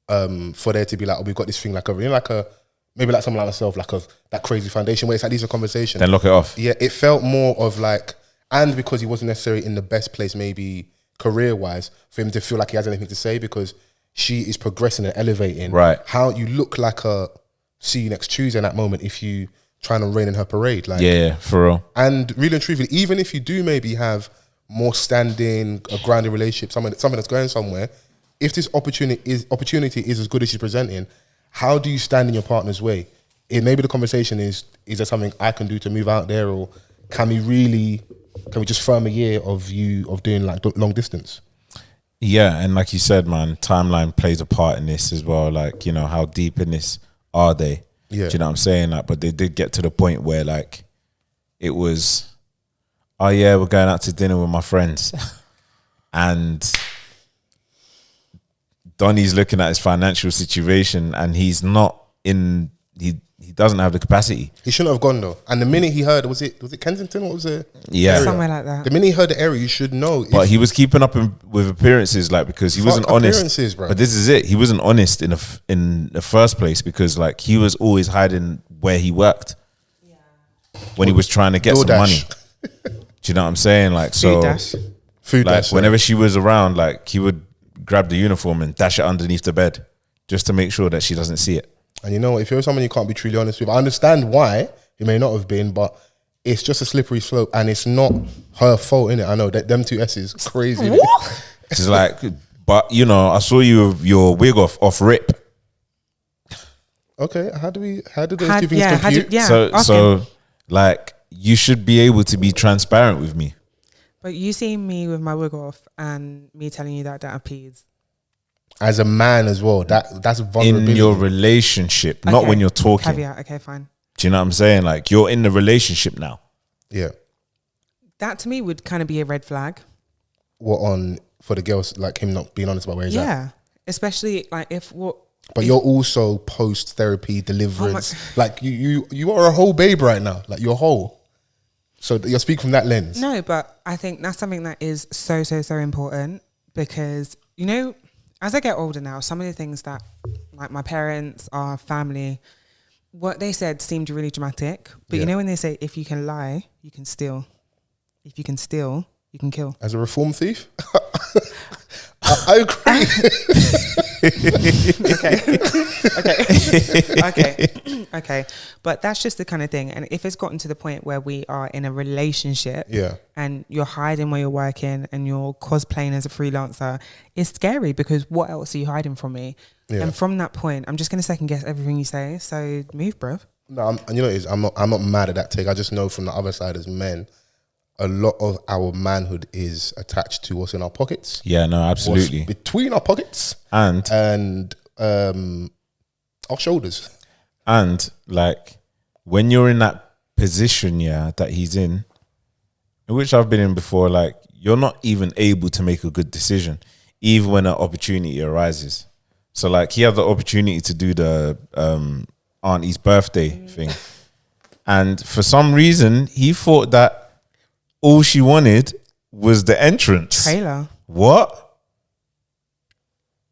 for there to be like, oh, we've got this thing like over, you know, like maybe like someone like myself, like that crazy foundation where it's like these are conversations. Then lock it off. Yeah, it felt more of like, and because he wasn't necessarily in the best place, maybe career-wise, for him to feel like he has anything to say because she is progressing and elevating. Right. How you look like a see you next Tuesday in that moment if you trying to rain in her parade. Like, yeah, for real. And really and truthfully, even if you do maybe have more standing, a grounded relationship, something that's going somewhere, if this opportunity is as good as she's presenting, how do you stand in your partner's way? Maybe the conversation is there something I can do to move out there, or can we just firm a year of doing like long distance? Yeah, and like you said, man, timeline plays a part in this as well. Like, you know, how deep in this are they? Yeah. Do you know what I'm saying? Like, but they did get to the point where like it was, oh yeah, we're going out to dinner with my friends. And Donnie's looking at his financial situation and he's not in, he doesn't have the capacity. He shouldn't have gone though. And the minute he heard, was it Kensington? What was it? Yeah. Area? Somewhere like that. The minute he heard the area, you should know. But he was keeping up with appearances, like, because he wasn't honest. Bro. But this is it. He wasn't honest in the first place because like he was always hiding where he worked when he was trying to get some money. Do you know what I'm saying? Like, so Food like dash, whenever she was around, like he would grab the uniform and dash it underneath the bed just to make sure that she doesn't see it. And you know, if you're someone you can't be truly honest with, I understand why you may not have been, but it's just a slippery slope and it's not her fault, innit? I know that them two S's crazy. It's like, but you know, I saw you with your wig off rip. Okay, how did those two things compute? So like you should be able to be transparent with me. But you seeing me with my wig off and me telling you that appease. As a man as well, that's vulnerability. In your relationship, not when you're talking. Caveat, okay, fine. Do you know what I'm saying? Like, you're in the relationship now. Yeah. That to me would kind of be a red flag. For the girls, like him not being honest about where he's at? Yeah. Especially like But you're also post therapy deliverance. Like you are a whole babe right now. Like you're whole. So you're speaking from that lens. No, but I think that's something that is so important because, you know, as I get older now, some of the things that like my parents, our family, what they said seemed really dramatic. But you know when they say, if you can lie, you can steal. If you can steal, you can kill. As a reform thief, I agree. Okay. But that's just the kind of thing. And if it's gotten to the point where we are in a relationship, and you're hiding where you're working and you're cosplaying as a freelancer, it's scary because what else are you hiding from me? Yeah. And from that point, I'm just going to second guess everything you say. So move, bruv. No, you know what it is? I'm not mad at that take. I just know from the other side as men, a lot of our manhood is attached to what's in our pockets. Yeah, no, absolutely. What's between our pockets and our shoulders. And like when you're in that position, that he's in which I've been in before, like you're not even able to make a good decision, even when an opportunity arises. So like he had the opportunity to do the auntie's birthday thing, and for some reason he thought that all she wanted was the entrance trailer. What?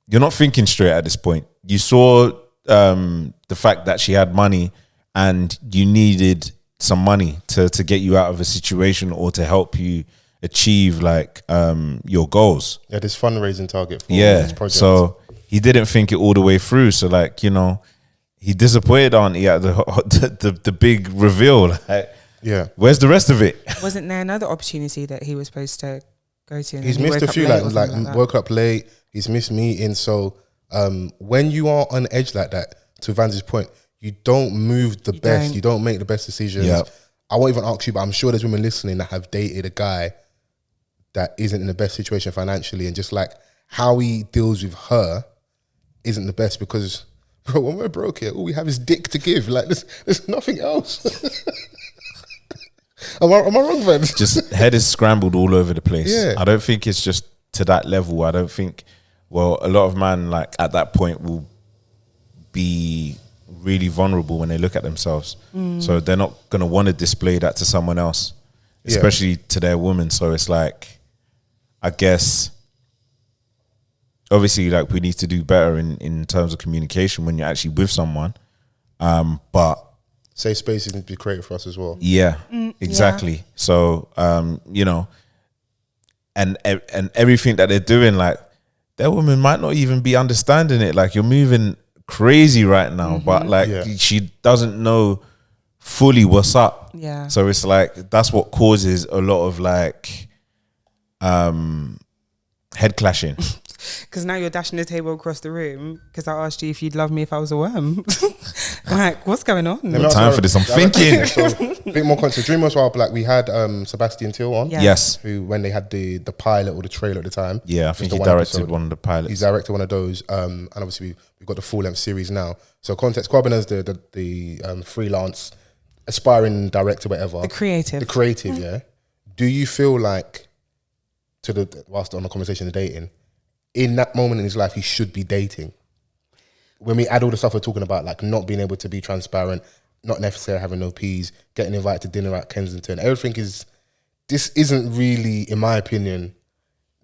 You're not thinking straight at this point. You saw the fact that she had money and you needed some money to get you out of a situation or to help you achieve like your goals. Yeah, this fundraising target for this project. So he didn't think it all the way through. So like, you know, he disappointed auntie at the big reveal. Like, yeah, where's the rest of it? Wasn't there another opportunity that he was supposed to go to? He's missed a few, like woke up late. He's missed meetings. So when you are on edge like that, to Vans' point, you don't move the best. You don't make the best decisions. Yep. I won't even ask you, but I'm sure there's women listening that have dated a guy that isn't in the best situation financially, and just like how he deals with her isn't the best because, bro, when we're broke here, all we have is dick to give. Like there's nothing else. Am I wrong, Vans? Just head is scrambled all over the place. Yeah. I don't think it's just to that level. I don't think, well, a lot of men like at that point will be really vulnerable when they look at themselves. So they're not going to want to display that to someone else, especially to their woman. So it's like, I guess, obviously, like we need to do better in terms of communication when you're actually with someone. But safe spaces need to be created for us as well. Yeah, exactly. Yeah. So, you know, and everything that they're doing, like their woman might not even be understanding it. Like you're moving crazy right now, but like she doesn't know fully what's up. Yeah. So it's like that's what causes a lot of like head clashing. Because now you're dashing the table across the room because I asked you if you'd love me if I was a worm. Like, what's going on? No time for this. I'm thinking. So, a bit more context. Dreamers While Black, we had Sebastian Till on. Yes. Who, when they had the pilot or the trailer at the time. Yeah, I think he directed one of the pilots. He's directed one of those. And obviously we've got the full length series now. So context, Quabbin as the freelance, aspiring director, whatever. The creative, yeah. Do you feel like, whilst on the conversation of dating, in that moment in his life, he should be dating? When we add all the stuff we're talking about, like not being able to be transparent, not necessarily having no P's, getting invited to dinner at Kensington, this isn't really, in my opinion,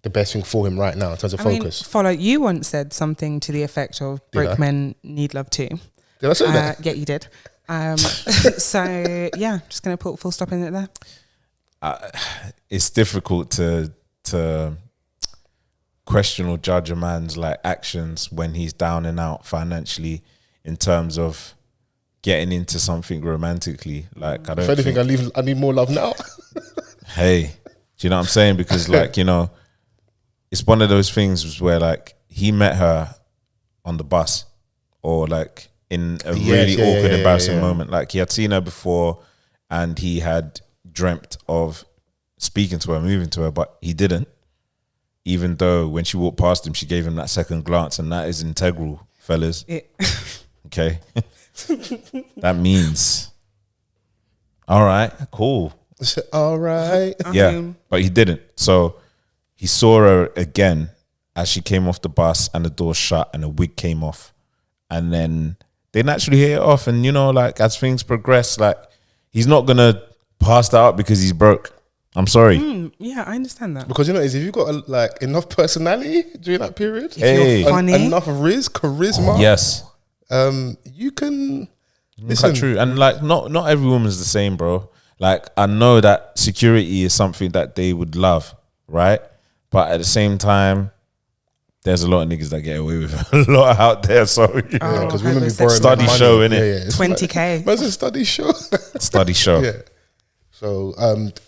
the best thing for him right now in terms of focus. Follow, you once said something to the effect of broke men need love too. Did I say that? Yeah, you did. So yeah, just going to put full stop in it there. It's difficult to question or judge a man's like actions when he's down and out financially in terms of getting into something romantically. Like I don't. If anything, I need more love now. Hey, do you know what I'm saying? Because like, you know, it's one of those things where like he met her on the bus or like in a really awkward, embarrassing moment. Like he had seen her before and he had dreamt of speaking to her, moving to her, but he didn't. Even though when she walked past him, she gave him that second glance, and that is integral, fellas. Okay. That means, all right, cool. All right. Yeah, but he didn't. So he saw her again as she came off the bus and the door shut and the wig came off. And then they naturally hit it off. And, you know, like as things progress, like he's not going to pass that up because he's broke. I'm sorry. Yeah, I understand that. Because, you know, if you've got like enough personality during that period, hey, you're funny, enough charisma, yes, you can listen. True, and like not every woman's the same, bro. Like I know that security is something that they would love, right? But at the same time, there's a lot of niggas that get away with a lot out there. So because women be borrowing study money. show, innit? Yeah, yeah. 20K. That's a study show. Study show. Yeah. So,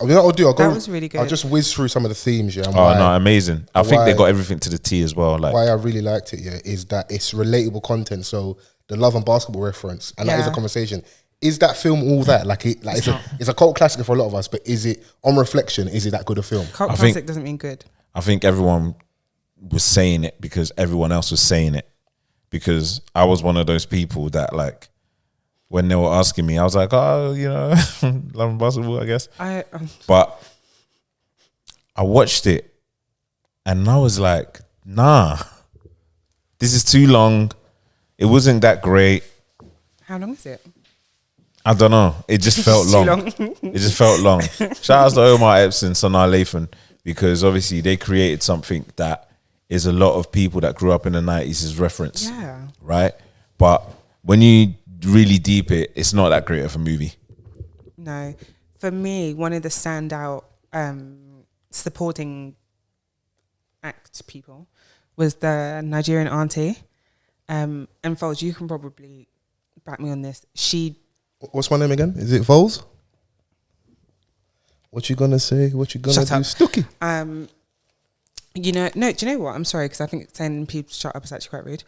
you know what I'll do? That was really good. I'll just whiz through some of the themes, yeah. And Oh no, amazing! I think they why- got everything to the T as well. Like, why I really liked it, yeah, is that it's relatable content. So the love and basketball reference, and that is a Yeah. conversation. Is that film all that? Like it's a cult classic for a lot of us, but is it on reflection? Is it that good a film? Cult I think- classic doesn't mean good. I think everyone was saying it because everyone else was saying it. Because I was one of those people that, like, when they were asking me, I was like, oh, you know, love and basketball, I guess. But I watched it and I was like, nah, this is too long. It wasn't that great. How long is it? I don't know. It just felt Too long. long. It just felt long. Shout out to Omar Epps and Sanaa Lathan, because obviously they created something that is a lot of people that grew up in the 90s is reference. Yeah. Right? But when you really deep it, it's not that great of a movie. No. For me, one of the standout supporting act people was the Nigerian auntie. And Fols, you can probably back me on this. What's my name again? Is it Vols? What you gonna say? What you gonna Shut do? up. Stookie. You know, no, do you know what? I'm sorry, because I think saying people shut up is actually quite rude.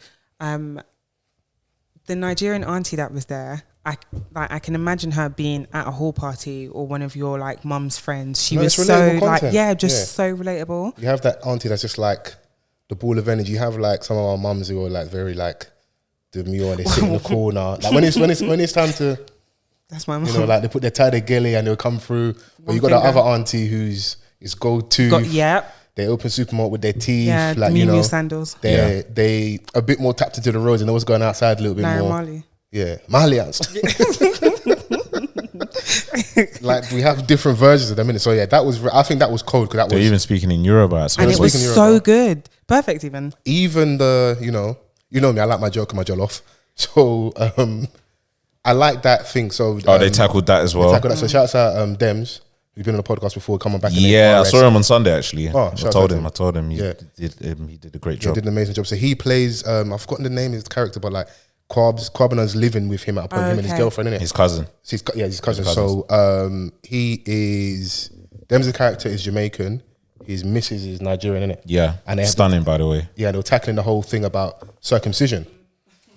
The Nigerian auntie that was there, I can imagine her being at a hall party or one of your like mum's friends. She was it's so relatable like, content. so relatable. You have that auntie that's just like the ball of energy. You have like some of our mums who are like very like demure. They sit in the corner. Like when it's time to, That's my mum. you know, like they put their tie, their gilly, and they'll come through. But you got that other auntie who's is go to. Yeah. They open supermarket with their teeth. Yeah, like, Miu you know, Miu sandals. They a bit more tapped into the roads and know what's going outside a little bit Naira more. Marley. Yeah, Malians. Like we have different versions of them in it. So yeah, I think that was cold because that They're was even speaking in Yoruba. So And it's it was speaking so Yoruba. good. Perfect even. even the you know me. I like my joke and my jollof. So I like that thing. So they tackled that as well. So shouts out Dems, who's been on the podcast before, coming back. Yeah, I saw him on Sunday actually. Oh, I shout told out to him. Yeah. He did a great He job. did an amazing job. So he plays. I've forgotten the name of his character, but like Quabana's living with him at a point. Him and his Okay. girlfriend, innit? His cousin. So his cousin. His cousins. So he is. Dems' character is Jamaican. His missus is Nigerian, innit? Yeah, And they have stunning, by the way. Yeah, they were tackling the whole thing about circumcision.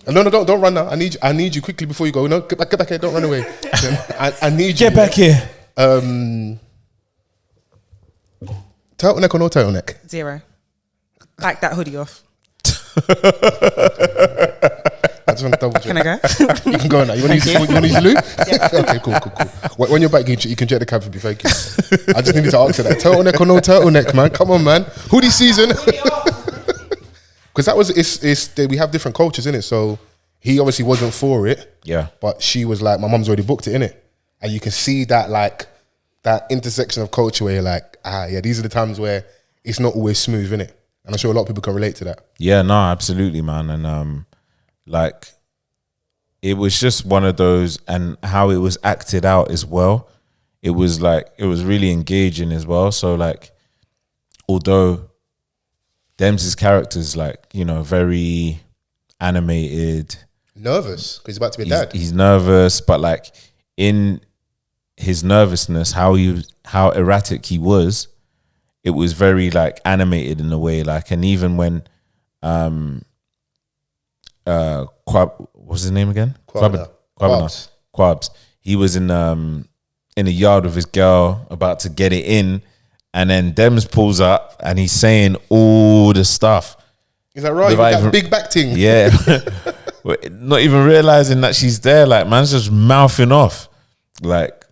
And no, don't run now. I need you quickly before you go. No, get back here. Don't run away. I need you. Get back here. Turtleneck or no turtleneck? 0. Like that hoodie off. I just want to double check. Can I go? You can go now. You want to use the loo? Okay, cool. When you're back, you can check the cab for me. Thank you. I just needed to answer that. Turtleneck or no turtleneck, man? Come on, man. Hoodie season. Because that was we have different cultures in it. So he obviously wasn't for it. Yeah. But she was like, my mum's already booked it in it, and you can see that like that intersection of culture where you're like, yeah, these are the times where it's not always smooth in it, and I'm sure a lot of people can relate to that. Yeah, no, absolutely, man. And like, it was just one of those, and how it was acted out as well. It was really engaging as well. So like, although Dems' character's like, you know, very animated, Nervous because he's about to be a dad. he's nervous, but like in his nervousness, how erratic he was, it was very like animated in a way. Like, and even when what's his name again? Quabs. He was in the yard with his girl about to get it in, and then Dems pulls up and he's saying all the stuff. Is that right? Without That even- big back thing. Yeah. Not even realizing that she's there. Like, man's just mouthing off. Like,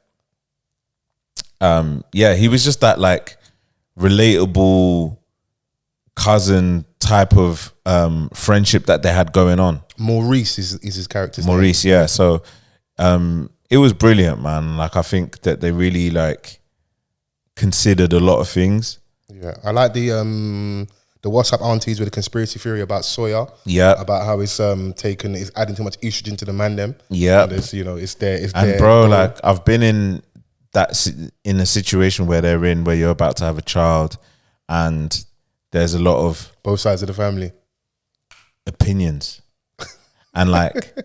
yeah, he was just that like relatable cousin type of friendship that they had going on. Maurice is his character's name. Maurice, yeah. So it was brilliant, man. Like, I think that they really like considered a lot of things. Yeah, I like the WhatsApp aunties with a conspiracy theory about soya. Yeah. About how it's adding too much estrogen to the man them. Yeah. And it's there. And bro, like, I've been in a situation where where you're about to have a child, and there's a lot of Both sides of the family. opinions. And like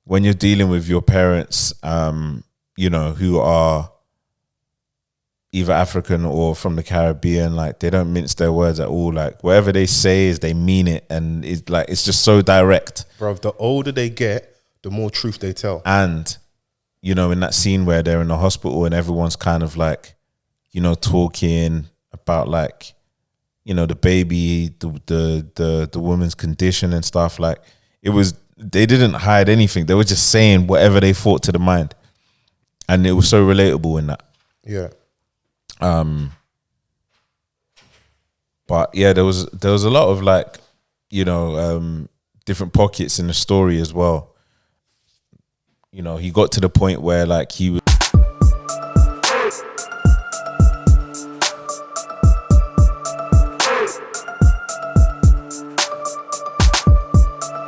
when you're dealing with your parents, you know, who are either African or from the Caribbean, like they don't mince their words at all. Like whatever they say is they mean it, and it's like it's just so direct. Bro, the older they get, the more truth they tell. And you know, in that scene where they're in the hospital and everyone's kind of like, you know, talking about like, you know, the baby, the woman's condition and stuff, like it was, they didn't hide anything. They were just saying whatever they thought to the mind. And it was so relatable in that. Yeah. But yeah, there was a lot of like, you know, different pockets in the story as well. You know, he got to the point where like he